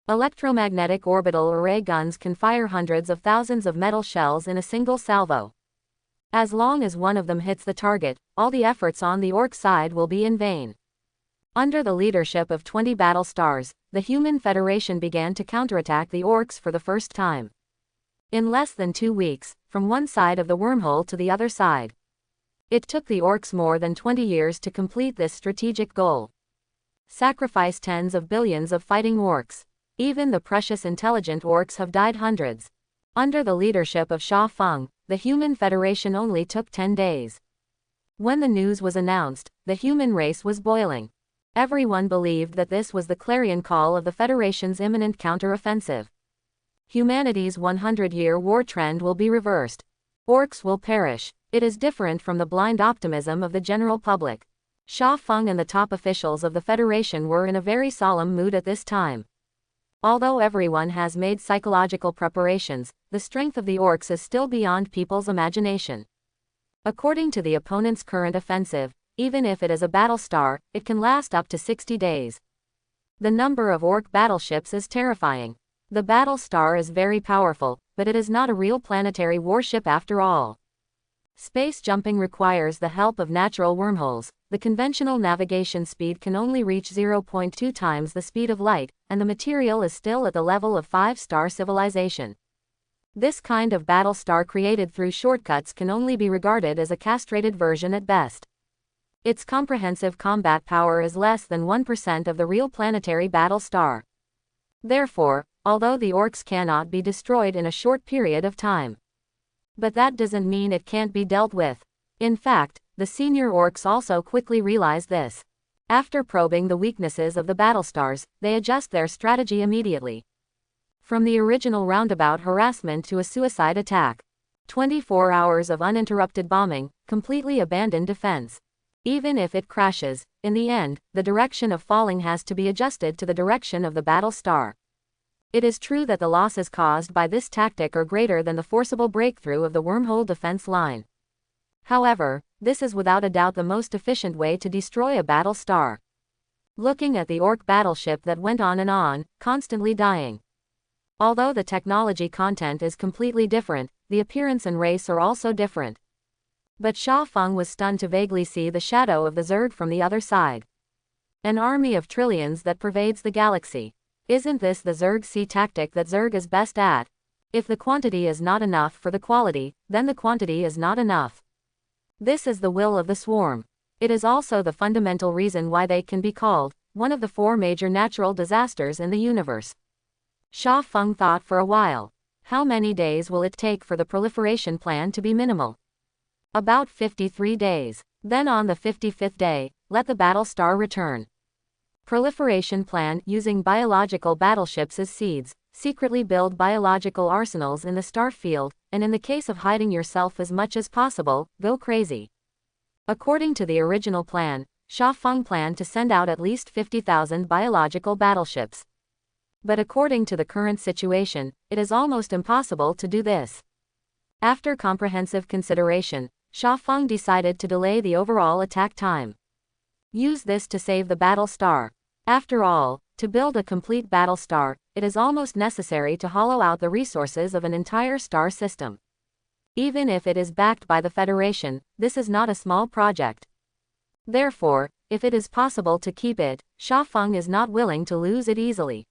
Electromagnetic orbital array guns can fire hundreds of thousands of metal shells in a single salvo. As long as one of them hits the target, all the efforts on the Orc side will be in vain. Under the leadership of 20 Battlestars, the Human Federation began to counterattack the Orcs for the first time. In less than 2 weeks, from one side of the wormhole to the other side. It took the Orcs more than 20 years to complete this strategic goal. Sacrifice tens of billions of fighting Orcs. Even the precious intelligent orcs have died hundreds. Under the leadership of Sha Feng, the Human Federation only took 10 days. When the news was announced, the human race was boiling. Everyone believed that this was the clarion call of the Federation's imminent counter-offensive. Humanity's 100-year war trend will be reversed. Orcs will perish. It is different from the blind optimism of the general public. Sha Feng and the top officials of the Federation were in a very solemn mood at this time. Although everyone has made psychological preparations, the strength of the orcs is still beyond people's imagination. According to the opponent's current offensive, even if it is a battle star, it can last up to 60 days. The number of orc battleships is terrifying. The battle star is very powerful, but it is not a real planetary warship after all. Space jumping requires the help of natural wormholes. The conventional navigation speed can only reach 0.2 times the speed of light, and the material is still at the level of 5-star civilization. This kind of battle star created through shortcuts can only be regarded as a castrated version at best. Its comprehensive combat power is less than 1% of the real planetary battle star. Therefore, although the orcs cannot be destroyed in a short period of time, but that doesn't mean it can't be dealt with. In fact, the senior orcs also quickly realize this. After probing the weaknesses of the battlestars, they adjust their strategy immediately. From the original roundabout harassment to a suicide attack. 24 hours of uninterrupted bombing, completely abandoned defense. Even if it crashes, in the end, the direction of falling has to be adjusted to the direction of the battle star. It is true that the losses caused by this tactic are greater than the forcible breakthrough of the wormhole defense line. However, this is without a doubt the most efficient way to destroy a battle star. Looking at the orc battleship that went on, constantly dying. Although the technology content is completely different, the appearance and race are also different. But Sha Feng was stunned to vaguely see the shadow of the Zerg from the other side. An army of trillions that pervades the galaxy. Isn't this the Zerg C tactic that Zerg is best at? If the quantity is not enough for the quality, then the quantity is not enough. This is the will of the swarm. It is also the fundamental reason why they can be called one of the 4 major natural disasters in the universe. Sha Feng thought for a while. How many days will it take for the proliferation plan to be minimal? About 53 days. Then on the 55th day, let the battle star return. Proliferation plan using biological battleships as seeds. Secretly build biological arsenals in the star field, and in the case of hiding yourself as much as possible, go crazy. According to the original plan, Sha Feng planned to send out at least 50,000 biological battleships. But according to the current situation, it is almost impossible to do this. After comprehensive consideration, Sha Feng decided to delay the overall attack time. Use this to save the battle star. After all, to build a complete battle star, it is almost necessary to hollow out the resources of an entire star system. Even if it is backed by the Federation, this is not a small project. Therefore, if it is possible to keep it, Sha Feng is not willing to lose it easily.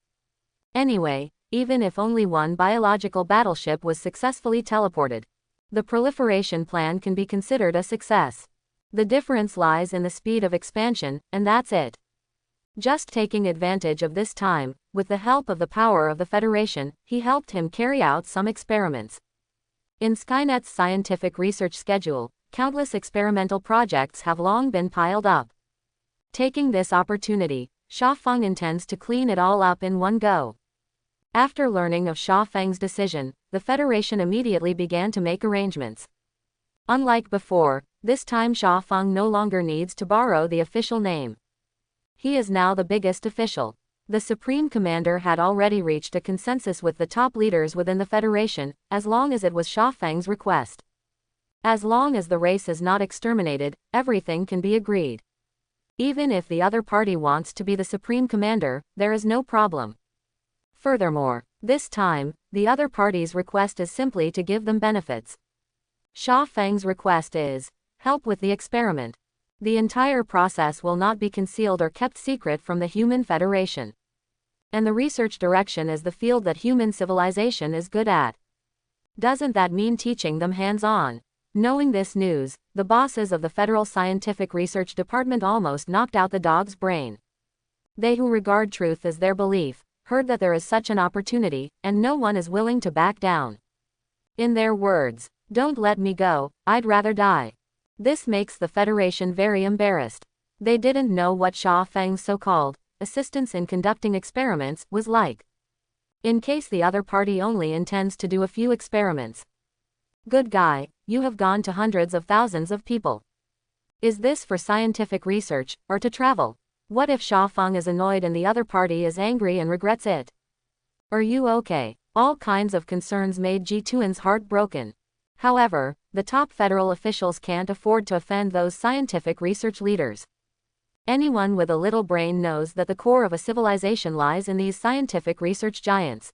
Anyway, even if only one biological battleship was successfully teleported, the proliferation plan can be considered a success. The difference lies in the speed of expansion, and that's it. Just taking advantage of this time, with the help of the power of the Federation, he helped him carry out some experiments. In Skynet's scientific research schedule, countless experimental projects have long been piled up. Taking this opportunity, Sha Feng intends to clean it all up in one go. After learning of Sha Feng's decision, the Federation immediately began to make arrangements. Unlike before, this time Sha Feng no longer needs to borrow the official name. He is now the biggest official. The Supreme Commander had already reached a consensus with the top leaders within the Federation, as long as it was Sha Feng's request. As long as the race is not exterminated, everything can be agreed. Even if the other party wants to be the Supreme Commander, there is no problem. Furthermore, this time, the other party's request is simply to give them benefits. Sha Feng's request is help with the experiment. The entire process will not be concealed or kept secret from the Human Federation. And the research direction is the field that human civilization is good at. Doesn't that mean teaching them hands-on? Knowing this news, the bosses of the Federal Scientific Research Department almost knocked out the dog's brain. They who regard truth as their belief, heard that there is such an opportunity, and no one is willing to back down. In their words, "Don't let me go, I'd rather die." This makes the Federation very embarrassed. They didn't know what Sha Feng's so-called assistance in conducting experiments was like. In case the other party only intends to do a few experiments. Good guy, you have gone to hundreds of thousands of people. Is this for scientific research, or to travel? What if Sha Feng is annoyed and the other party is angry and regrets it? Are you okay? All kinds of concerns made Ji Tuan's heart broken. However, the top federal officials can't afford to offend those scientific research leaders. Anyone with a little brain knows that the core of a civilization lies in these scientific research giants.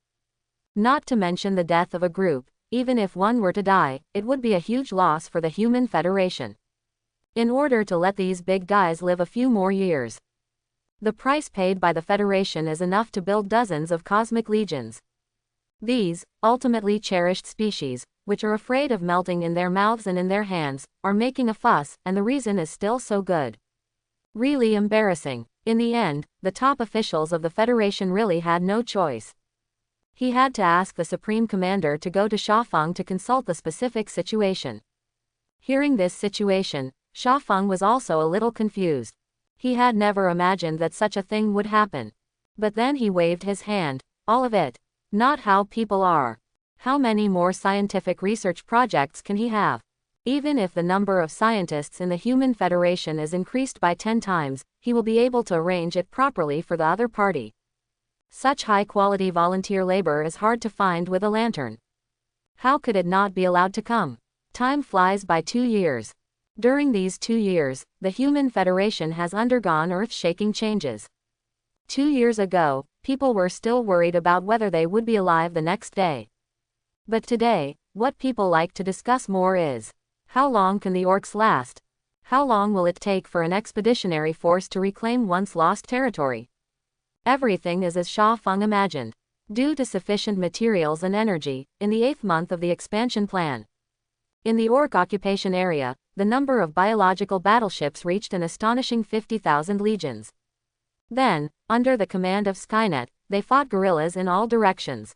Not to mention the death of a group, even if one were to die, it would be a huge loss for the human federation. In order to let these big guys live a few more years, the price paid by the Federation is enough to build dozens of cosmic legions. These, ultimately cherished species, which are afraid of melting in their mouths and in their hands, are making a fuss, and the reason is still so good. Really embarrassing. In the end, the top officials of the Federation really had no choice. He had to ask the Supreme Commander to go to Sha Feng to consult the specific situation. Hearing this situation, Sha Feng was also a little confused. He had never imagined that such a thing would happen. But then he waved his hand. All of it. Not how people are. How many more scientific research projects can he have? Even if the number of scientists in the Human Federation is increased by 10 times, he will be able to arrange it properly for the other party. Such high-quality volunteer labor is hard to find with a lantern. How could it not be allowed to come? Time flies by 2 years. During these 2 years, the Human Federation has undergone earth-shaking changes. 2 years ago, people were still worried about whether they would be alive the next day. But today, what people like to discuss more is, how long can the orcs last? How long will it take for an expeditionary force to reclaim once lost territory? Everything is as Sha Feng imagined. Due to sufficient materials and energy, in the 8th month of the expansion plan. In the orc occupation area, the number of biological battleships reached an astonishing 50,000 legions. Then, under the command of Skynet, they fought guerrillas in all directions.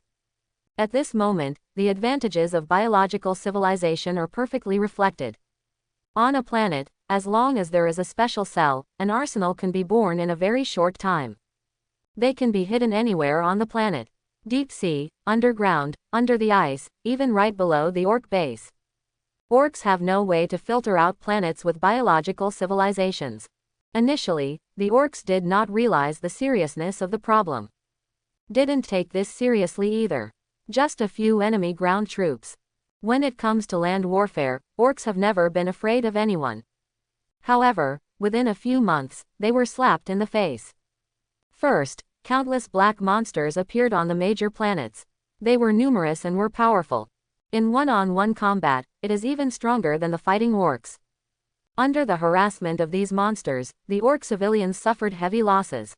At this moment, the advantages of biological civilization are perfectly reflected. On a planet, as long as there is a special cell, an arsenal can be born in a very short time. They can be hidden anywhere on the planet. Deep sea, underground, under the ice, even right below the orc base. Orcs have no way to filter out planets with biological civilizations. Initially, the orcs did not realize the seriousness of the problem. Didn't take this seriously either. Just a few enemy ground troops. When it comes to land warfare, orcs have never been afraid of anyone. However, within a few months, they were slapped in the face. First, countless black monsters appeared on the major planets. They were numerous and were powerful. In one-on-one combat, it is even stronger than the fighting orcs. Under the harassment of these monsters, the orc civilians suffered heavy losses.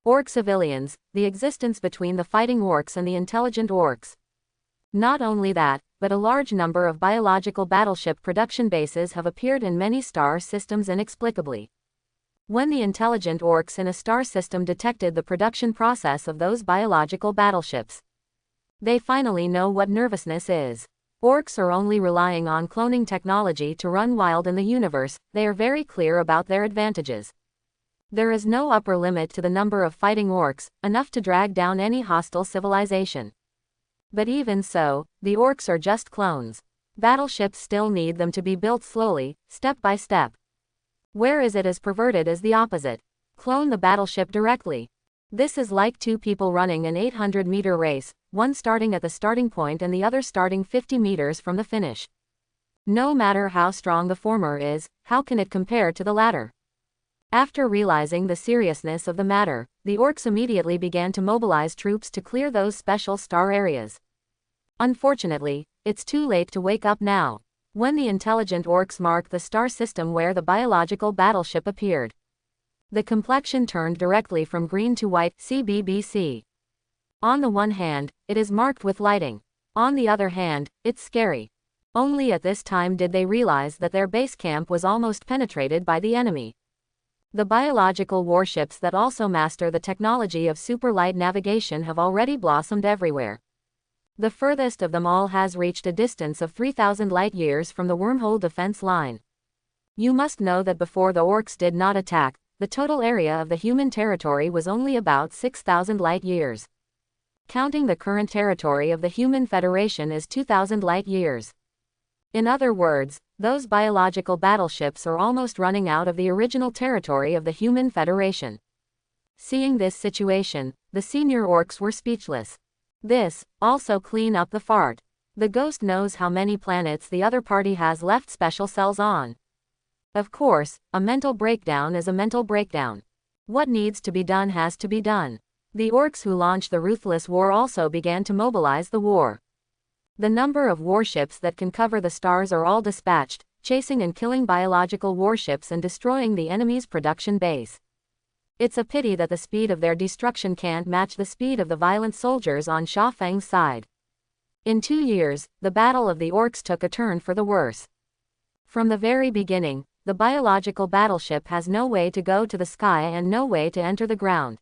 Orc civilians, the existence between the fighting orcs and the intelligent orcs. Not only that, but a large number of biological battleship production bases have appeared in many star systems inexplicably. When the intelligent orcs in a star system detected the production process of those biological battleships, they finally know what nervousness is. Orcs are only relying on cloning technology to run wild in the universe. They are very clear about their advantages. There is no upper limit to the number of fighting orcs, enough to drag down any hostile civilization. But even so, the orcs are just clones. Battleships still need them to be built slowly, step by step. Where is it as perverted as the opposite? Clone the battleship directly. This is like two people running an 800-meter race, one starting at the starting point and the other starting 50 meters from the finish. No matter how strong the former is, how can it compare to the latter? After realizing the seriousness of the matter, the orcs immediately began to mobilize troops to clear those special star areas. Unfortunately, it's too late to wake up now. When the intelligent orcs marked the star system where the biological battleship appeared, the complexion turned directly from green to white, CBBC. On the one hand, it is marked with lighting. On the other hand, it's scary. Only at this time did they realize that their base camp was almost penetrated by the enemy. The biological warships that also master the technology of super-light navigation have already blossomed everywhere. The furthest of them all has reached a distance of 3,000 light-years from the wormhole defense line. You must know that before the orcs did not attack, the total area of the human territory was only about 6,000 light-years. Counting the current territory of the Human Federation is 2,000 light-years. In other words, those biological battleships are almost running out of the original territory of the Human Federation. Seeing this situation, the senior orcs were speechless. This, also clean up the fart. The ghost knows how many planets the other party has left special cells on. Of course, a mental breakdown is a mental breakdown. What needs to be done has to be done. The orcs who launched the ruthless war also began to mobilize the war. The number of warships that can cover the stars are all dispatched, chasing and killing biological warships and destroying the enemy's production base. It's a pity that the speed of their destruction can't match the speed of the violent soldiers on Sha Feng's side. In 2 years, the battle of the orcs took a turn for the worse. From the very beginning, the biological battleship has no way to go to the sky and no way to enter the ground.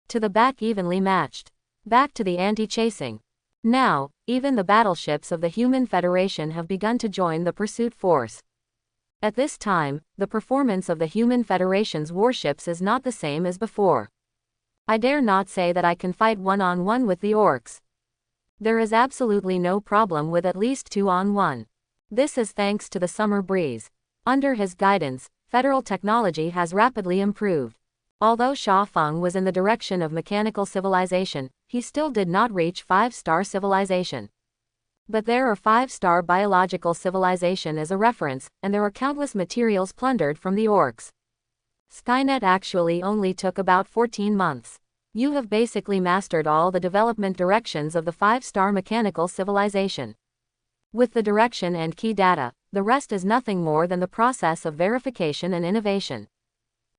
To the back evenly matched. Back to the anti-chasing. Now, even the battleships of the Human Federation have begun to join the pursuit force. At this time, the performance of the Human Federation's warships is not the same as before. I dare not say that I can fight one-on-one with the orcs. There is absolutely no problem with at least 2-on-1. This is thanks to the summer breeze. Under his guidance, federal technology has rapidly improved. Although Sha Feng was in the direction of mechanical civilization, he still did not reach 5-star civilization. But there are 5-star biological civilization as a reference, and there are countless materials plundered from the orcs. Skynet actually only took about 14 months. You have basically mastered all the development directions of the 5-star mechanical civilization. With the direction and key data, the rest is nothing more than the process of verification and innovation.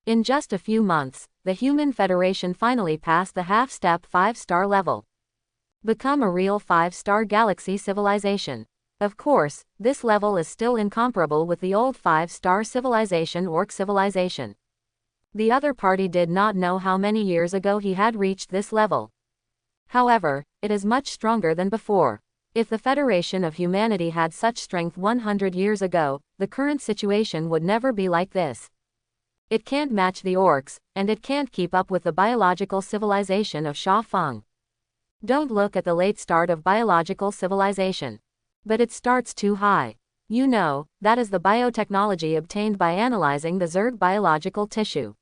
In just a few months, the Human Federation finally passed the half-step 5-star level. Become a real 5-star galaxy civilization. Of course, this level is still incomparable with the old 5-star civilization orc civilization. The other party did not know how many years ago he had reached this level. However, it is much stronger than before. If the Federation of Humanity had such strength 100 years ago, the current situation would never be like this. It can't match the orcs, and it can't keep up with the biological civilization of Sha Feng. Don't look at the late start of biological civilization. But it starts too high. You know, that is the biotechnology obtained by analyzing the Zerg biological tissue.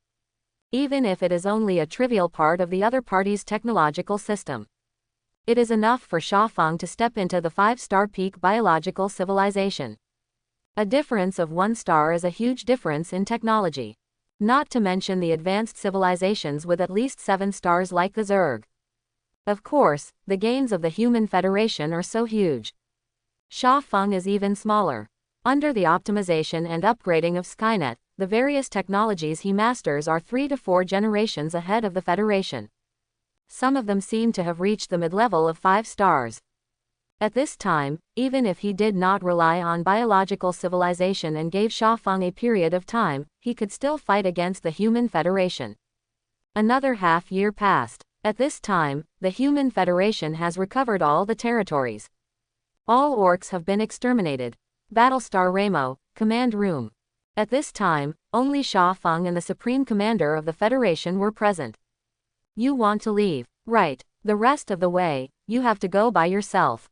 Even if it is only a trivial part of the other party's technological system. It is enough for Sha Feng to step into the 5-star peak biological civilization. A difference of 1 star is a huge difference in technology. Not to mention the advanced civilizations with at least 7 stars like the Zerg. Of course, the gains of the Human Federation are so huge. Sha Feng is even smaller. Under the optimization and upgrading of Skynet, the various technologies he masters are 3 to 4 generations ahead of the Federation. Some of them seem to have reached the mid-level of 5 stars. At this time, even if he did not rely on biological civilization and gave Sha Feng a period of time, he could still fight against the Human Federation. Another half-year passed. At this time, the Human Federation has recovered all the territories. All orcs have been exterminated. Battlestar Ramo, Command Room. At this time, only Sha Feng and the Supreme Commander of the Federation were present. You want to leave, right? The rest of the way, you have to go by yourself.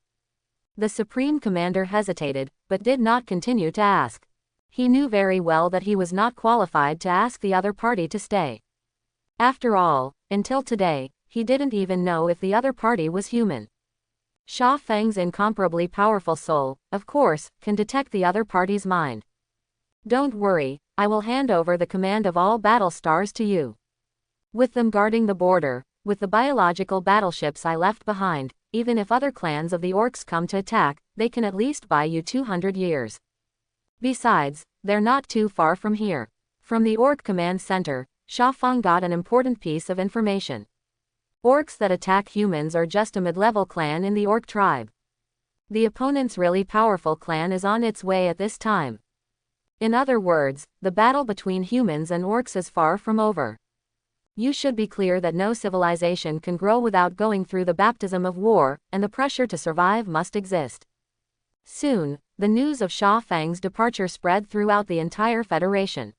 The Supreme Commander hesitated, but did not continue to ask. He knew very well that he was not qualified to ask the other party to stay. After all, until today, he didn't even know if the other party was human. Sha Feng's incomparably powerful soul, of course, can detect the other party's mind. Don't worry, I will hand over the command of all battle stars to you. With them guarding the border, with the biological battleships I left behind, even if other clans of the orcs come to attack, they can at least buy you 200 years. Besides, they're not too far from here. From the Orc Command Center, Sha Feng got an important piece of information. Orcs that attack humans are just a mid-level clan in the orc tribe. The opponent's really powerful clan is on its way at this time. In other words, the battle between humans and orcs is far from over. You should be clear that no civilization can grow without going through the baptism of war, and the pressure to survive must exist. Soon, the news of Sha Fang's departure spread throughout the entire Federation.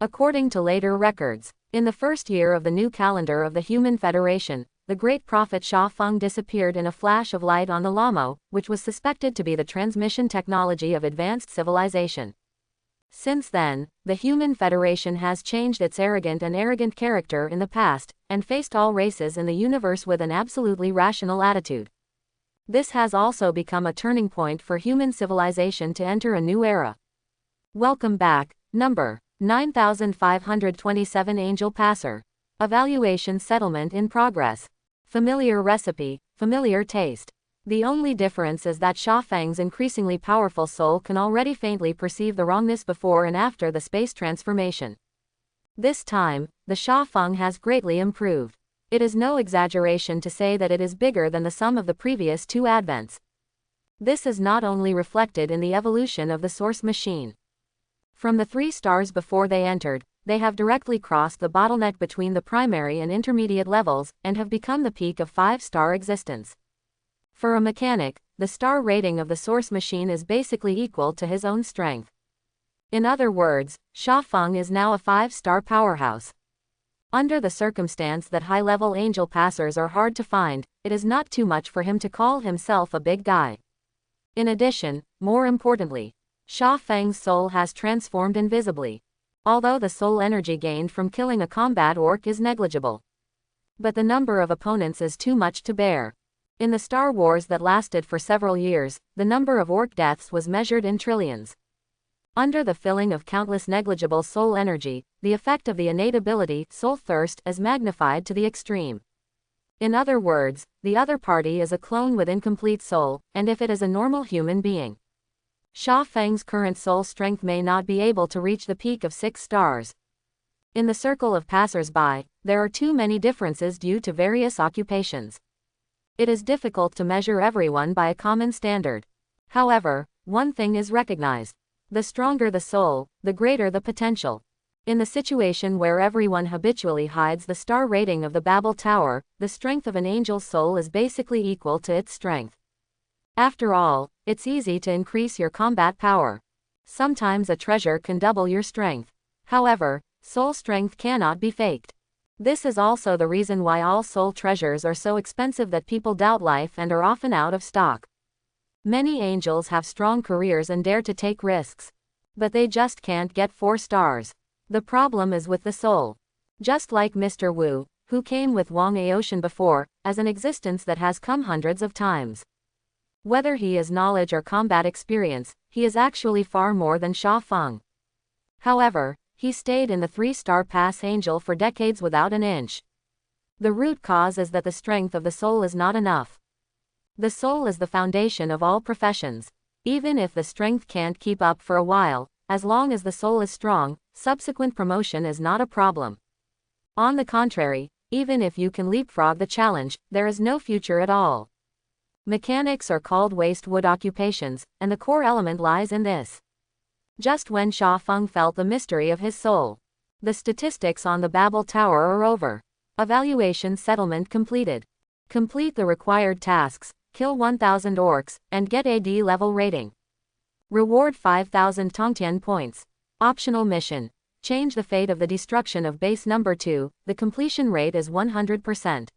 According to later records, in the first year of the new calendar of the Human Federation, the great prophet Sha Feng disappeared in a flash of light on the Lamo, which was suspected to be the transmission technology of advanced civilization. Since then, the Human Federation has changed its arrogant character in the past, and faced all races in the universe with an absolutely rational attitude. This has also become a turning point for human civilization to enter a new era. Welcome back, number 9527 Angel Passer. Evaluation settlement in progress. Familiar recipe, familiar taste. The only difference is that Sha Fang's increasingly powerful soul can already faintly perceive the wrongness before and after the space transformation. This time, the Sha Feng has greatly improved. It is no exaggeration to say that it is bigger than the sum of the previous two advents. This is not only reflected in the evolution of the source machine. From the 3 stars before they entered, they have directly crossed the bottleneck between the primary and intermediate levels, and have become the peak of 5-star existence. For a mechanic, the star rating of the source machine is basically equal to his own strength. In other words, Sha Feng is now a 5-star powerhouse. Under the circumstance that high-level angel passers are hard to find, it is not too much for him to call himself a big guy. In addition, more importantly, Sha Feng's soul has transformed invisibly. Although the soul energy gained from killing a combat orc is negligible. But the number of opponents is too much to bear. In the Star Wars that lasted for several years, the number of orc deaths was measured in trillions. Under the filling of countless negligible soul energy, the effect of the innate ability, soul thirst, is magnified to the extreme. In other words, the other party is a clone with incomplete soul, and if it is a normal human being, Sha Feng's current soul strength may not be able to reach the peak of 6 stars. In the circle of passers-by, there are too many differences due to various occupations. It is difficult to measure everyone by a common standard. However, one thing is recognized. The stronger the soul, the greater the potential. In the situation where everyone habitually hides the star rating of the Babel Tower, the strength of an angel's soul is basically equal to its strength. After all, it's easy to increase your combat power. Sometimes a treasure can double your strength. However, soul strength cannot be faked. This is also the reason why all soul treasures are so expensive that people doubt life and are often out of stock. Many angels have strong careers and dare to take risks. But they just can't get 4 stars. The problem is with the soul. Just like Mr. Wu, who came with Wang Aocean before, as an existence that has come hundreds of times. Whether he is knowledge or combat experience, he is actually far more than Sha Feng. However, he stayed in the 3-star pass angel for decades without an inch. The root cause is that the strength of the soul is not enough. The soul is the foundation of all professions. Even if the strength can't keep up for a while, as long as the soul is strong, subsequent promotion is not a problem. On the contrary, even if you can leapfrog the challenge, there is no future at all. Mechanics are called waste wood occupations, and the core element lies in this. Just when Sha Feng felt the mystery of his soul, the statistics on the Babel Tower are over. Evaluation settlement completed. Complete the required tasks, kill 1000 orcs, and get a D level rating. Reward 5000 Tongtian points. Optional mission. Change the fate of the destruction of base number 2, the completion rate is 100%.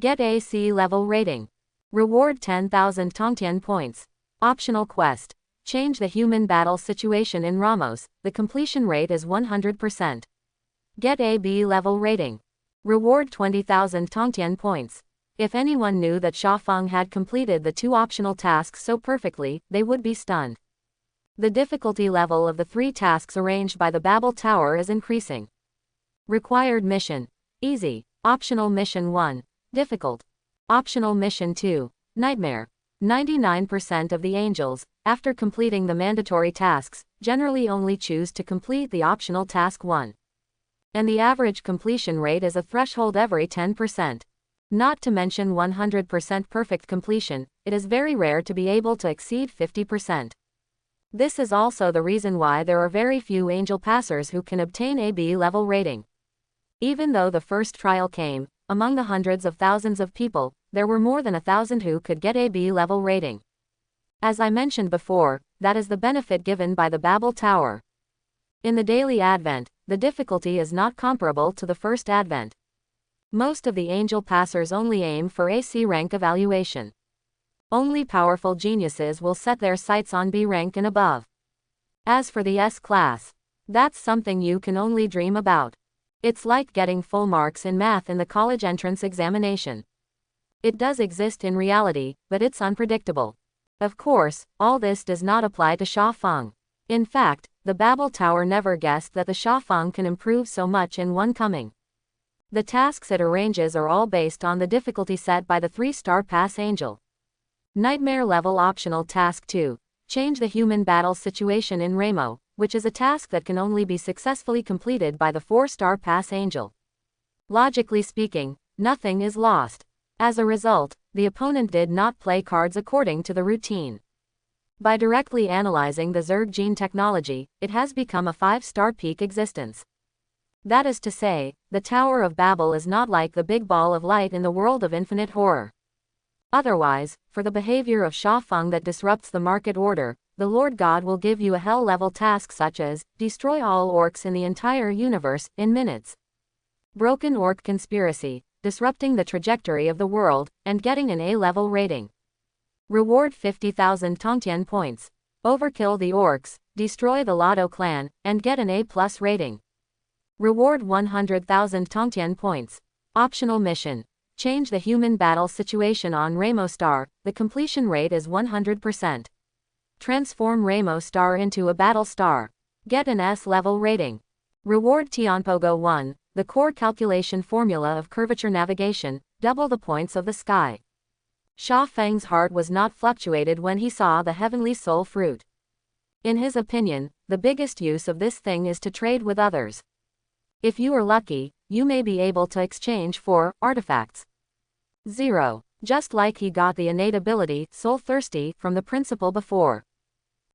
Get a C level rating. Reward 10,000 Tongtian points. Optional quest. Change the human battle situation in Ramos, the completion rate is 100%. Get a B level rating. Reward 20,000 Tongtian points. If anyone knew that Sha Feng had completed the 2 optional tasks so perfectly, they would be stunned. The difficulty level of the 3 tasks arranged by the Babel Tower is increasing. Required mission. Easy. Optional mission 1. Difficult. Optional mission 2. Nightmare. 99% of the angels, after completing the mandatory tasks, generally only choose to complete the optional task 1. And the average completion rate is a threshold every 10%. Not to mention 100% perfect completion, it is very rare to be able to exceed 50%. This is also the reason why there are very few angel passers who can obtain a B level rating. Even though the first trial came, among the hundreds of thousands of people, there were more than 1,000 who could get a B level rating. As I mentioned before, that is the benefit given by the Babel Tower. In the daily advent, the difficulty is not comparable to the first advent. Most of the angel passers only aim for a C rank evaluation. Only powerful geniuses will set their sights on B rank and above. As for the S class, that's something you can only dream about. It's like getting full marks in math in the college entrance examination. It does exist in reality, but it's unpredictable. Of course, all this does not apply to Sha Feng. In fact, the Babel Tower never guessed that the Sha Feng can improve so much in one coming. The tasks it arranges are all based on the difficulty set by the 3-star pass angel. Nightmare level optional task 2. Change the human battle situation in Ramo, which is a task that can only be successfully completed by the 4-star pass angel. Logically speaking, nothing is lost. As a result, the opponent did not play cards according to the routine. By directly analyzing the Zerg gene technology, it has become a 5-star peak existence. That is to say, the Tower of Babel is not like the big ball of light in the world of infinite horror. Otherwise, for the behavior of Sha Feng that disrupts the market order, the Lord God will give you a hell-level task such as, destroy all orcs in the entire universe, in minutes. Broken orc conspiracy, disrupting the trajectory of the world, and getting an A-level rating. Reward 50,000 Tongtian points. Overkill the orcs, destroy the Lotto clan, and get an A+ rating. Reward 100,000 Tongtian points. Optional mission. Change the human battle situation on Ramo Star, the completion rate is 100%. Transform Ramo Star into a battle star. Get an S-level rating. Reward Tianpogo 1, the core calculation formula of curvature navigation, double the points of the sky. Sha Feng's heart was not fluctuated when he saw the heavenly soul fruit. In his opinion, the biggest use of this thing is to trade with others. If you are lucky, you may be able to exchange for artifacts. 0. Just like he got the innate ability, Soul Thirsty, from the principal before.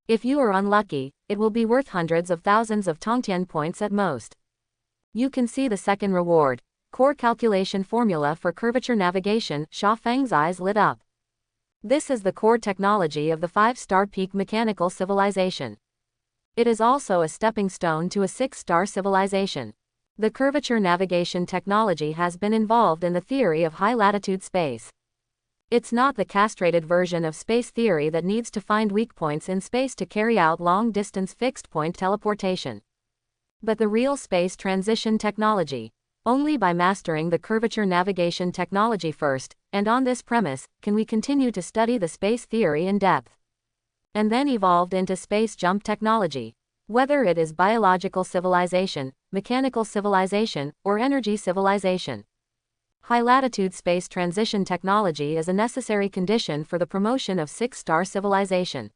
If you are unlucky, it will be worth hundreds of thousands of Tongtian points at most. You can see the second reward, core calculation formula for curvature navigation. Sha Feng's eyes lit up. This is the core technology of the 5-star peak mechanical civilization. It is also a stepping stone to a 6-star civilization. The curvature navigation technology has been involved in the theory of high-latitude space. It's not the castrated version of space theory that needs to find weak points in space to carry out long-distance fixed-point teleportation. But the real space transition technology. Only by mastering the curvature navigation technology first, and on this premise, can we continue to study the space theory in depth. And then evolved into space jump technology. Whether it is biological civilization, mechanical civilization, or energy civilization. High-latitude space transition technology is a necessary condition for the promotion of 6-star civilization.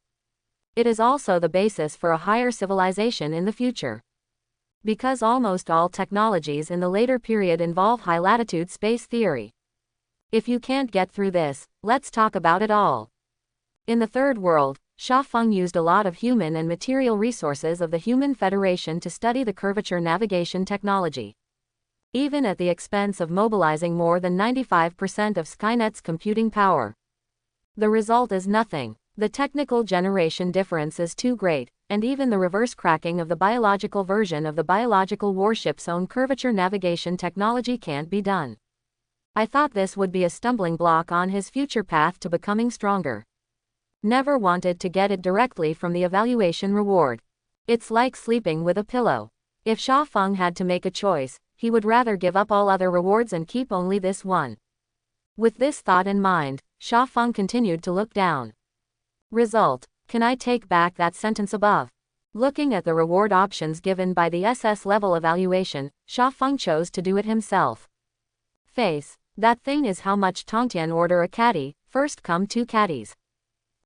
It is also the basis for a higher civilization in the future. Because almost all technologies in the later period involve high-latitude space theory. If you can't get through this, let's talk about it all. In the Third World, Sha Feng used a lot of human and material resources of the Human Federation to study the curvature navigation technology. Even at the expense of mobilizing more than 95% of Skynet's computing power. The result is nothing. The technical generation difference is too great, and even the reverse cracking of the biological version of the biological warship's own curvature navigation technology can't be done. I thought this would be a stumbling block on his future path to becoming stronger. Never wanted to get it directly from the evaluation reward. It's like sleeping with a pillow. If Sha Feng had to make a choice, he would rather give up all other rewards and keep only this one. With this thought in mind, Sha Feng continued to look down. Result: can I take back that sentence above? Looking at the reward options given by the SS level evaluation, Sha Feng chose to do it himself. Face: that thing is how much Tongtian order a caddy, first come 2 caddies.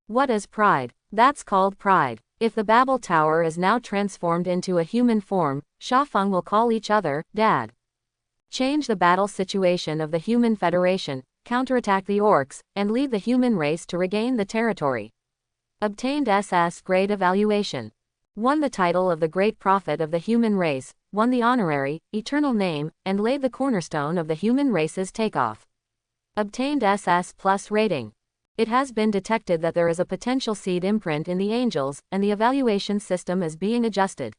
What is pride? That's called pride. If the Babel Tower is now transformed into a human form, Sha Feng will call each other Dad. Change the battle situation of the Human Federation, counterattack the orcs, and lead the human race to regain the territory. Obtained SS grade evaluation. Won the title of the great prophet of the human race, won the honorary, eternal name, and laid the cornerstone of the human race's takeoff. Obtained SS plus rating. It has been detected that there is a potential seed imprint in the angels, and the evaluation system is being adjusted.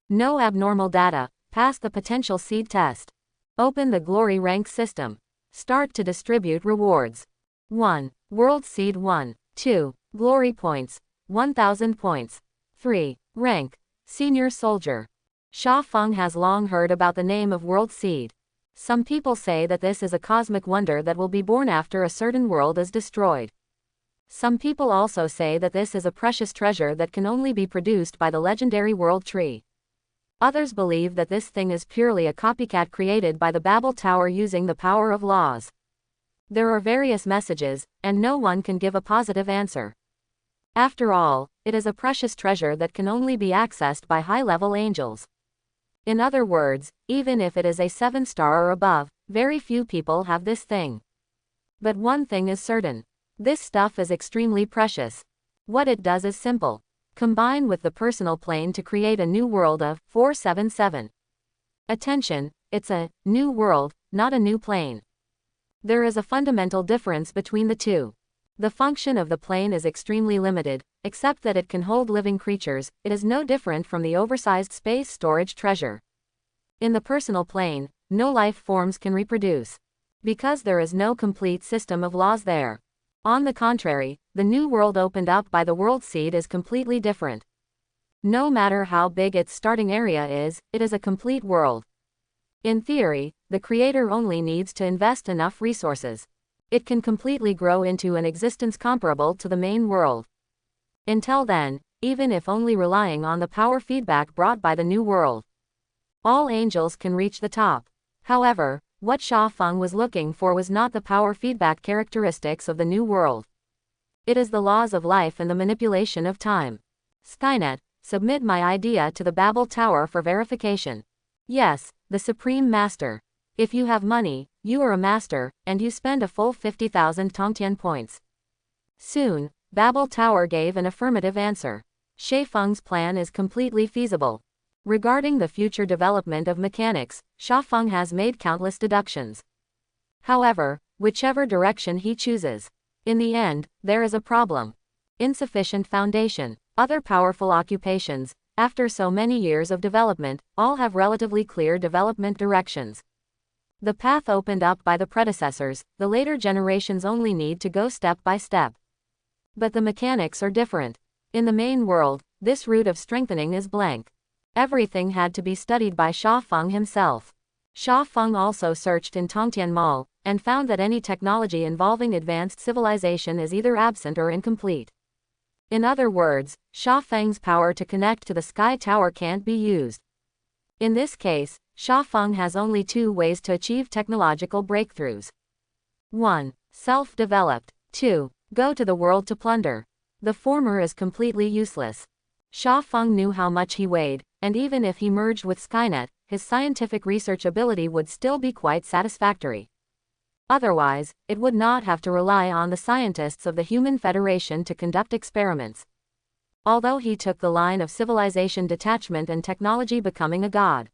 No abnormal data. Pass the potential seed test. Open the glory rank system. Start to distribute rewards. 1. World Seed 1. 2. Glory points. 1000 points. 3. Rank. Senior Soldier. Sha Feng has long heard about the name of World Seed. Some people say that this is a cosmic wonder that will be born after a certain world is destroyed. Some people also say that this is a precious treasure that can only be produced by the legendary World Tree. Others believe that this thing is purely a copycat created by the Babel Tower using the power of laws. There are various messages, and no one can give a positive answer. After all, it is a precious treasure that can only be accessed by high-level angels. In other words, even if it is a 7-star or above, very few people have this thing. But one thing is certain. This stuff is extremely precious. What it does is simple. Combine with the personal plane to create a new world of 477. Attention, it's a new world, not a new plane. There is a fundamental difference between the two. The function of the plane is extremely limited, except that it can hold living creatures. It is no different from the oversized space storage treasure. In the personal plane, no life forms can reproduce, because there is no complete system of laws there. On the contrary, the new world opened up by the World Seed is completely different. No matter how big its starting area is, it is a complete world. In theory, the creator only needs to invest enough resources. It can completely grow into an existence comparable to the main world. Until then, even if only relying on the power feedback brought by the new world, all angels can reach the top. However, what Sha Feng was looking for was not the power feedback characteristics of the new world. It is the laws of life and the manipulation of time. Skynet, submit my idea to the Babel Tower for verification. Yes, the Supreme Master. If you have money, you are a master, and you spend a full 50,000 Tongtian points. Soon, Babel Tower gave an affirmative answer. Sha Feng's plan is completely feasible. Regarding the future development of mechanics, Sha Feng has made countless deductions. However, whichever direction he chooses, in the end, there is a problem. Insufficient foundation. Other powerful occupations, after so many years of development, all have relatively clear development directions. The path opened up by the predecessors, the later generations only need to go step by step. But the mechanics are different. In the main world, this route of strengthening is blank. Everything had to be studied by Sha Feng himself. Sha Feng also searched in Tongtian Mall, and found that any technology involving advanced civilization is either absent or incomplete. In other words, Sha Feng's power to connect to the Sky Tower can't be used. In this case, Sha Feng has only two ways to achieve technological breakthroughs. 1. Self-developed. 2. Go to the world to plunder. The former is completely useless. Sha Feng knew how much he weighed, and even if he merged with Skynet, his scientific research ability would still be quite satisfactory. Otherwise, it would not have to rely on the scientists of the Human Federation to conduct experiments. Although he took the line of civilization detachment and technology becoming a god.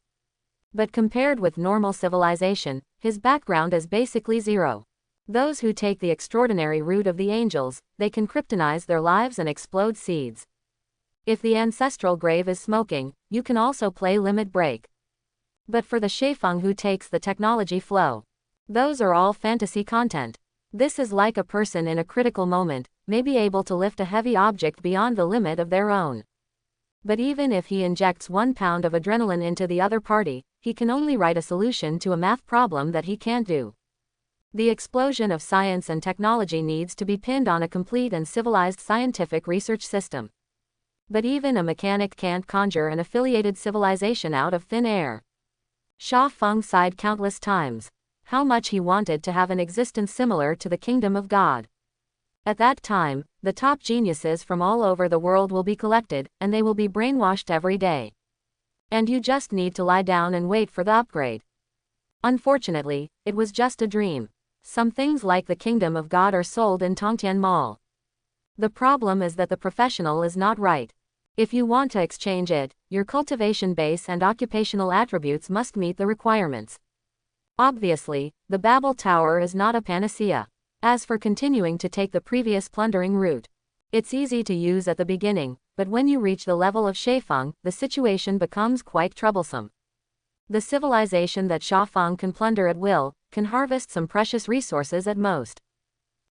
But compared with normal civilization, his background is basically zero. Those who take the extraordinary route of the angels, they can kryptonize their lives and explode seeds. If the ancestral grave is smoking, you can also play limit break. But for the Sha Feng who takes the technology flow, those are all fantasy content. This is like a person in a critical moment, may be able to lift a heavy object beyond the limit of their own. But even if he injects 1 pound of adrenaline into the other party, he can only write a solution to a math problem that he can't do. The explosion of science and technology needs to be pinned on a complete and civilized scientific research system. But even a mechanic can't conjure an affiliated civilization out of thin air. Sha Feng sighed countless times. How much he wanted to have an existence similar to the kingdom of God. At that time, the top geniuses from all over the world will be collected, and they will be brainwashed every day. And you just need to lie down and wait for the upgrade. Unfortunately, it was just a dream. Some things like the kingdom of God are sold in Tongtian Mall. The problem is that the professional is not right. If you want to exchange it, your cultivation base and occupational attributes must meet the requirements. Obviously, the Babel Tower is not a panacea. As for continuing to take the previous plundering route, it's easy to use at the beginning, but when you reach the level of Shaifeng, the situation becomes quite troublesome. The civilization that Shaifeng can plunder at will, can harvest some precious resources at most.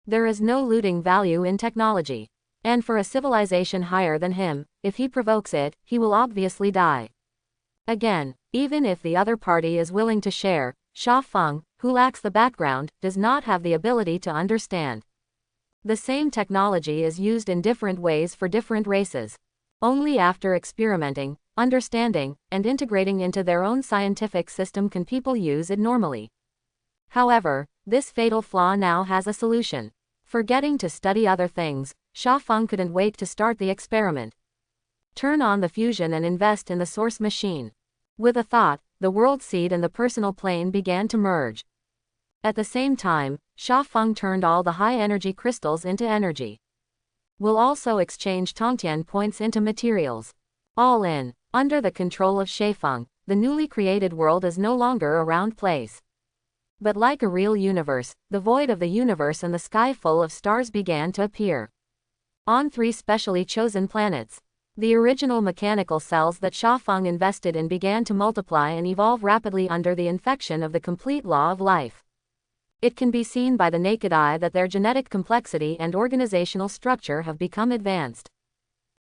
There is no looting value in technology. And for a civilization higher than him, if he provokes it, he will obviously die. Again, even if the other party is willing to share, Shaifeng, who lacks the background, does not have the ability to understand. The same technology is used in different ways for different races. Only after experimenting, understanding, and integrating into their own scientific system can people use it normally. However, this fatal flaw now has a solution. Forgetting to study other things, Shaifeng couldn't wait to start the experiment. Turn on the fusion and invest in the source machine. With a thought, the world seed and the personal plane began to merge. At the same time, Shaifeng turned all the high-energy crystals into energy. We'll also exchange Tongtian points into materials. All in, under the control of Shaifeng, the newly created world is no longer a round place. But like a real universe, the void of the universe and the sky full of stars began to appear. On 3 specially chosen planets, the original mechanical cells that Shaifeng invested in began to multiply and evolve rapidly under the infection of the complete law of life. It can be seen by the naked eye that their genetic complexity and organizational structure have become advanced.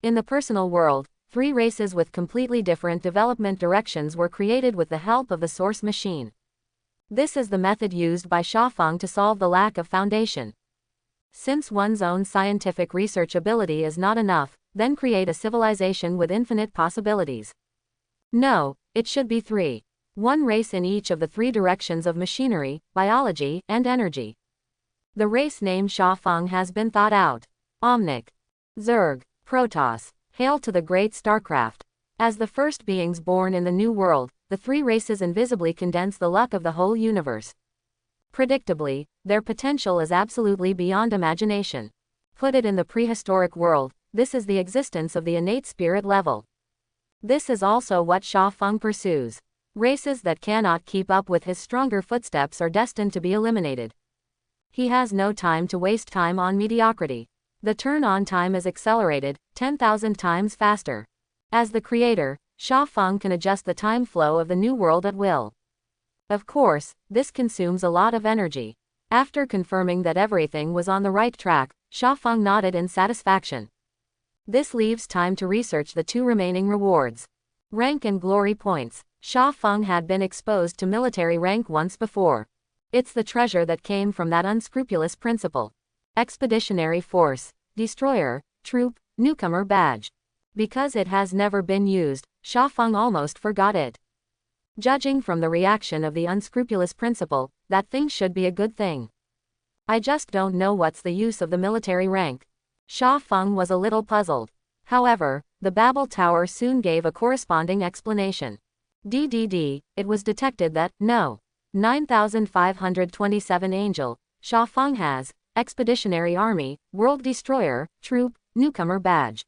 In the personal world, 3 races with completely different development directions were created with the help of the source machine. This is the method used by Shaifeng to solve the lack of foundation. Since one's own scientific research ability is not enough, then create a civilization with infinite possibilities. No, it should be 3. 1 race in each of the 3 directions of machinery, biology, and energy. The race name Shaifeng has been thought out. Omnic. Zerg. Protoss. Hail to the great Starcraft. As the first beings born in the new world, the 3 races invisibly condense the luck of the whole universe. Predictably, their potential is absolutely beyond imagination. Put it in the prehistoric world, this is the existence of the innate spirit level. This is also what Shaifeng pursues. Races that cannot keep up with his stronger footsteps are destined to be eliminated. He has no time to waste time on mediocrity. The turn-on time is accelerated, 10,000 times faster. As the creator, Shaifeng can adjust the time flow of the new world at will. Of course, this consumes a lot of energy. After confirming that everything was on the right track, Shaifeng nodded in satisfaction. This leaves time to research the 2 remaining rewards. Rank and glory points. Shaifeng had been exposed to military rank once before. It's the treasure that came from that unscrupulous principle. Expeditionary Force, Destroyer, Troop, Newcomer Badge. Because it has never been used, Shaifeng almost forgot it. Judging from the reaction of the unscrupulous principle, that thing should be a good thing. I just don't know what's the use of the military rank. Shaifeng was a little puzzled. However, the Babel Tower soon gave a corresponding explanation. It was detected that, no. 9527 Angel, Shaifeng has, Expeditionary Army, World Destroyer, Troop, Newcomer Badge.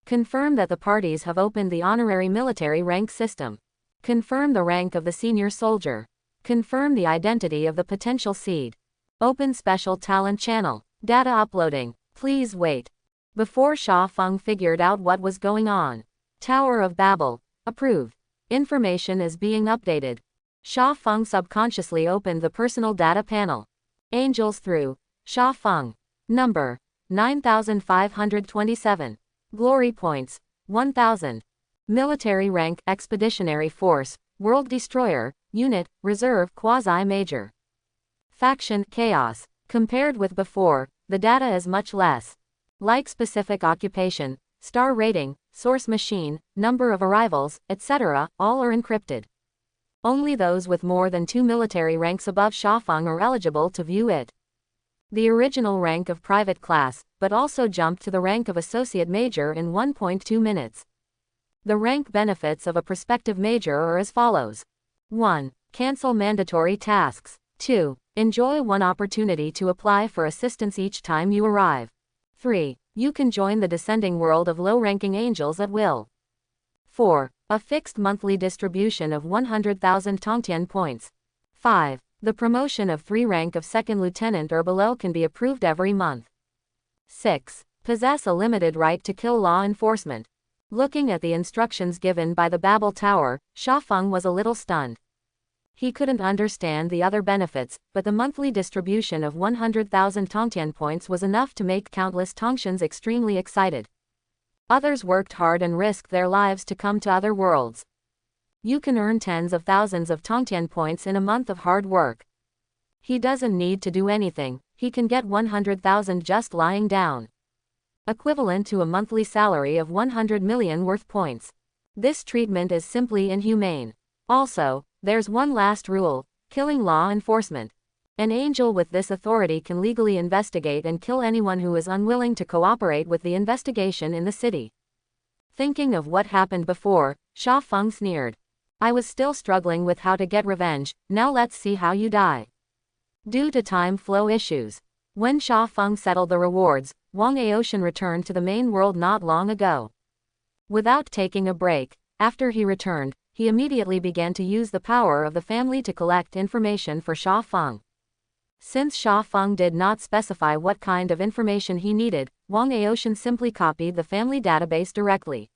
Confirm that the parties have opened the honorary military rank system. Confirm the rank of the senior soldier. Confirm the identity of the potential seed. Open special talent channel. Data uploading. Please wait. Before Shaifeng figured out what was going on. Tower of Babel. Approved. Information is being updated. Shaifeng subconsciously opened the personal data panel. Angels through. Shaifeng. Number. 9527. Glory points. 1000. Military rank Expeditionary Force, World Destroyer, Unit, Reserve Quasi-Major. Faction Chaos. Compared with before, the data is much less. Like specific occupation, star rating, source machine, number of arrivals, etc., all are encrypted. Only those with more than 2 military ranks above Shaifeng are eligible to view it. The original rank of private class, but also jumped to the rank of associate major in 1.2 minutes. The rank benefits of a prospective major are as follows. 1. Cancel mandatory tasks. 2. Enjoy 1 opportunity to apply for assistance each time you arrive. 3. You can join the descending world of low-ranking angels at will. 4. A fixed monthly distribution of 100,000 Tongtian points. 5. The promotion of 3 rank of second lieutenant or below can be approved every month. 6. Possess a limited right to kill law enforcement. Looking at the instructions given by the Babel Tower, Sha Feng was a little stunned. He couldn't understand the other benefits, but the monthly distribution of 100,000 Tongtian points was enough to make countless Tongtians extremely excited. Others worked hard and risked their lives to come to other worlds. You can earn tens of thousands of Tongtian points in a month of hard work. He doesn't need to do anything, he can get 100,000 just lying down. Equivalent to a monthly salary of 100 million worth points. This treatment is simply inhumane. Also, there's one last rule: killing law enforcement. An angel with this authority can legally investigate and kill anyone who is unwilling to cooperate with the investigation in the city. Thinking of what happened before, Sha Feng sneered. I was still struggling with how to get revenge, now let's see how you die. Due to time flow issues. When Sha Feng settled the rewards, Wang Aoshan returned to the main world not long ago. Without taking a break, after he returned, he immediately began to use the power of the family to collect information for Sha Feng. Since Sha Feng did not specify what kind of information he needed, Wang Aoshan simply copied the family database directly.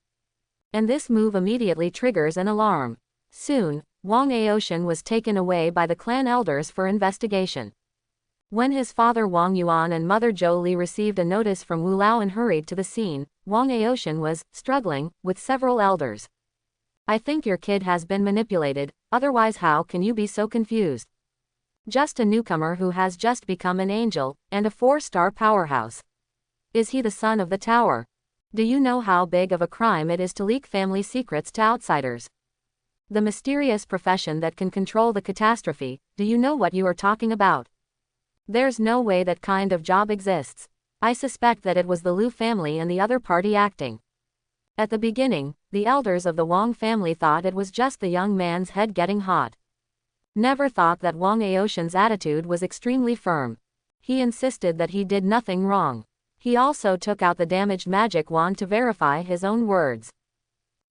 And this move immediately triggers an alarm. Soon, Wang Aoshan was taken away by the clan elders for investigation. When his father Wang Yuan and mother Zhou Li received a notice from Wu Lao and hurried to the scene, Wang Aoshan was struggling with several elders. I think your kid has been manipulated, otherwise how can you be so confused? Just a newcomer who has just become an angel, and a 4-star powerhouse. Is he the son of the tower? Do you know how big of a crime it is to leak family secrets to outsiders? The mysterious profession that can control the catastrophe, do you know what you are talking about? There's no way that kind of job exists. I suspect that it was the Liu family and the other party acting. At the beginning, the elders of the Wang family thought it was just the young man's head getting hot. Never thought that Wang Aoshan's attitude was extremely firm. He insisted that he did nothing wrong. He also took out the damaged magic wand to verify his own words.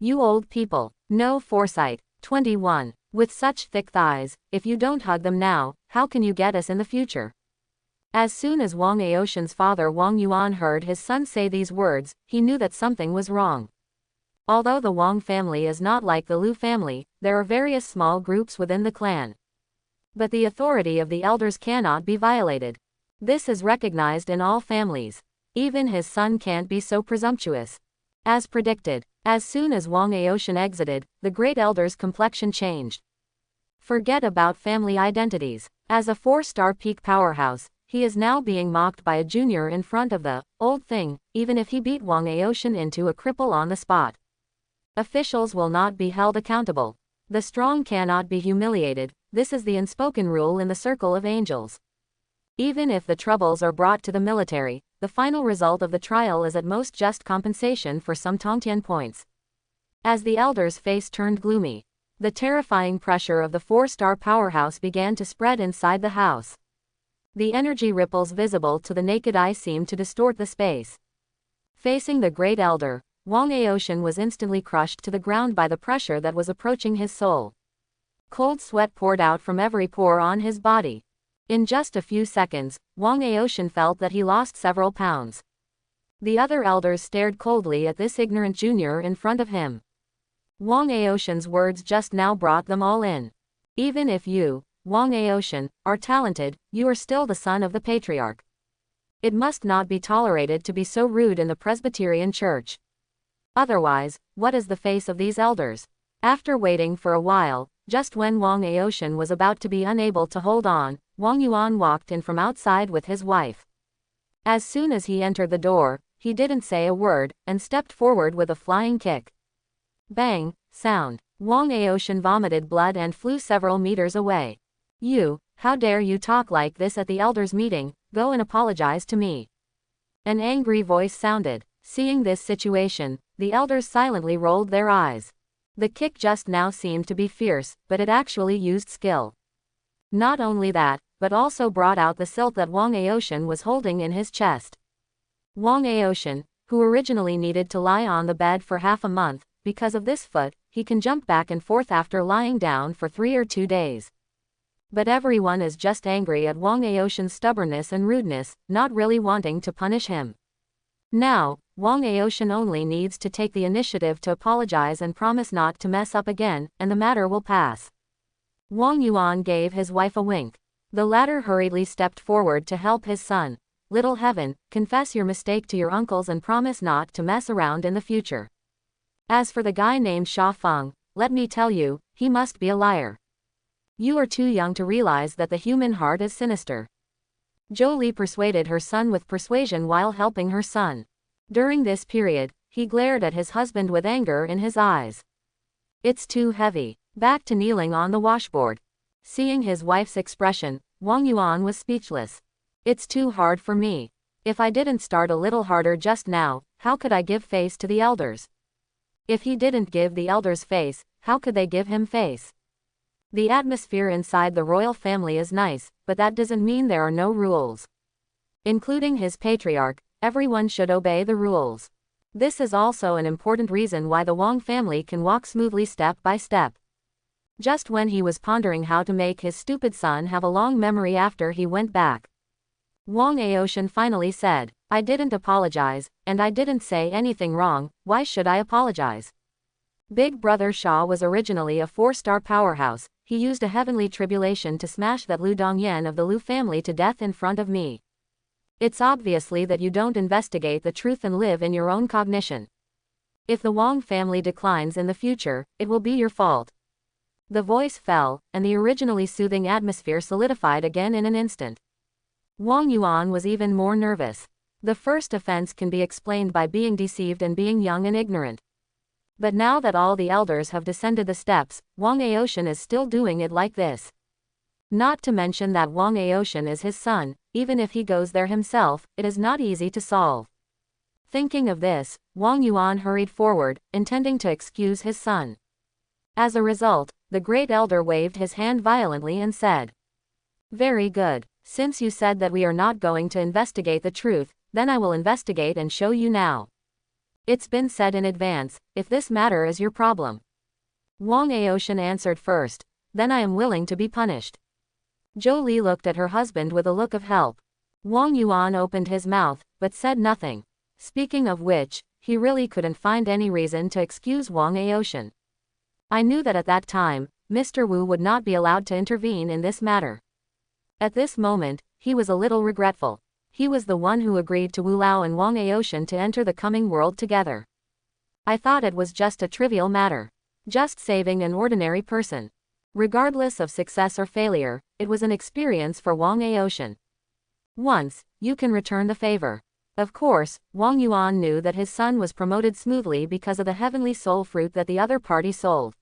You old people, no foresight. 21. With such thick thighs, if you don't hug them now, how can you get us in the future? As soon as Wang Aoshan's father Wang Yuan heard his son say these words, he knew that something was wrong. Although the Wang family is not like the Liu family, there are various small groups within the clan. But the authority of the elders cannot be violated. This is recognized in all families. Even his son can't be so presumptuous. As predicted, as soon as Wang Aoshan exited, the great elder's complexion changed. Forget about family identities. As a 4-star peak powerhouse, he is now being mocked by a junior in front of the old thing, even if he beat Wang Aoshan into a cripple on the spot. Officials will not be held accountable. The strong cannot be humiliated. This is the unspoken rule in the circle of angels. Even if the troubles are brought to the military, the final result of the trial is at most just compensation for some Tongtian points. As the elder's face turned gloomy, the terrifying pressure of the 4-star powerhouse began to spread inside the house. The energy ripples visible to the naked eye seemed to distort the space. Facing the great elder, Wang Aoshan was instantly crushed to the ground by the pressure that was approaching his soul. Cold sweat poured out from every pore on his body. In just a few seconds, Wang Aoshan felt that he lost several pounds. The other elders stared coldly at this ignorant junior in front of him. Wang Aoshan's words just now brought them all in. Even if you, Wang Aoshan, are talented, you are still the son of the patriarch. It must not be tolerated to be so rude in the Presbyterian Church. Otherwise, what is the face of these elders? After waiting for a while, just when Wang Aoshan was about to be unable to hold on, Wang Yuan walked in from outside with his wife. As soon as he entered the door, he didn't say a word, and stepped forward with a flying kick. Bang! Sound. Wang Aoshan vomited blood and flew several meters away. You, how dare you talk like this at the elders' meeting? Go and apologize to me. An angry voice sounded. Seeing this situation, the elders silently rolled their eyes. The kick just now seemed to be fierce, but it actually used skill. Not only that, but also brought out the silt that Wang Aoshan was holding in his chest. Wang Aoshan, who originally needed to lie on the bed for half a month, because of this foot, he can jump back and forth after lying down for 3 or 2 days. But everyone is just angry at Wang Aoshan's stubbornness and rudeness, not really wanting to punish him. Now, Wang Aoshan only needs to take the initiative to apologize and promise not to mess up again, and the matter will pass. Wang Yuan gave his wife a wink. The latter hurriedly stepped forward to help his son. Little heaven, confess your mistake to your uncles and promise not to mess around in the future. As for the guy named Sha Feng, let me tell you, he must be a liar. You are too young to realize that the human heart is sinister. Zhou Li persuaded her son with persuasion while helping her son. During this period, he glared at his husband with anger in his eyes. It's too heavy. Back to kneeling on the washboard. Seeing his wife's expression, Wang Yuan was speechless. It's too hard for me. If I didn't start a little harder just now, how could I give face to the elders? If he didn't give the elders face, how could they give him face? The atmosphere inside the royal family is nice, but that doesn't mean there are no rules. Including his patriarch, everyone should obey the rules. This is also an important reason why the Wang family can walk smoothly step by step. Just when he was pondering how to make his stupid son have a long memory after he went back, Wang Aoshan finally said, I didn't apologize, and I didn't say anything wrong, why should I apologize? Big Brother Sha was originally a 4-star powerhouse, he used a heavenly tribulation to smash that Lu Dongyan of the Lu family to death in front of me. It's obviously that you don't investigate the truth and live in your own cognition. If the Wang family declines in the future, it will be your fault. The voice fell, and the originally soothing atmosphere solidified again in an instant. Wang Yuan was even more nervous. The first offense can be explained by being deceived and being young and ignorant. But now that all the elders have descended the steps, Wang Aoshan is still doing it like this. Not to mention that Wang Aoshan is his son, even if he goes there himself, it is not easy to solve. Thinking of this, Wang Yuan hurried forward, intending to excuse his son. As a result, the great elder waved his hand violently and said, Very good. Since you said that we are not going to investigate the truth, then I will investigate and show you now. It's been said in advance, if this matter is your problem. Wang Aoshan answered first, then I am willing to be punished. Zhou Li looked at her husband with a look of help. Wang Yuan opened his mouth, but said nothing. Speaking of which, he really couldn't find any reason to excuse Wang Aoshan. I knew that at that time, Mr. Wu would not be allowed to intervene in this matter. At this moment, he was a little regretful. He was the one who agreed to Wu Lao and Wang Aoshan to enter the coming world together. I thought it was just a trivial matter. Just saving an ordinary person. Regardless of success or failure, it was an experience for Wang Aoshan. Once, you can return the favor. Of course, Wang Yuan knew that his son was promoted smoothly because of the heavenly soul fruit that the other party sold.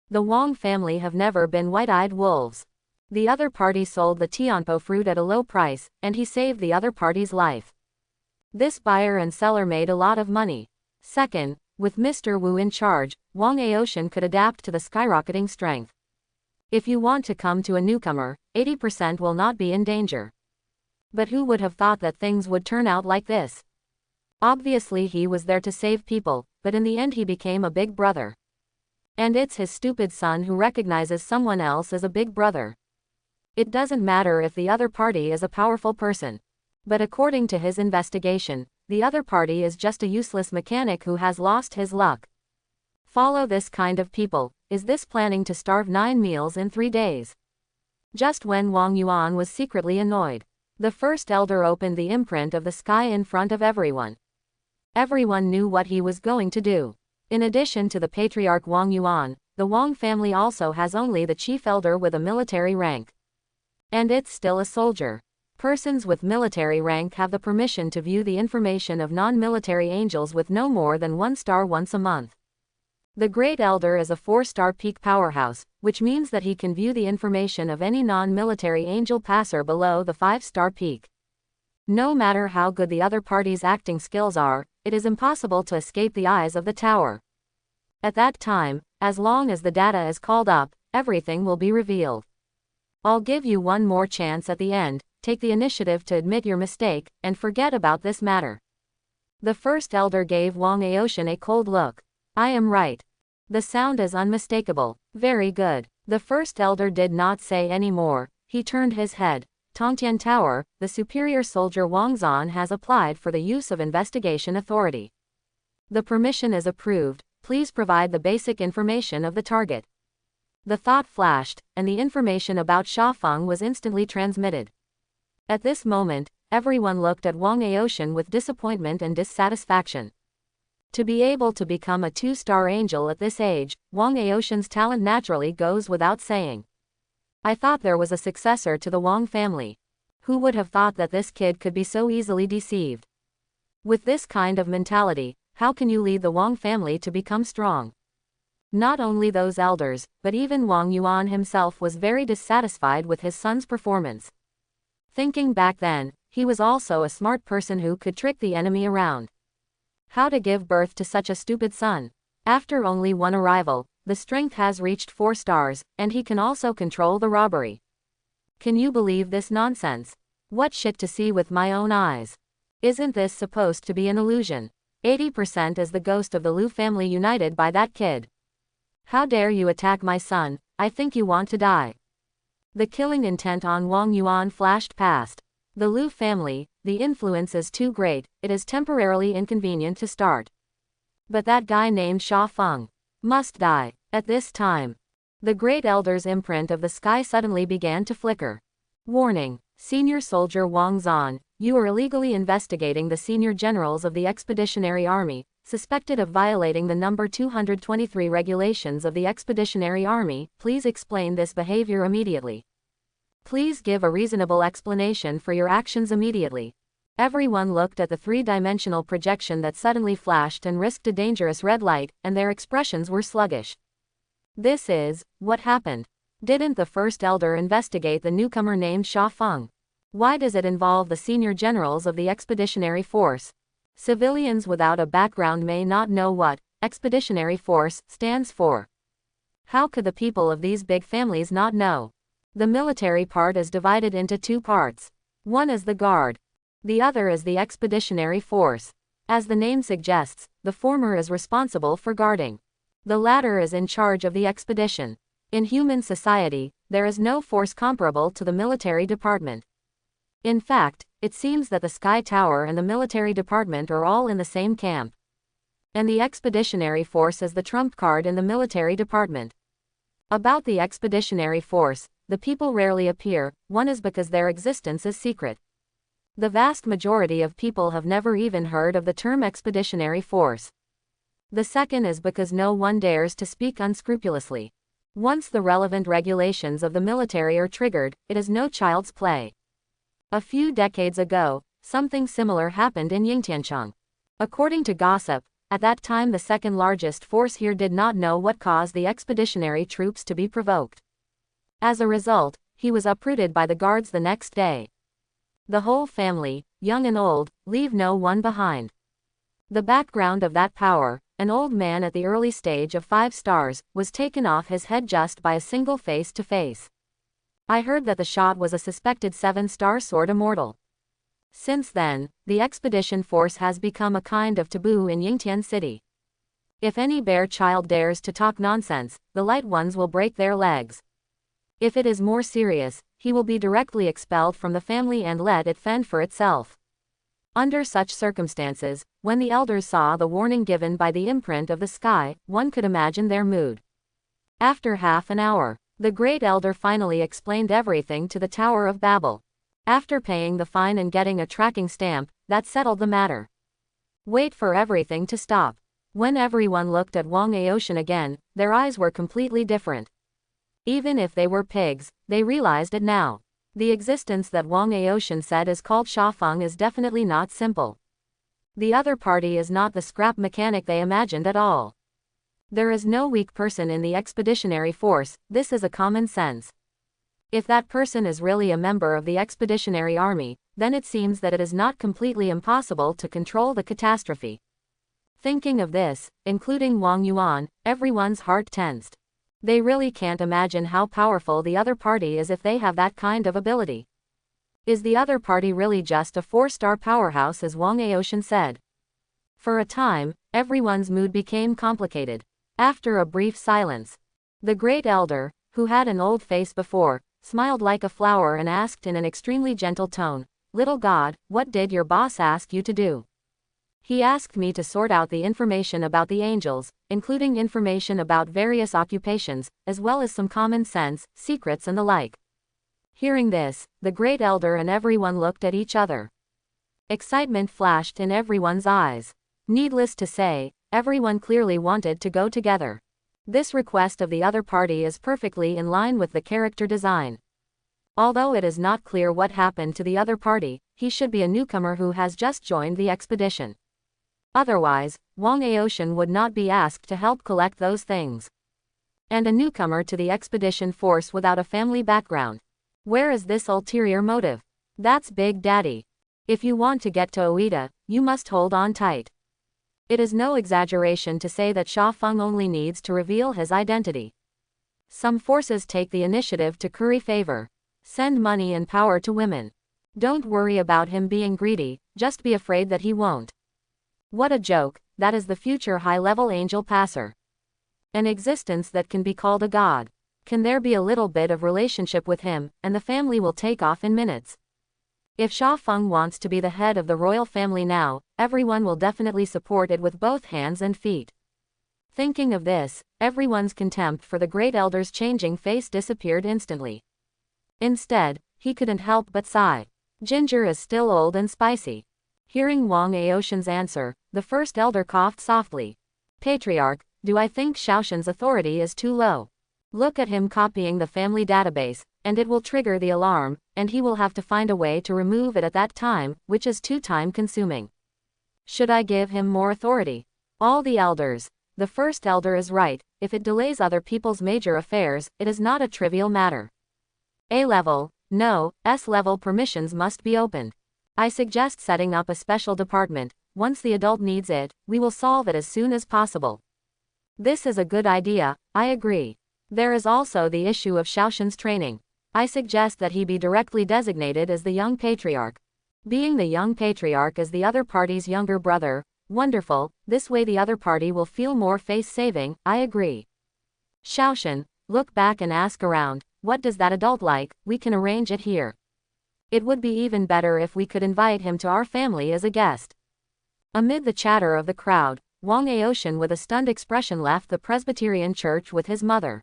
The Wang family have never been white-eyed wolves. The other party sold the Tianpo fruit at a low price, and he saved the other party's life. This buyer and seller made a lot of money. Second, with Mr. Wu in charge, Wang Aoshan could adapt to the skyrocketing strength. If you want to come to a newcomer, 80% will not be in danger. But who would have thought that things would turn out like this? Obviously he was there to save people, but in the end he became a big brother. And it's his stupid son who recognizes someone else as a big brother. It doesn't matter if the other party is a powerful person. But according to his investigation, the other party is just a useless mechanic who has lost his luck. Follow this kind of people. Is this planning to starve 9 meals in 3 days? Just when Wang Yuan was secretly annoyed, the first elder opened the imprint of the sky in front of everyone. Everyone knew what he was going to do. In addition to the patriarch Wang Yuan, the Wang family also has only the chief elder with a military rank. And it's still a soldier. Persons with military rank have the permission to view the information of non-military angels with no more than 1 star once a month. The Great Elder is a 4-star peak powerhouse, which means that he can view the information of any non-military angel passer below the 5-star peak. No matter how good the other party's acting skills are, it is impossible to escape the eyes of the tower. At that time, as long as the data is called up, everything will be revealed. I'll give you one more chance at the end, take the initiative to admit your mistake, and forget about this matter. The first elder gave Wang Aoshan a cold look. I am right. The sound is unmistakable. Very good. The first elder did not say any more. He turned his head. Tongtian Tower, the superior soldier Wang Zan has applied for the use of investigation authority. The permission is approved. Please provide the basic information of the target. The thought flashed, and the information about Sha Feng was instantly transmitted. At this moment, everyone looked at Wang Aoshan with disappointment and dissatisfaction. To be able to become a 2-star angel at this age, Wang Aoshan's talent naturally goes without saying. I thought there was a successor to the Wang family. Who would have thought that this kid could be so easily deceived? With this kind of mentality, how can you lead the Wang family to become strong? Not only those elders, but even Wang Yuan himself was very dissatisfied with his son's performance. Thinking back then, he was also a smart person who could trick the enemy around. How to give birth to such a stupid son? After only one arrival, the strength has reached 4 stars, and he can also control the robbery. Can you believe this nonsense? What shit to see with my own eyes. Isn't this supposed to be an illusion? 80% is the ghost of the Liu family united by that kid. How dare you attack my son? I think you want to die. The killing intent on Wang Yuan flashed past. The Liu family, the influence is too great, it is temporarily inconvenient to start. But that guy named Sha Feng must die. At this time, the great elder's imprint of the sky suddenly began to flicker. Warning, Senior Soldier Wang Zan, you are illegally investigating the senior generals of the Expeditionary Army, suspected of violating the number 223 regulations of the Expeditionary Army. Please explain this behavior immediately. Please give a reasonable explanation for your actions immediately. Everyone looked at the 3-dimensional projection that suddenly flashed and risked a dangerous red light, and their expressions were sluggish. This is, what happened? Didn't the first elder investigate the newcomer named Sha Feng? Why does it involve the senior generals of the Expeditionary Force? Civilians without a background may not know what Expeditionary Force stands for. How could the people of these big families not know? The military part is divided into 2 parts. One is the Guard. The other is the Expeditionary Force. As the name suggests, the former is responsible for guarding. The latter is in charge of the expedition. In human society, there is no force comparable to the military department. In fact, it seems that the Sky Tower and the military department are all in the same camp. And the Expeditionary Force is the trump card in the military department. About the Expeditionary Force, the people rarely appear. One is because their existence is secret. The vast majority of people have never even heard of the term Expeditionary Force. The second is because no one dares to speak unscrupulously. Once the relevant regulations of the military are triggered, it is no child's play. A few decades ago, something similar happened in Yingtiancheng. According to gossip, at that time the second largest force here did not know what caused the expeditionary troops to be provoked. As a result, he was uprooted by the guards the next day. The whole family, young and old, leave no one behind. The background of that power, an old man at the early stage of 5 stars, was taken off his head just by a single face-to-face. I heard that the shot was a suspected 7-star sword immortal. Since then, the expedition force has become a kind of taboo in Yingtian City. If any bare child dares to talk nonsense, the light ones will break their legs. If it is more serious, he will be directly expelled from the family and let it fend for itself. Under such circumstances, when the elders saw the warning given by the imprint of the sky, one could imagine their mood. After half an hour, the great elder finally explained everything to the Tower of Babel. After paying the fine and getting a tracking stamp, that settled the matter. Wait for everything to stop. When everyone looked at Wang Aoshan again, their eyes were completely different. Even if they were pigs, they realized it now. The existence that Wang Aoshan said is called Sha Feng is definitely not simple. The other party is not the scrap mechanic they imagined at all. There is no weak person in the expeditionary force, this is a common sense. If that person is really a member of the expeditionary army, then it seems that it is not completely impossible to control the catastrophe. Thinking of this, including Wang Yuan, everyone's heart tensed. They really can't imagine how powerful the other party is if they have that kind of ability. Is the other party really just a 4-star powerhouse as Wang Aoshan said? For a time, everyone's mood became complicated. After a brief silence, the great elder, who had an old face before, smiled like a flower and asked in an extremely gentle tone, "Little God, what did your boss ask you to do?" "He asked me to sort out the information about the angels, including information about various occupations, as well as some common sense, secrets and the like." Hearing this, the great elder and everyone looked at each other. Excitement flashed in everyone's eyes. Needless to say, everyone clearly wanted to go together. This request of the other party is perfectly in line with the character design. Although it is not clear what happened to the other party, he should be a newcomer who has just joined the expedition. Otherwise, Wang Aoshan would not be asked to help collect those things. And a newcomer to the expedition force without a family background. Where is this ulterior motive? That's Big Daddy. If you want to get to Oita, you must hold on tight. It is no exaggeration to say that Sha Feng only needs to reveal his identity. Some forces take the initiative to curry favor. Send money and power to women. Don't worry about him being greedy, just be afraid that he won't. What a joke, that is the future high-level angel passer. An existence that can be called a god. Can there be a little bit of relationship with him, and the family will take off in minutes. If Sha Feng wants to be the head of the royal family now, everyone will definitely support it with both hands and feet. Thinking of this, everyone's contempt for the great elder's changing face disappeared instantly. Instead, he couldn't help but sigh. Ginger is still old and spicy. Hearing Wang Aoshan's answer, the first elder coughed softly. Patriarch, do I think Shaoshan's authority is too low? Look at him copying the family database, and it will trigger the alarm, and he will have to find a way to remove it at that time, which is too time-consuming. Should I give him more authority? All the elders. The first elder is right, if it delays other people's major affairs, it is not a trivial matter. A-level, no, S-level permissions must be opened. I suggest setting up a special department. Once the adult needs it, we will solve it as soon as possible. This is a good idea, I agree. There is also the issue of Shaoshan's training. I suggest that he be directly designated as the young patriarch. Being the young patriarch as the other party's younger brother, wonderful, this way the other party will feel more face-saving, I agree. Shaoshan, look back and ask around, what does that adult like, we can arrange it here. It would be even better if we could invite him to our family as a guest. Amid the chatter of the crowd, Wang Aoshan with a stunned expression left the Presbyterian church with his mother.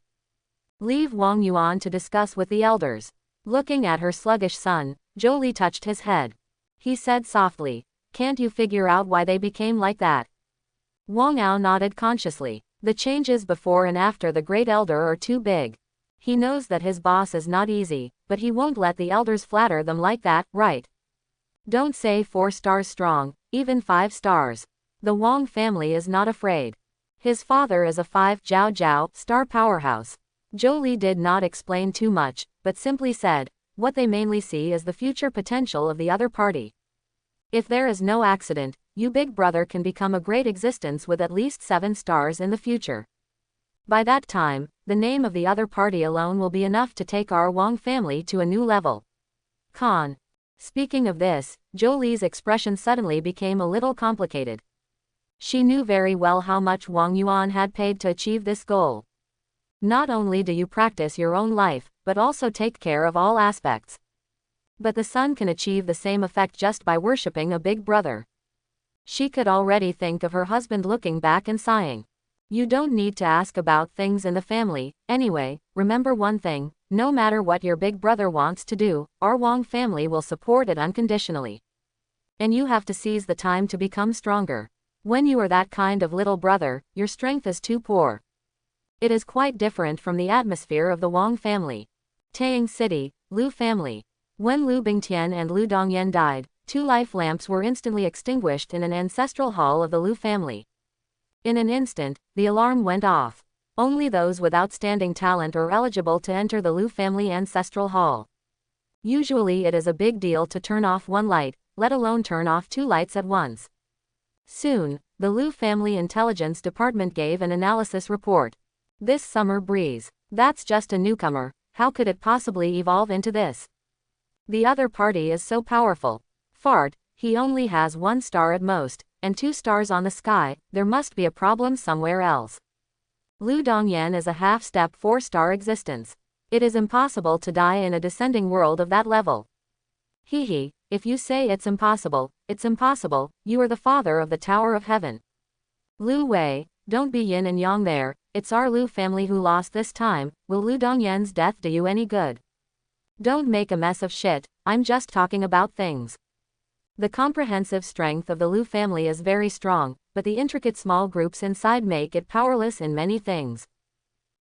Leave Wang Yuan to discuss with the elders. Looking at her sluggish son, Zhou touched his head. He said softly, can't you figure out why they became like that? Wang Ao nodded consciously. The changes before and after the great elder are too big. He knows that his boss is not easy, but he won't let the elders flatter them like that, right? Don't say 4 stars strong, even 5 stars. The Wang family is not afraid. His father is a 5-star powerhouse. Zhou did not explain too much, but simply said, what they mainly see is the future potential of the other party. If there is no accident, you big brother can become a great existence with at least 7 stars in the future. By that time, the name of the other party alone will be enough to take our Wang family to a new level. Con. Speaking of this, Zhou expression suddenly became a little complicated. She knew very well how much Wang Yuan had paid to achieve this goal. Not only do you practice your own life, but also take care of all aspects. But the son can achieve the same effect just by worshipping a big brother. She could already think of her husband looking back and sighing. You don't need to ask about things in the family, anyway, remember one thing, no matter what your big brother wants to do, our Wang family will support it unconditionally. And you have to seize the time to become stronger. When you are that kind of little brother, your strength is too poor. It is quite different from the atmosphere of the Wang family. Taiying City, Lu family. When Lu Bingtian and Lu Dongyan died, 2 life lamps were instantly extinguished in an ancestral hall of the Lu family. In an instant, the alarm went off. Only those with outstanding talent are eligible to enter the Lu family ancestral hall. Usually it is a big deal to turn off 1 light, let alone turn off 2 lights at once. Soon, the Lu family intelligence department gave an analysis report. This summer breeze. That's just a newcomer, how could it possibly evolve into this? The other party is so powerful. Fart, he only has 1 star at most, and 2 stars on the sky, there must be a problem somewhere else. Lu Dongyan is a half-step 4-star existence. It is impossible to die in a descending world of that level. Hehe, if you say it's impossible, you are the father of the Tower of Heaven. Lu Wei, don't be yin and yang there, it's our Lu family who lost this time, will Lu Dongyan's death do you any good? Don't make a mess of shit, I'm just talking about things. The comprehensive strength of the Lu family is very strong, but the intricate small groups inside make it powerless in many things.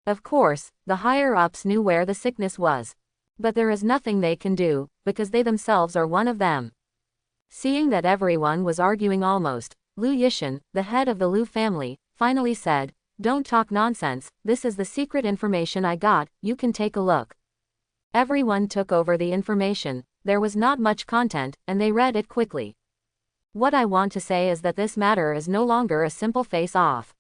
Of course, the higher-ups knew where the sickness was. But there is nothing they can do, because they themselves are one of them. Seeing that everyone was arguing almost, Lu Yishan, the head of the Lu family, finally said, "Don't talk nonsense, this is the secret information I got, you can take a look." Everyone took over the information, there was not much content, and they read it quickly. What I want to say is that this matter is no longer a simple face-off.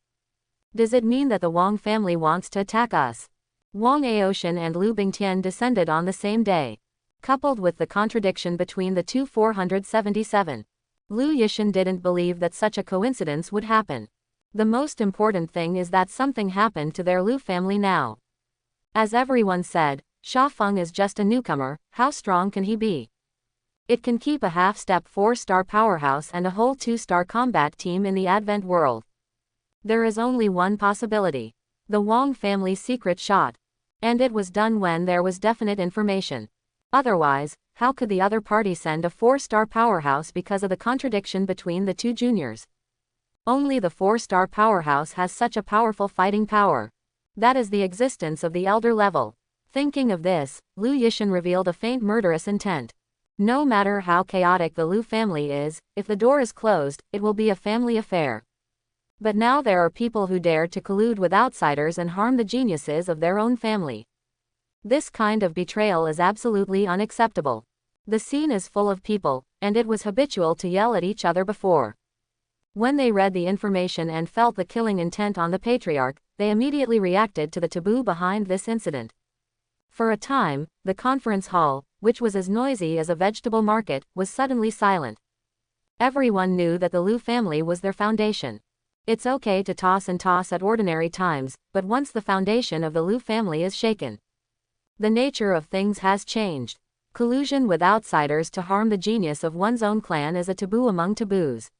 Does it mean that the Wang family wants to attack us? Wang Aoshan and Lu Bingtian descended on the same day. Coupled with the contradiction between the two 477. Lu Yishan didn't believe that such a coincidence would happen. The most important thing is that something happened to their Lu family now. As everyone said, Sha Feng is just a newcomer, how strong can he be? It can keep a half-step 4-star powerhouse and a whole 2-star combat team in the Advent world. There is only one possibility. The Wang family's secret shot. And it was done when there was definite information. Otherwise, how could the other party send a 4-star powerhouse because of the contradiction between the two juniors? Only the 4-star powerhouse has such a powerful fighting power. That is the existence of the elder level. Thinking of this, Lu Yishan revealed a faint murderous intent. No matter how chaotic the Lu family is, if the door is closed, it will be a family affair. But now there are people who dare to collude with outsiders and harm the geniuses of their own family. This kind of betrayal is absolutely unacceptable. The scene is full of people, and it was habitual to yell at each other before. When they read the information and felt the killing intent on the patriarch, they immediately reacted to the taboo behind this incident. For a time, the conference hall, which was as noisy as a vegetable market, was suddenly silent. Everyone knew that the Lu family was their foundation. It's okay to toss and toss at ordinary times, but once the foundation of the Lu family is shaken, the nature of things has changed. Collusion with outsiders to harm the genius of one's own clan is a taboo among taboos.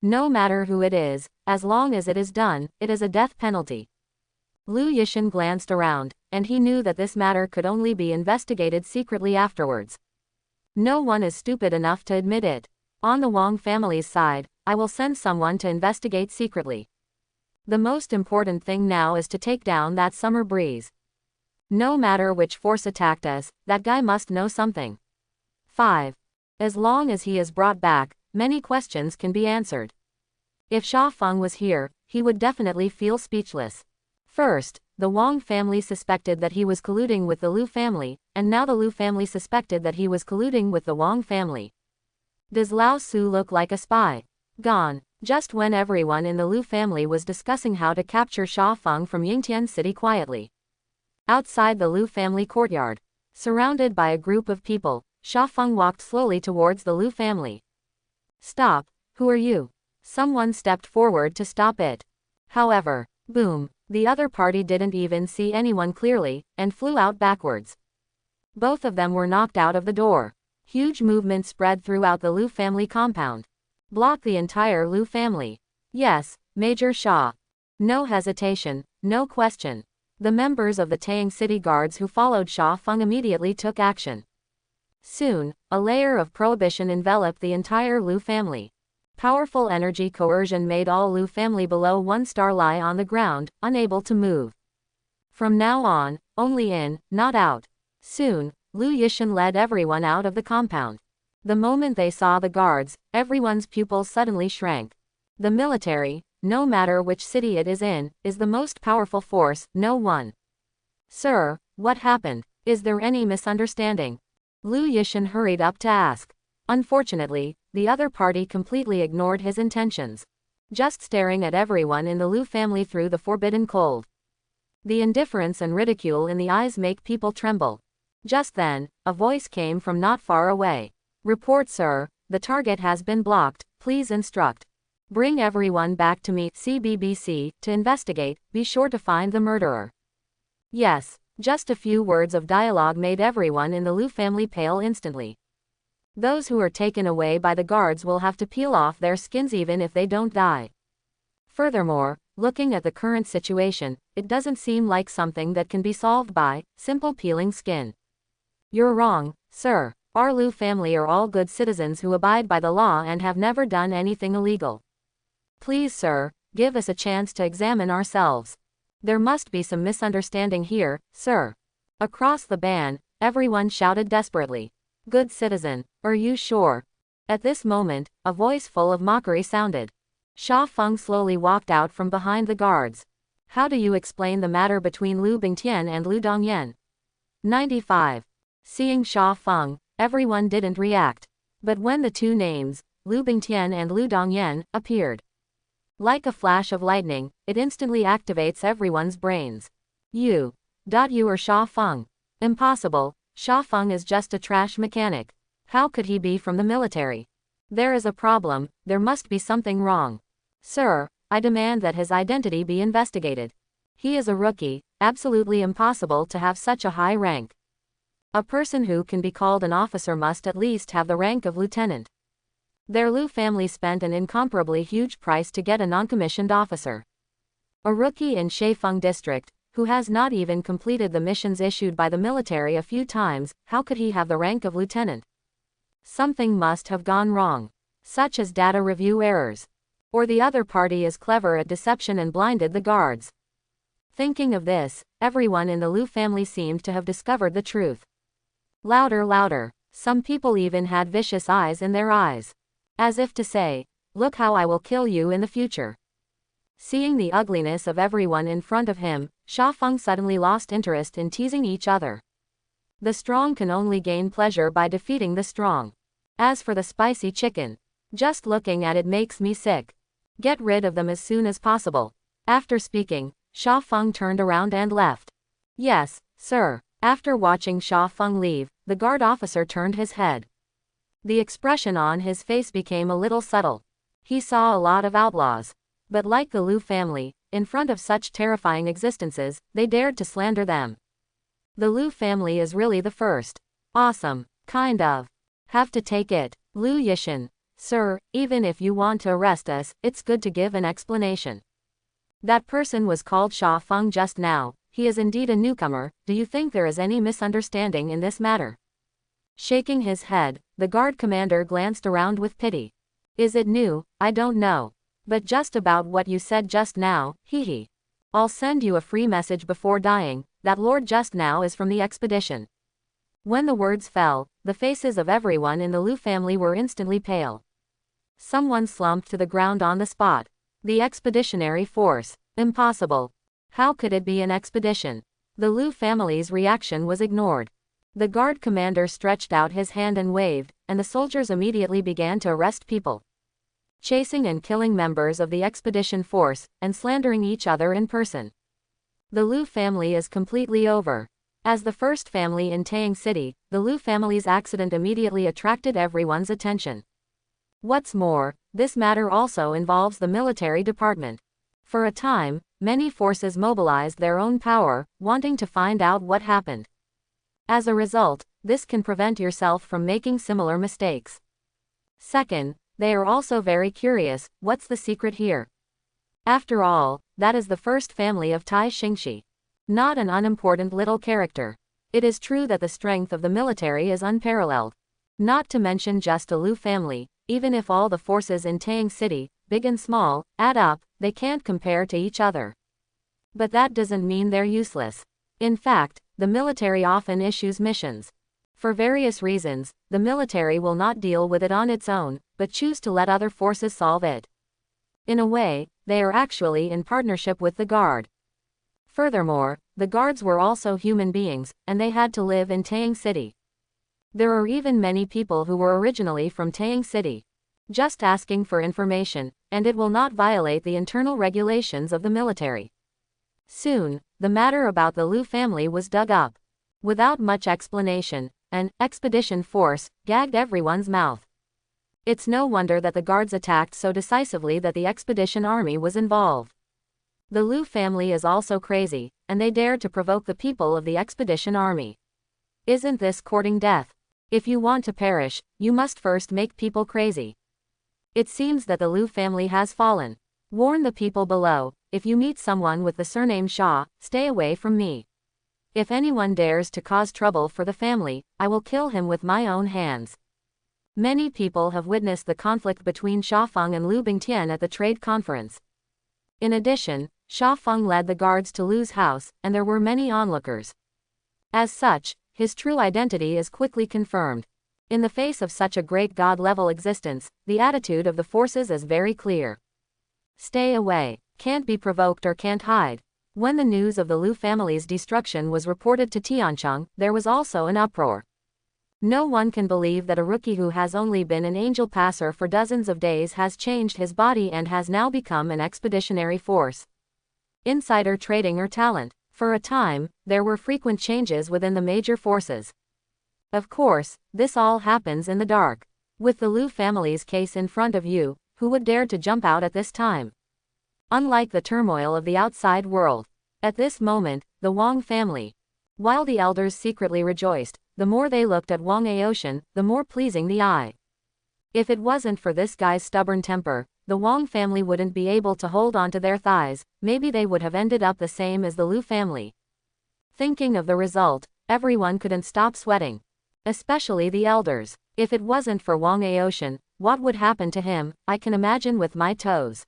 No matter who it is, as long as it is done, it is a death penalty. Lu Yishan glanced around, and he knew that this matter could only be investigated secretly afterwards. No one is stupid enough to admit it. On the Wang family's side, I will send someone to investigate secretly. The most important thing now is to take down that summer breeze. No matter which force attacked us, that guy must know something. 5. As long as he is brought back, many questions can be answered. If Sha Feng was here, he would definitely feel speechless. First, the Wang family suspected that he was colluding with the Lu family, and now the Lu family suspected that he was colluding with the Wang family. Does Lao Su look like a spy? Gone. Just when everyone in the Lu family was discussing how to capture Sha Feng from Yingtian City quietly. Outside the Lu family courtyard, surrounded by a group of people, Sha Feng walked slowly towards the Lu family. Stop, who are you? Someone stepped forward to stop it. However, boom, the other party didn't even see anyone clearly, and flew out backwards. Both of them were knocked out of the door. Huge movement spread throughout the Lu family compound. Blocked the entire Lu family. Yes, Major Sha. No hesitation, no question. The members of the Taiyang City Guards who followed Sha Feng immediately took action. Soon, a layer of prohibition enveloped the entire Lu family. Powerful energy coercion made all Lu family below 1 star lie on the ground, unable to move. From now on, only in, not out. Soon, Lu Yishan led everyone out of the compound. The moment they saw the guards, everyone's pupils suddenly shrank. The military, no matter which city it is in, is the most powerful force, no one. Sir, what happened? Is there any misunderstanding? Lu Yishan hurried up to ask. Unfortunately, the other party completely ignored his intentions. Just staring at everyone in the Lu family through the forbidden cold. The indifference and ridicule in the eyes make people tremble. Just then, a voice came from not far away. Report, sir, the target has been blocked, please instruct. Bring everyone back to me, CBBC, to investigate, be sure to find the murderer. Yes, just a few words of dialogue made everyone in the Liu family pale instantly. Those who are taken away by the guards will have to peel off their skins even if they don't die. Furthermore, looking at the current situation, it doesn't seem like something that can be solved by simple peeling skin. You're wrong, sir. Our Liu family are all good citizens who abide by the law and have never done anything illegal. Please, sir, give us a chance to examine ourselves. There must be some misunderstanding here, sir. Across the ban, everyone shouted desperately. Good citizen, are you sure? At this moment, a voice full of mockery sounded. Sha Feng slowly walked out from behind the guards. How do you explain the matter between Liu Bingtian and Liu Dongyan? 95. Seeing Sha Feng, everyone didn't react. But when the two names, Liu Bingtian and Liu Dongyan, appeared, like a flash of lightning, it instantly activates everyone's brains. You are Sha Feng. Impossible, Sha Feng is just a trash mechanic. How could he be from the military? There is a problem, there must be something wrong. Sir, I demand that his identity be investigated. He is a rookie, absolutely impossible to have such a high rank. A person who can be called an officer must at least have the rank of lieutenant. Their Liu family spent an incomparably huge price to get a non-commissioned officer. A rookie in Sheifeng district, who has not even completed the missions issued by the military a few times, how could he have the rank of lieutenant? Something must have gone wrong, such as data review errors. Or the other party is clever at deception and blinded the guards. Thinking of this, everyone in the Liu family seemed to have discovered the truth. Louder, louder. Some people even had vicious eyes in their eyes. As if to say, look how I will kill you in the future. Seeing the ugliness of everyone in front of him, Sha Feng suddenly lost interest in teasing each other. The strong can only gain pleasure by defeating the strong. As for the spicy chicken, just looking at it makes me sick. Get rid of them as soon as possible. After speaking, Sha Feng turned around and left. Yes, sir. After watching Sha Feng leave, the guard officer turned his head. The expression on his face became a little subtle. He saw a lot of outlaws. But like the Liu family, in front of such terrifying existences, they dared to slander them. The Liu family is really the first. Awesome, kind of. Have to take it. Liu Yishan. Sir, even if you want to arrest us, it's good to give an explanation. That person was called Sha Feng just now. He is indeed a newcomer. Do you think there is any misunderstanding in this matter? Shaking his head, the guard commander glanced around with pity. Is it new? I don't know. But just about what you said just now, hee. I'll send you a free message before dying. That lord just now is from the expedition. When the words fell, the faces of everyone in the Liu family were instantly pale. Someone slumped to the ground on the spot. The expeditionary force. Impossible. How could it be an expedition? The Liu family's reaction was ignored. The guard commander stretched out his hand and waved, and the soldiers immediately began to arrest people, chasing and killing members of the expedition force, and slandering each other in person. The Liu family is completely over. As the first family in Taiyang City, the Liu family's accident immediately attracted everyone's attention. What's more, this matter also involves the military department. For a time, many forces mobilized their own power, wanting to find out what happened. As a result, this can prevent yourself from making similar mistakes. Second, they are also very curious, what's the secret here? After all, that is the first family of Tai Xingxi. Not an unimportant little character. It is true that the strength of the military is unparalleled. Not to mention just a Liu family, even if all the forces in Taiyang City, big and small, add up, they can't compare to each other. But that doesn't mean they're useless. In fact, the military often issues missions. For various reasons, the military will not deal with it on its own, but choose to let other forces solve it. In a way, they are actually in partnership with the Guard. Furthermore, the Guards were also human beings, and they had to live in Taiyang City. There are even many people who were originally from Taiyang City, just asking for information, and it will not violate the internal regulations of the military. Soon, the matter about the Liu family was dug up. Without much explanation, an expedition force gagged everyone's mouth. It's no wonder that the guards attacked so decisively that the expedition army was involved. The Liu family is also crazy, and they dare to provoke the people of the expedition army. Isn't this courting death? If you want to perish, you must first make people crazy. It seems that the Liu family has fallen. Warn the people below, if you meet someone with the surname Shah, stay away from me. If anyone dares to cause trouble for the family, I will kill him with my own hands. Many people have witnessed the conflict between Sha Feng and Liu Bingtian at the trade conference. In addition, Sha Feng led the guards to Liu's house, and there were many onlookers. As such, his true identity is quickly confirmed. In the face of such a great god-level existence, the attitude of the forces is very clear. Stay away, can't be provoked or can't hide. When the news of the Liu family's destruction was reported to Tiancheng, there was also an uproar. No one can believe that a rookie who has only been an angel passer for dozens of days has changed his body and has now become an expeditionary force. Insider trading or talent. For a time, there were frequent changes within the major forces. Of course, this all happens in the dark. With the Liu family's case in front of you, who would dare to jump out at this time? Unlike the turmoil of the outside world, at this moment, the Wang family. While the elders secretly rejoiced, the more they looked at Wang Aoshan, the more pleasing the eye. If it wasn't for this guy's stubborn temper, the Wang family wouldn't be able to hold on to their thighs, maybe they would have ended up the same as the Liu family. Thinking of the result, everyone couldn't stop sweating. Especially the elders. If it wasn't for Wang Aoshan, what would happen to him, I can imagine with my toes.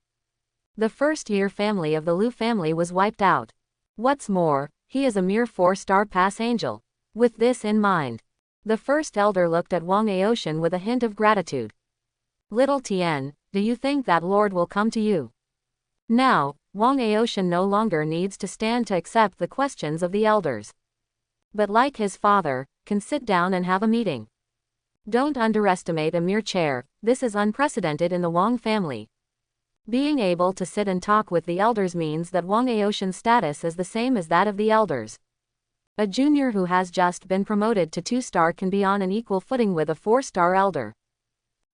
The first-year family of the Liu family was wiped out. What's more, he is a mere 4-star pass angel. With this in mind, the first elder looked at Wang Aoshan with a hint of gratitude. Little Tian, do you think that Lord will come to you? Now, Wang Aoshan no longer needs to stand to accept the questions of the elders. But like his father, can sit down and have a meeting. Don't underestimate a mere chair, this is unprecedented in the Wang family. Being able to sit and talk with the elders means that Wang Aoshan's status is the same as that of the elders. A junior who has just been promoted to 2-star can be on an equal footing with a 4-star elder.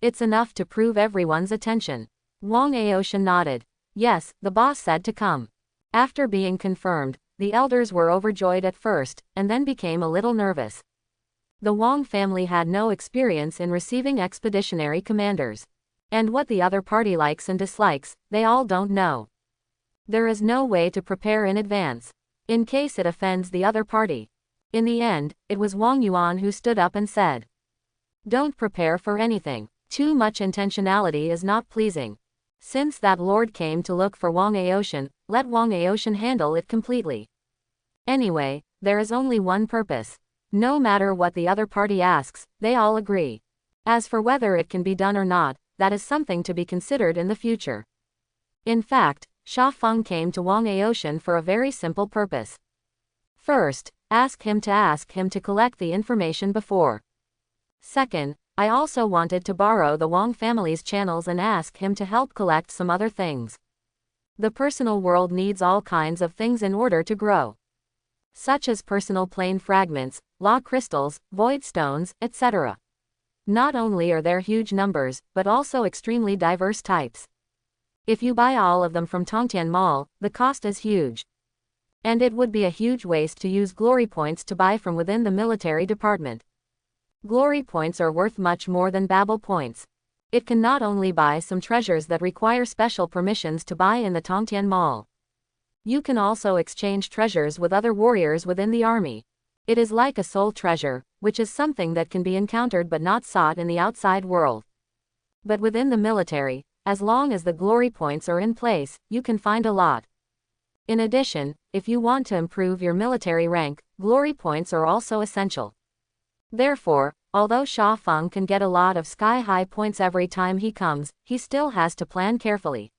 It's enough to prove everyone's attention. Wang Aoshan nodded. Yes, the boss said to come. After being confirmed, the elders were overjoyed at first, and then became a little nervous. The Wang family had no experience in receiving expeditionary commanders. And what the other party likes and dislikes, they all don't know. There is no way to prepare in advance, in case it offends the other party. In the end, it was Wang Yuan who stood up and said, "Don't prepare for anything. Too much intentionality is not pleasing. Since that lord came to look for Wang Aoshan, let Wang Aoshan handle it completely. Anyway, there is only one purpose. No matter what the other party asks, they all agree. As for whether it can be done or not, that is something to be considered in the future." In fact, Sha Feng came to Wang Aoshan for a very simple purpose. First, ask him to collect the information before. Second, I also wanted to borrow the Wang family's channels and ask him to help collect some other things. The personal world needs all kinds of things in order to grow. Such as personal plane fragments, law crystals, void stones, etc. Not only are there huge numbers, but also extremely diverse types. If you buy all of them from Tongtian Mall, the cost is huge. And it would be a huge waste to use glory points to buy from within the military department. Glory points are worth much more than Babel points. It can not only buy some treasures that require special permissions to buy in the Tongtian Mall. You can also exchange treasures with other warriors within the army. It is like a soul treasure, which is something that can be encountered but not sought in the outside world. But within the military, as long as the glory points are in place, you can find a lot. In addition, if you want to improve your military rank, glory points are also essential. Therefore, although Sha Feng can get a lot of sky-high points every time he comes, he still has to plan carefully.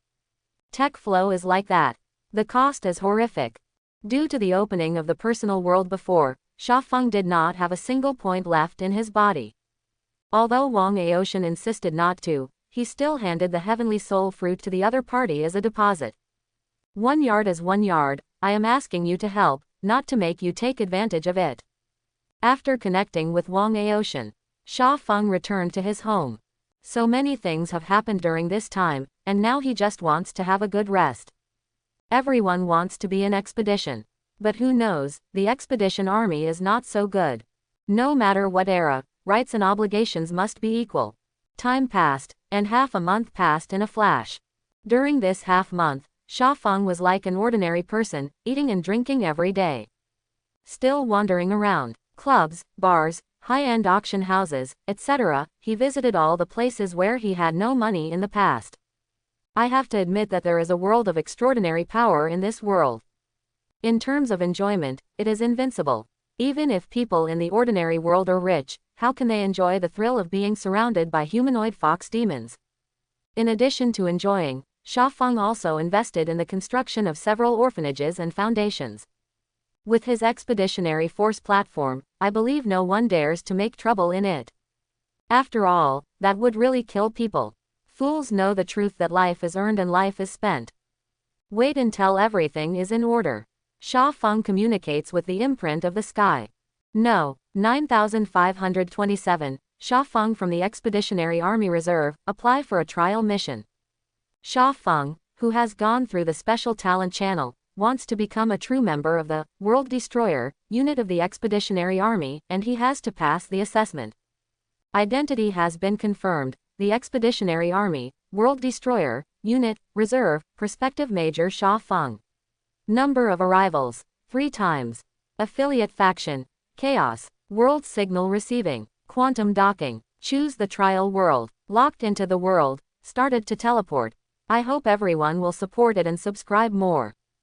Tech flow is like that. The cost is horrific. Due to the opening of the personal world before, Sha Feng did not have a single point left in his body. Although Wang Aoshan insisted not to, he still handed the heavenly soul fruit to the other party as a deposit. 1 yard is 1 yard, I am asking you to help, not to make you take advantage of it. After connecting with Wang Aoshan, Sha Feng returned to his home. So many things have happened during this time, and now he just wants to have a good rest. Everyone wants to be an expedition. But who knows, the expedition army is not so good. No matter what era, rights and obligations must be equal. Time passed, and half a month passed in a flash. During this half month, Sha Feng was like an ordinary person, eating and drinking every day. Still wandering around clubs, bars, high-end auction houses, etc., he visited all the places where he had no money in the past. I have to admit that there is a world of extraordinary power in this world. In terms of enjoyment, it is invincible. Even if people in the ordinary world are rich, how can they enjoy the thrill of being surrounded by humanoid fox demons? In addition to enjoying, Sha Feng also invested in the construction of several orphanages and foundations. With his expeditionary force platform, I believe no one dares to make trouble in it. After all, that would really kill people. Fools know the truth that life is earned and life is spent. Wait until everything is in order. Sha Feng communicates with the imprint of the sky. No. 9527, Sha Feng from the Expeditionary Army Reserve, apply for a trial mission. Sha Feng, who has gone through the Special Talent Channel, wants to become a true member of the World Destroyer unit of the Expeditionary Army, and he has to pass the assessment. Identity has been confirmed. The Expeditionary Army, World Destroyer unit, Reserve, Prospective Major Sha Feng. Number of arrivals, 3 times. Affiliate faction, Chaos. World signal receiving. Quantum docking. Choose the trial world. Locked into the world. Started to teleport. I hope everyone will support it and subscribe more.